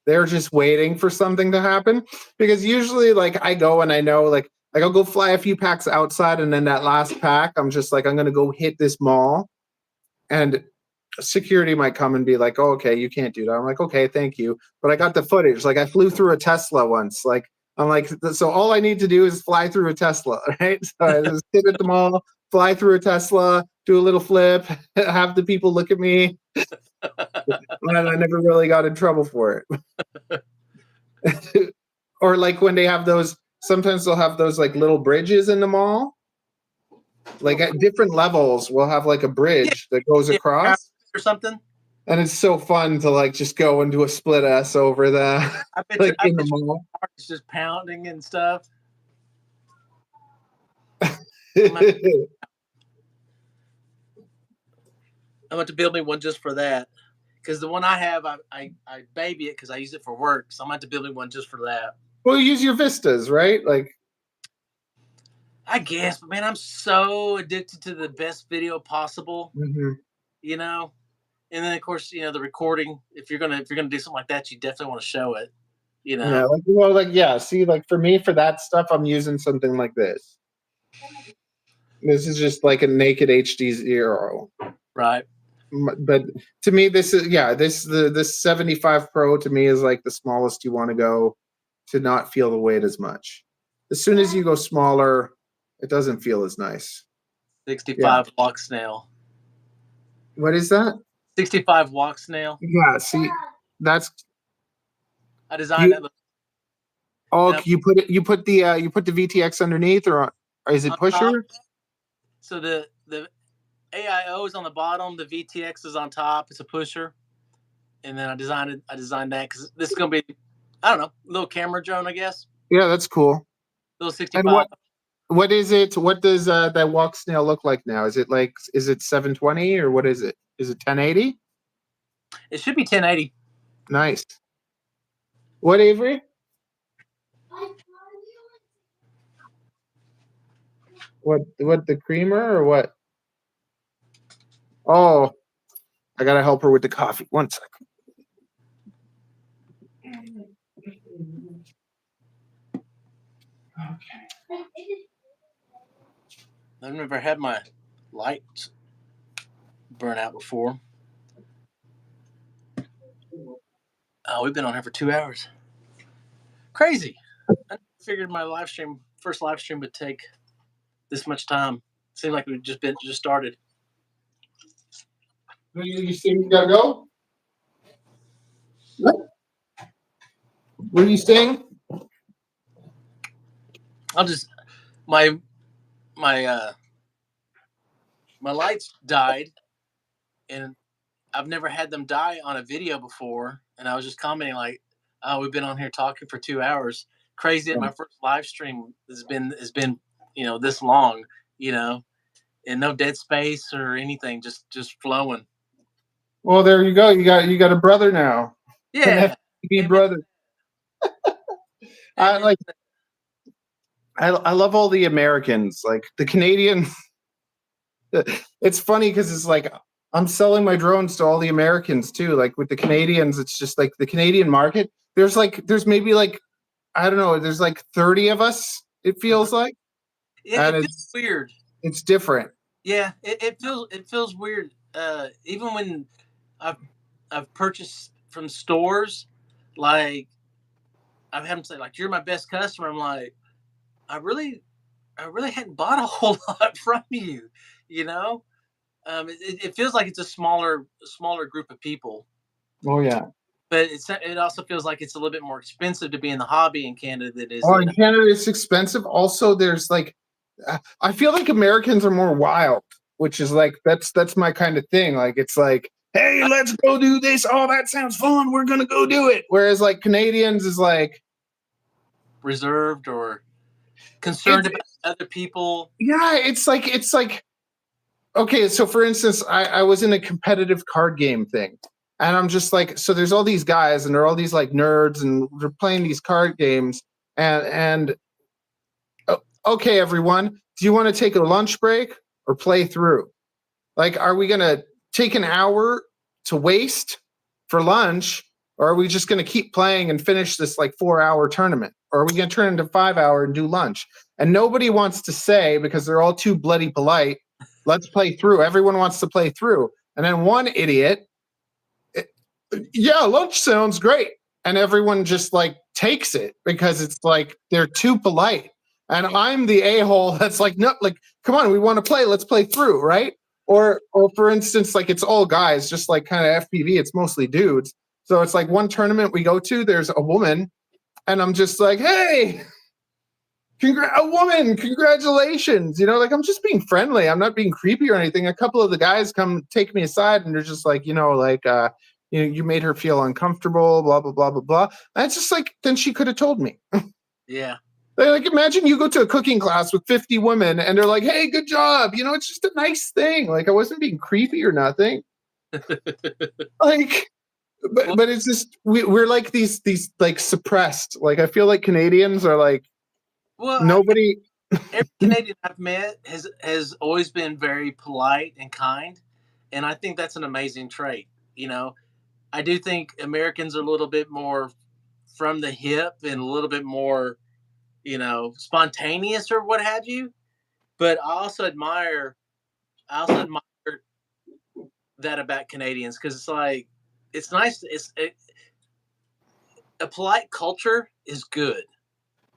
they're just waiting for something to happen, because usually like I go and I know like I'll go fly a few packs outside, and then that last pack I'm just like, I'm gonna go hit this mall, and security might come and be like, oh, okay, you can't do that. I'm like, okay, thank you. But I got the footage. Like I flew through a Tesla once. Like I'm like, so all I need to do is fly through a Tesla, right? So I just sit at the mall, fly through a Tesla, do a little flip, have the people look at me. And I never really got in trouble for it. Or like when they have those, sometimes they'll have those like little bridges in the mall. Like at different levels, we'll have like a bridge that goes across or something. And it's so fun to like just go and do a split S over the like in the mall. It's just pounding and stuff. I want to build me one just for that, because the one I have, I baby it because I use it for work. So I'm going to build me one just for that. Well, you use your Vistas, right? Like, I guess, but man, I'm so addicted to the best video possible. And then of course, the recording. If you're gonna do something like that, you definitely want to show it. Yeah, like see, like for me, for that stuff, I'm using something like this. This is just like a naked HD 0. Right. But to me, this is this 75 Pro to me is like the smallest you want to go to not feel the weight as much. As soon as you go smaller, it doesn't feel as nice. 65 walk snail. What is that? 65 walk snail. Yeah, see, that's. I designed that. Oh, you put the VTX underneath, or is it pusher? So the AIO is on the bottom, the VTX is on top. It's a pusher, and then I designed that because this is gonna be, I don't know, a little camera drone, I guess. Yeah, that's cool. Little 65. And what is it? What does that walk snail look like now? Is it 720 or what is it? Is it 1080? It should be 1080. Nice. What, Avery? What the creamer or what? Oh, I gotta help her with the coffee. 1 second. Okay. I've never had my lights burn out before. Oh, we've been on here for 2 hours. Crazy. I figured my first live stream would take this much time. Seemed like we just started. You saying you gotta go? What? What are you saying? I'll just my my lights died, and I've never had them die on a video before. And I was just commenting like, "Oh, we've been on here talking for 2 hours. Crazy that my first live stream has been this long, and no dead space or anything, just flowing." Well, there you go. You got a brother now. Yeah, An FPV brother. I love all the Americans. Like the Canadians. It's funny because it's like I'm selling my drones to all the Americans too. Like with the Canadians, it's just like the Canadian market. There's maybe like I don't know. There's like 30 of us. It feels like, yeah, and it feels weird. it's different. Yeah, it feels weird. Even when I've purchased from stores, like I've had them say like, "You're my best customer." I'm like, I really hadn't bought a whole lot from you, you know. It feels like it's a smaller group of people, Oh yeah. but it also feels like it's a little bit more expensive to be in the hobby in Canada than it is Oh, in. in Canada, it's expensive. Also, there's like, I feel like Americans are more wild, which is like that's my kind of thing. Like it's like, hey, let's go do this. Oh, that sounds fun. We're gonna go do it. Whereas like Canadians is like Reserved or concerned about other people. yeah, it's like okay. So for instance, I was in a competitive card game thing, and I'm just like, so there's all these guys, and they're all these like nerds, and they're playing these card games, and okay, everyone, do you want to take a lunch break or play through? Like, are we going to take an hour to waste for lunch, or are we just going to keep playing and finish this like 4-hour tournament? Or are we going to turn into 5 hour and do lunch? And nobody wants to say, because they're all too bloody polite, let's play through. Everyone wants to play through. And then one idiot, yeah, lunch sounds great. And everyone just like takes it because it's like they're too polite. And I'm the a-hole that's like, no, like, come on, we want to play, let's play through, right? Or for instance, like it's all guys, just like kind of FPV, it's mostly dudes. So it's like one tournament we go to, there's a woman, and I'm just like, hey, a woman, congratulations. Like I'm just being friendly. I'm not being creepy or anything. A couple of the guys come take me aside and they're just like, you made her feel uncomfortable, blah, blah, blah, blah, blah. And it's just like, then she could have told me. Yeah. Like, imagine you go to a cooking class with 50 women and they're like, hey, good job. It's just a nice thing. Like I wasn't being creepy or nothing. Like, but it's just, we're like these like suppressed. Like I feel like Canadians are like, well, nobody. Every Canadian I've met has always been very polite and kind, and I think that's an amazing trait. I do think Americans are a little bit more from the hip and a little bit more, spontaneous or what have you. But I also admire that about Canadians because it's like it's nice. A polite culture is good.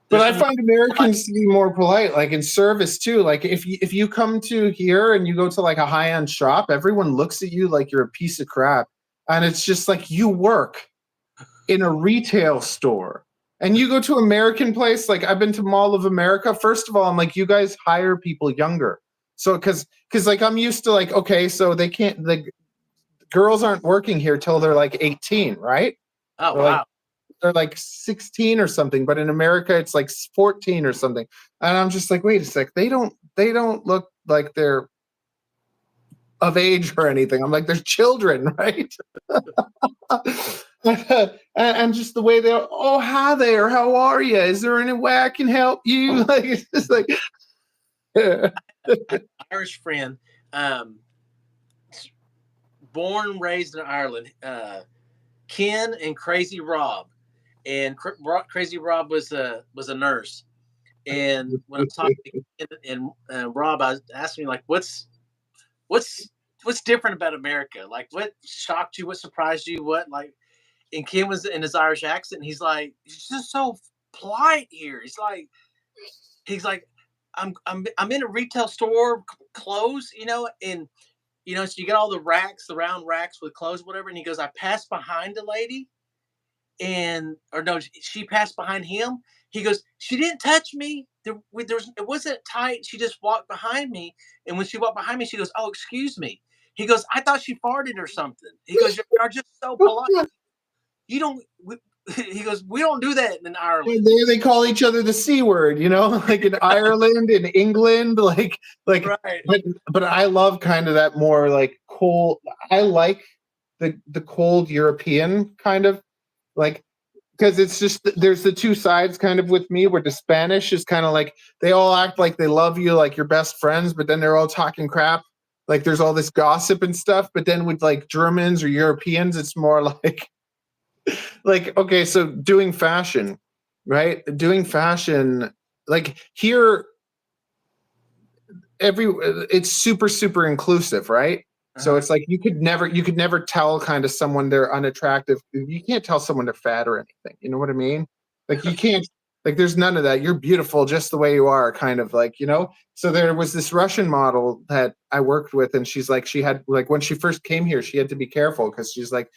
But I find Americans to be more polite, like in service too. Like if you come to here and you go to like a high-end shop, everyone looks at you like you're a piece of crap. And it's just like you work in a retail store. And you go to American place, like I've been to Mall of America. First of all, I'm like, you guys hire people younger. So because like I'm used to like, okay, so they can't, the girls aren't working here till they're like 18, right? Oh, They're wow. like, they're like 16 or something, but in America it's like 14 or something. And I'm just like, wait a sec, they don't look like they're of age or anything. I'm like, they're children, right? and just the way they're, oh, hi there, how are you? Is there any way I can help you? Like it's just like Irish friend, um, born raised in Ireland, Ken and Crazy Rob, and Crazy Rob was a nurse. And when I was talking to Ken and Rob, I was asking me like, what's different about America? Like, what shocked you? What surprised you? What like? And Ken was in his Irish accent. And he's like, it's just so polite here. He's like, I'm in a retail store, clothes, and so you got all the racks, the round racks with clothes, whatever. And he goes, I passed behind a lady, and or no, she passed behind him. He goes, she didn't touch me. It wasn't tight. She just walked behind me, and when she walked behind me, she goes, "Oh, excuse me." He goes, "I thought she farted or something." He goes, "You're just so polite. You don't." He goes, "We don't do that in Ireland." There they call each other the C word, like in Ireland and England, like, Right. but I love kind of that more like cold. I like the cold European kind of like, because it's just there's the two sides kind of with me, where the Spanish is kind of like they all act like they love you, like you're best friends, but then they're all talking crap. Like there's all this gossip and stuff, but then with like Germans or Europeans, it's more like okay, so doing fashion, right? Doing fashion, like here, it's super inclusive, right? So Uh-huh. it's like you could never tell kind of someone they're unattractive. You can't tell someone they're fat or anything. You know what I mean? Like you can't, like there's none of that. You're beautiful just the way you are, kind of like, So there was this Russian model that I worked with, and she had like when she first came here, she had to be careful because she's like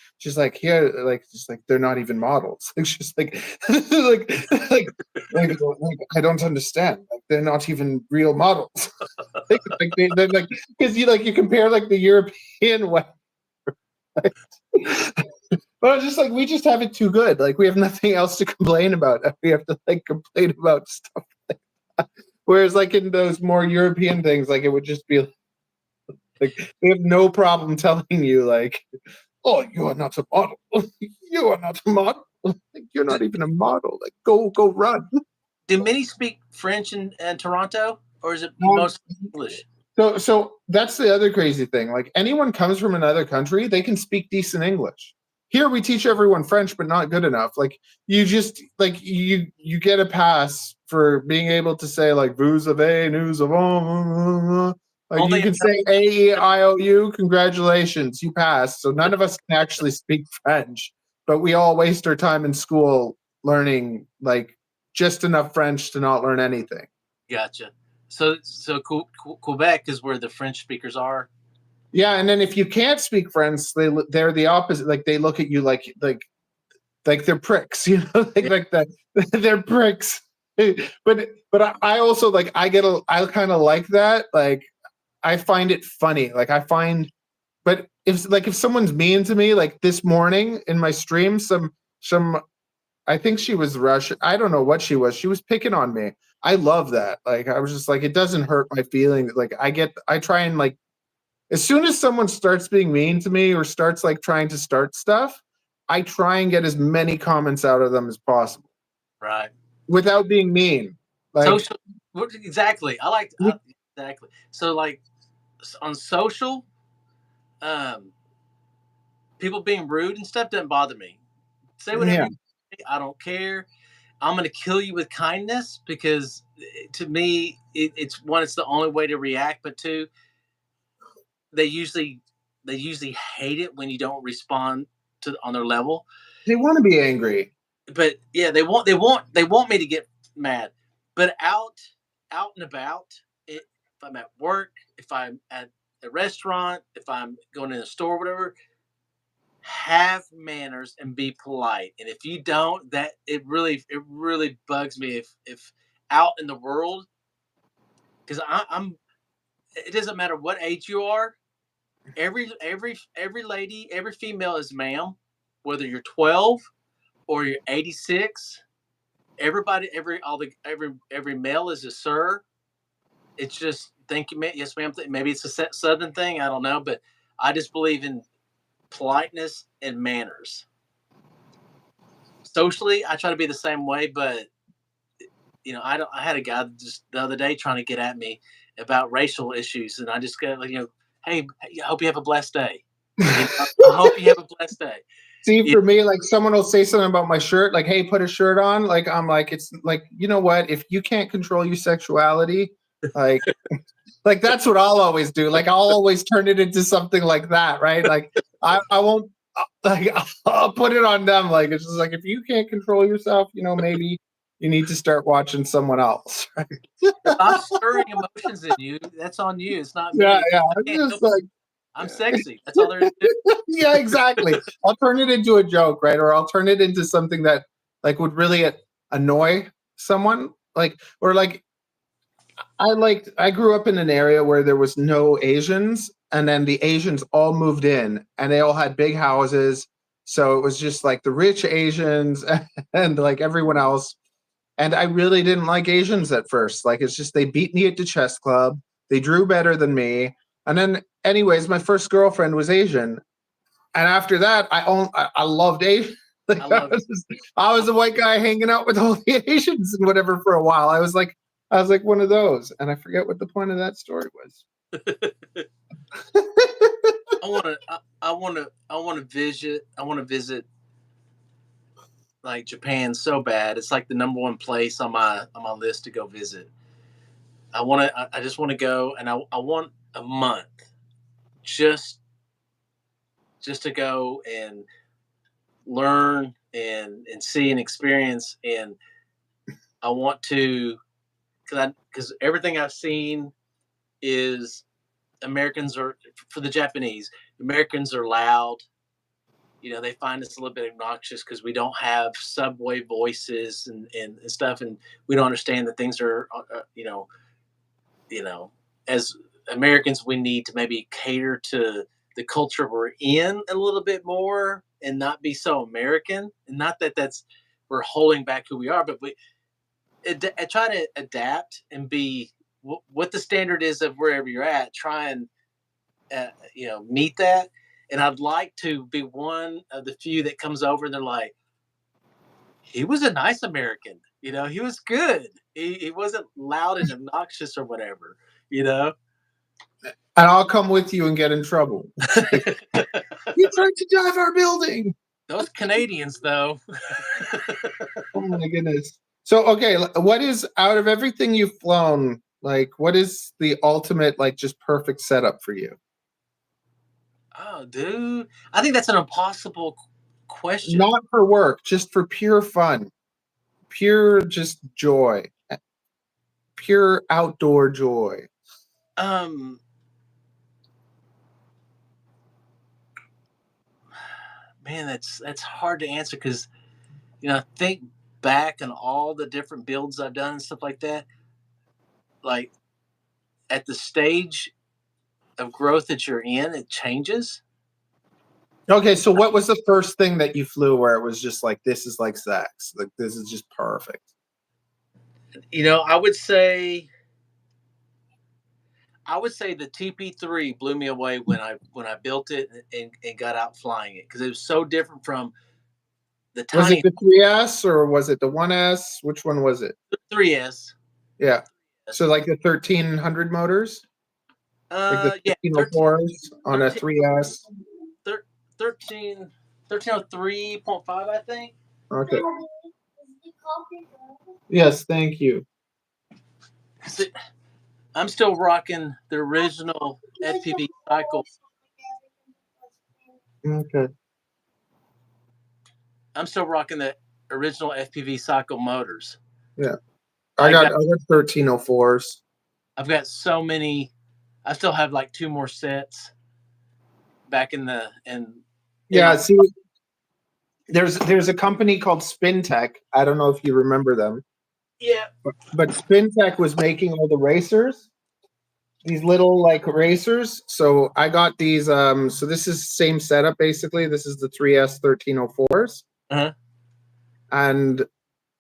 here, like just like they're not even models. Like she's like like like like I don't understand. Like they're not even real models. They're like because you compare like the European way. But I was just like, we just have it too good. Like we have nothing else to complain about. We have to like complain about stuff. Whereas like in those more European things, like it would just be like they have no problem telling you like, oh, you are not a model. You are not a model. Like, you're Do, not even a model. Like go run. do many speak French in Toronto, or is it Um, mostly English? So that's the other crazy thing. Like anyone comes from another country, they can speak decent English. Here we teach everyone French, but not good enough. Like you just like you get a pass for being able to say like vous avez, nous avons. Like you Only can say A-E-I-O-U. Congratulations, you passed. So none of us can actually speak French, but we all waste our time in school learning like just enough French to not learn anything. Gotcha. So Quebec is where the French speakers are. Yeah, and then if you can't speak French, they're the opposite. Like they look at you like they're pricks, Yeah. like that. They're pricks. But I also like I kind of like that. Like I find it funny. Like I find, but if someone's mean to me, like this morning in my stream, some I think she was Russian. I don't know what she was. She was picking on me. I love that. Like I was just like, it doesn't hurt my feelings. Like I try and like as soon as someone starts being mean to me or starts like trying to start stuff, I try and get as many comments out of them as possible Right. without being mean. Like, Social. Exactly. Exactly. So like on social, um, people being rude and stuff doesn't bother me. Say whatever yeah, you say. I don't care. I'm going to kill you with kindness because to me, it's one, it's the only way to react. But two, they usually they usually hate it when you don't respond to on their level. they want to be angry. But yeah, they want me to get mad. But out and about, if I'm at work, if I'm at a restaurant, if I'm going in a store, whatever, have manners and be polite. And if you don't, that it really bugs me if out in the world, because I'm it doesn't matter what age you are. Every lady, every female is ma'am, whether you're 12 or you're 86. Everybody, every male is a sir. It's just thank you, yes, ma'am. Maybe it's a southern thing. I don't know, but I just believe in politeness and manners. Socially, I try to be the same way, but I don't. I had a guy just the other day trying to get at me about racial issues, and I just go, hey, I hope you have a blessed day. I hope you have a blessed day. See, Yeah, for me, like someone will say something about my shirt, like, hey, put a shirt on. Like, I'm like, it's like, you know what? If you can't control your sexuality, like that's what I'll always do. Like I'll always turn it into something like that, right? Like I won't like I'll put it on them. Like it's just like if you can't control yourself, maybe You need to start watching someone else. Right? If I'm stirring emotions in you, that's on you. It's not Yeah, me. yeah. I I'm can't just help it. like, I'm sexy. That's all there is to it. yeah, exactly. I'll turn it into a joke, right? Or I'll turn it into something that like would really annoy someone. Like, or like I grew up in an area where there was no Asians, and then the Asians all moved in, and they all had big houses. So it was just like the rich Asians and like everyone else. And I really didn't like Asians at first. Like it's just they beat me at the chess club. They drew better than me. And then, anyways, my first girlfriend was Asian, and after that, I loved Asian. I Like love it. I was a white guy hanging out with all the Asians and whatever for a while. I was like one of those, and I forget what the point of that story was. I want to visit. I want to visit like Japan so bad. It's like the number one place on my list to go visit. I just want to go, and I want a month just to go and learn and see and experience. And I want to, because everything I've seen is Americans are, for the Japanese, Americans are loud. You know, they find us a little bit obnoxious because we don't have subway voices and stuff, and we don't understand that things are, you know, as Americans, we need to maybe cater to the culture we're in a little bit more and not be so American. And not that that's we're holding back who we are, but we try to adapt and be what the standard is of wherever you're at. Try and meet that. And I'd like to be one of the few that comes over and they're like, he was a nice American. You know, he was good. He wasn't loud and obnoxious or whatever, you know? And I'll come with you and get in trouble. You tried to dive our building. Those Canadians, though. Oh my goodness. So, okay, what is out of everything you've flown, like, what is the ultimate, like, just perfect setup for you? Oh, dude. I think that's an impossible question. Not for work, just for pure fun, pure just joy, pure outdoor joy. Um, Man, that's hard to answer because think back on all the different builds I've done and stuff like that. Like at the stage of growth that you're in, it changes. Okay, so what was the first thing that you flew where it was just like, this is like sex? Like, this is just perfect. I would say the TP3 blew me away when I built it and got out flying it because it was so different from the Was it tiny the 3S or was it the 1S? Which one was it? 3S. Yeah. So like the 1300 motors? Like the Yeah, 1304s on a 13, 3S? 13, 1303.5, I think. Okay. Yes, thank you. I'm still rocking the original FPV cycle. Okay. I'm still rocking the original FPV cycle motors. Yeah. I got 1304s. I've got so many. I still have like two more sets back in Yeah, my. see, there's a company called SpinTech. I don't know if you remember them. Yeah. But SpinTech was making all the racers, these little like racers. So I got these. So this is same setup basically. This is the 3S 1304s. Uh-huh. And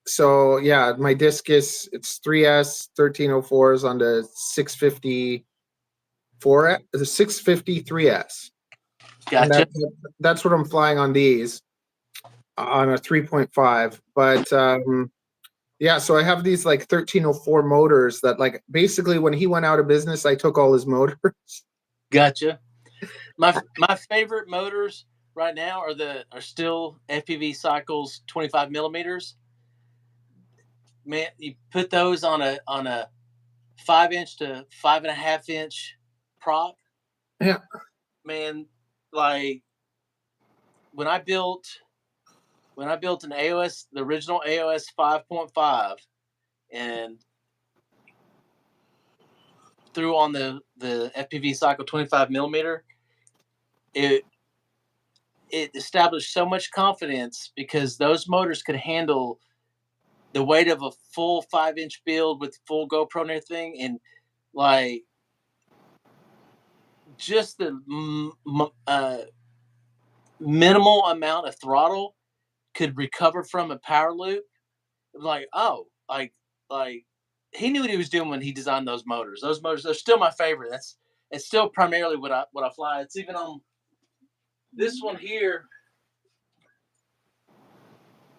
so yeah, my Discus, it's 3S 1304s on the 654, the 653S. And Gotcha. that's what I'm flying on these on a 3.5. But yeah, so I have these like 1304 motors that like basically when he went out of business, I took all his motors. Gotcha. My favorite motors right now are still FPV cycles 25 millimeters. Man, you put those on a 5-inch to 5.5-inch prop. Yeah. Man, like when I built when I built an AOS, the original AOS 5.5, and threw on the FPV cycle 25 millimeter, it established so much confidence because those motors could handle the weight of a full 5-inch build with full GoPro and everything, and like just the minimal amount of throttle could recover from a power loop. Like, oh, like he knew what he was doing when he designed those motors. Those motors, they're still my favorite. It's still primarily what I fly. It's even on this one here.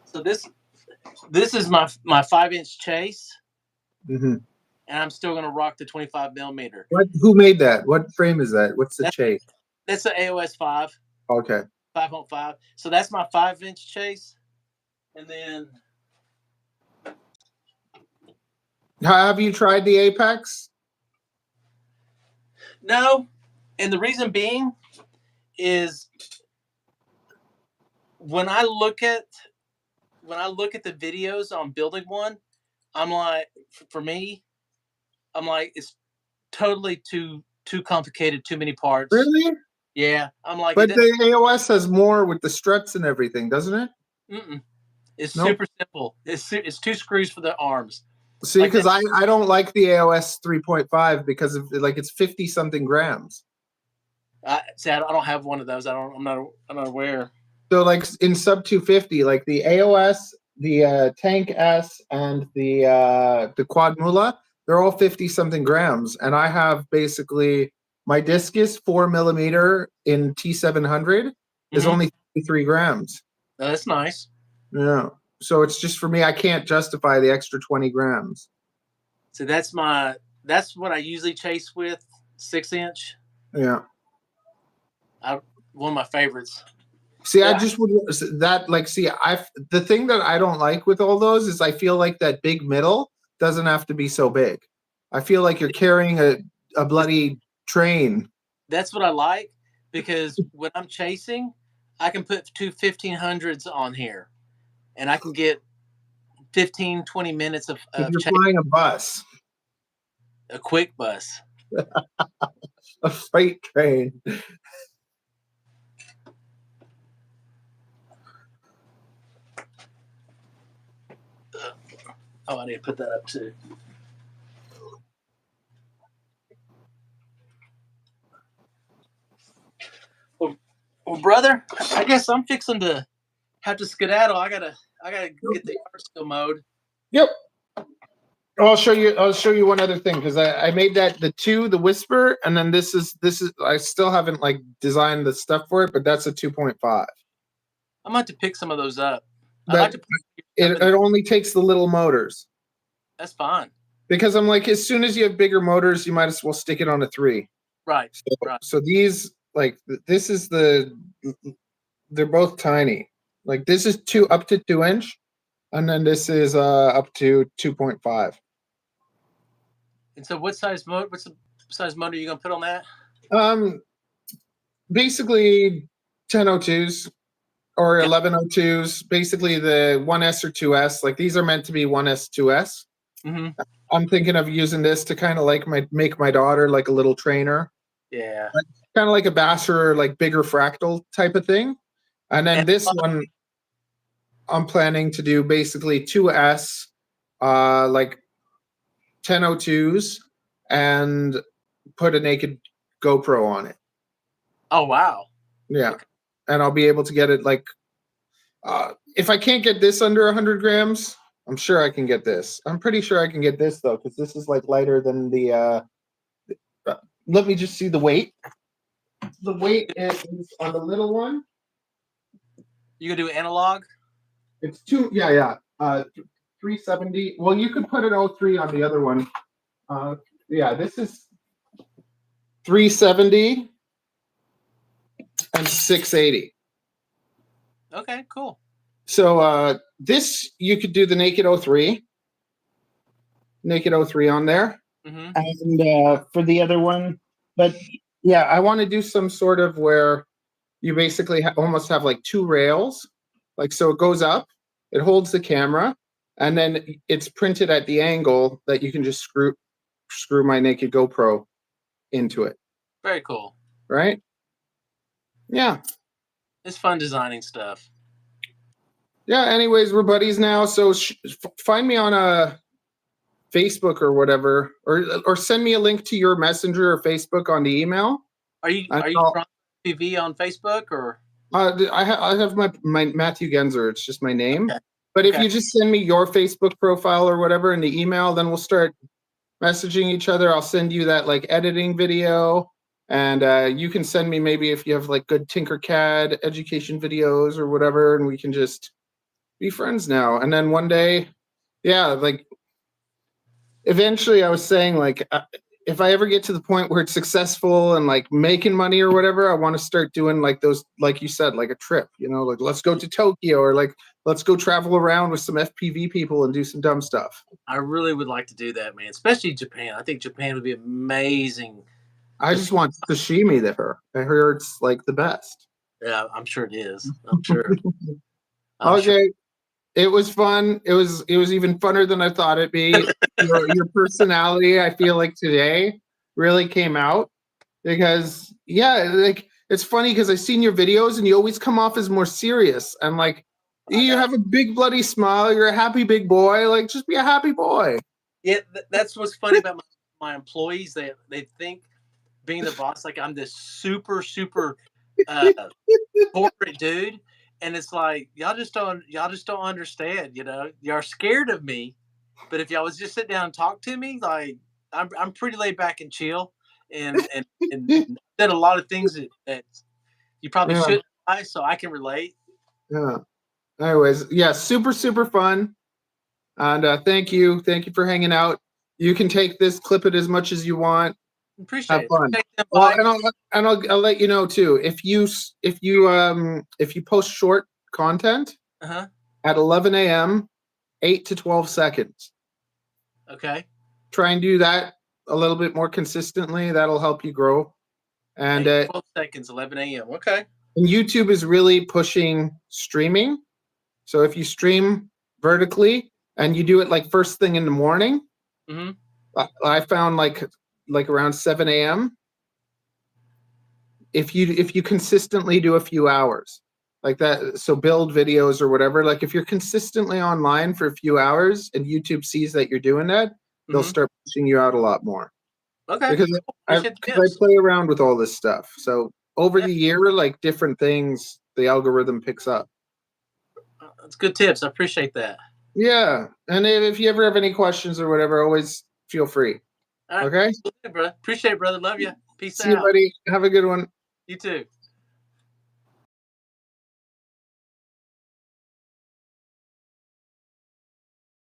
So this is my 5-inch chase, Mm-hmm. and I'm still gonna rock the 25 millimeter. Who made that? What frame is that? What's the chase? That's the AOS 5. Okay. 5.5. So that's my 5-inch chase, and then. Have you tried the Apex? No, and the reason being is when I look at the videos on building one, I'm like, for me, I'm like, it's totally too complicated, too many parts. Really? Yeah, I'm like, but the AOS has more with the struts and everything, doesn't it? It's super simple. It's 2 screws for the arms. See, because like I don't like the AOS 3.5 because of like it's 50 something grams. See, I don't have one of those. I'm not aware. So like in sub 250, like the AOS, the Tank S, and the Quad Mula, they're all 50 something grams, and I have basically my discus 4 millimeter in T700 is only 53 grams. Oh, that's nice. Yeah. So it's just for me, I can't justify the extra 20 grams. So that's what I usually chase with, 6-inch. Yeah. One of my favorites. See, yeah. I just would that like see the thing that I don't like with all those is I feel like that big middle doesn't have to be so big. I feel like you're carrying a bloody train. That's what I like, because when I'm chasing, I can put 2 1500s on here, and I can get 15-20 minutes of you're flying a bus, a quick bus, a freight train. Oh, I need to put that up too. Well, brother, I guess I'm fixing to have to skedaddle. I gotta get the yard skill mode. Yep. I'll show you one other thing, because I made the Whisper, and then this is I still haven't like designed the stuff for it, but that's a 2.5. I'm gonna have to pick some of those up. It only takes the little motors. That's fine. Because I'm like, as soon as you have bigger motors, you might as well stick it on a 3. Right. So these, like, this is they're both tiny. Like this is up to 2-inch, and then this is up to 2.5. And so what's the size motor you gonna put on that? Basically 1002s or 1102s. Basically the 1S or 2S. Like these are meant to be 1S, 2S. Mm-hmm. I'm thinking of using this to kind of like make my daughter like a little trainer. Yeah. Kind of like a Basher, like bigger fractal type of thing. And then this one, I'm planning to do basically 2S, like 1002s, and put a naked GoPro on it. Oh, wow. Yeah. Okay. And I'll be able to get it like, if I can't get this under 100 grams, I'm sure I can get this. I'm pretty sure I can get this though, because this is like lighter than the, let me just see the weight. The weight is on the little one. You gonna do analog? It's 370. Well, you could put an 03 on the other one. Yeah, this is 370 and 680. Okay, cool. So this, you could do the naked 03 on there. Mm-hmm. And for the other one, but yeah, I want to do some sort of where you basically almost have like 2 rails, Like, so it goes up, it holds the camera, and then it's printed at the angle that you can just screw my naked GoPro into it. Very cool. Right? Yeah. It's fun designing stuff. Yeah. Anyways, we're buddies now. So find me on a Facebook or whatever, or send me a link to your Messenger or Facebook on the email. Are you from FPV on Facebook or? I have my Matthew Genzer. It's just my name. Okay. But if you just send me your Facebook profile or whatever in the email, then we'll start messaging each other. I'll send you that like editing video, and you can send me maybe if you have like good Tinkercad education videos or whatever, and we can just be friends now. And then one day, yeah, like eventually I was saying like if I ever get to the point where it's successful and like making money or whatever, I want to start doing like those, like you said, like a trip, you know, like let's go to Tokyo, or like let's go travel around with some FPV people and do some dumb stuff. I really would like to do that, man, especially Japan. I think Japan would be amazing. I just want sashimi there. I heard it's like the best. Yeah, I'm sure it is. I'm sure. Okay. Sure. It was fun. It was even funner than I thought it'd be. Your personality, I feel like today really came out because like it's funny because I've seen your videos and you always come off as more serious and like you have a big bloody smile. You're a happy big boy. Like just be a happy boy. Yeah, that's what's funny about my employees. They think being the boss, like I'm this super corporate dude. And it's like y'all just don't understand, you know. Y'all scared of me, but if y'all was just sit down and talk to me, like I'm pretty laid back and chill, and did a lot of things that you probably shouldn't. So I can relate. Yeah. Anyways, yeah, super fun, and thank you for hanging out. You can take this, clip it as much as you want. Appreciate Have fun. Well, and I'll let you know too. If you post short content at 11 a.m., 8 to 12 seconds. Okay. Try and do that a little bit more consistently. That'll help you grow. And 12 seconds, 11 a.m. Okay. And YouTube is really pushing streaming. So if you stream vertically and you do it like first thing in the morning, I found like around 7 a.m. If you consistently do a few hours like that, so build videos or whatever, like if you're consistently online for a few hours and YouTube sees that you're doing that, they'll start pushing you out a lot more. Okay. Because I play around with all this stuff. So over the year, like different things, the algorithm picks up. That's good tips. I appreciate that. Yeah. And if you ever have any questions or whatever, always feel free. Right. Okay, bro. Appreciate it, brother. Love you. Peace out. See you, buddy. Have a good one. You too.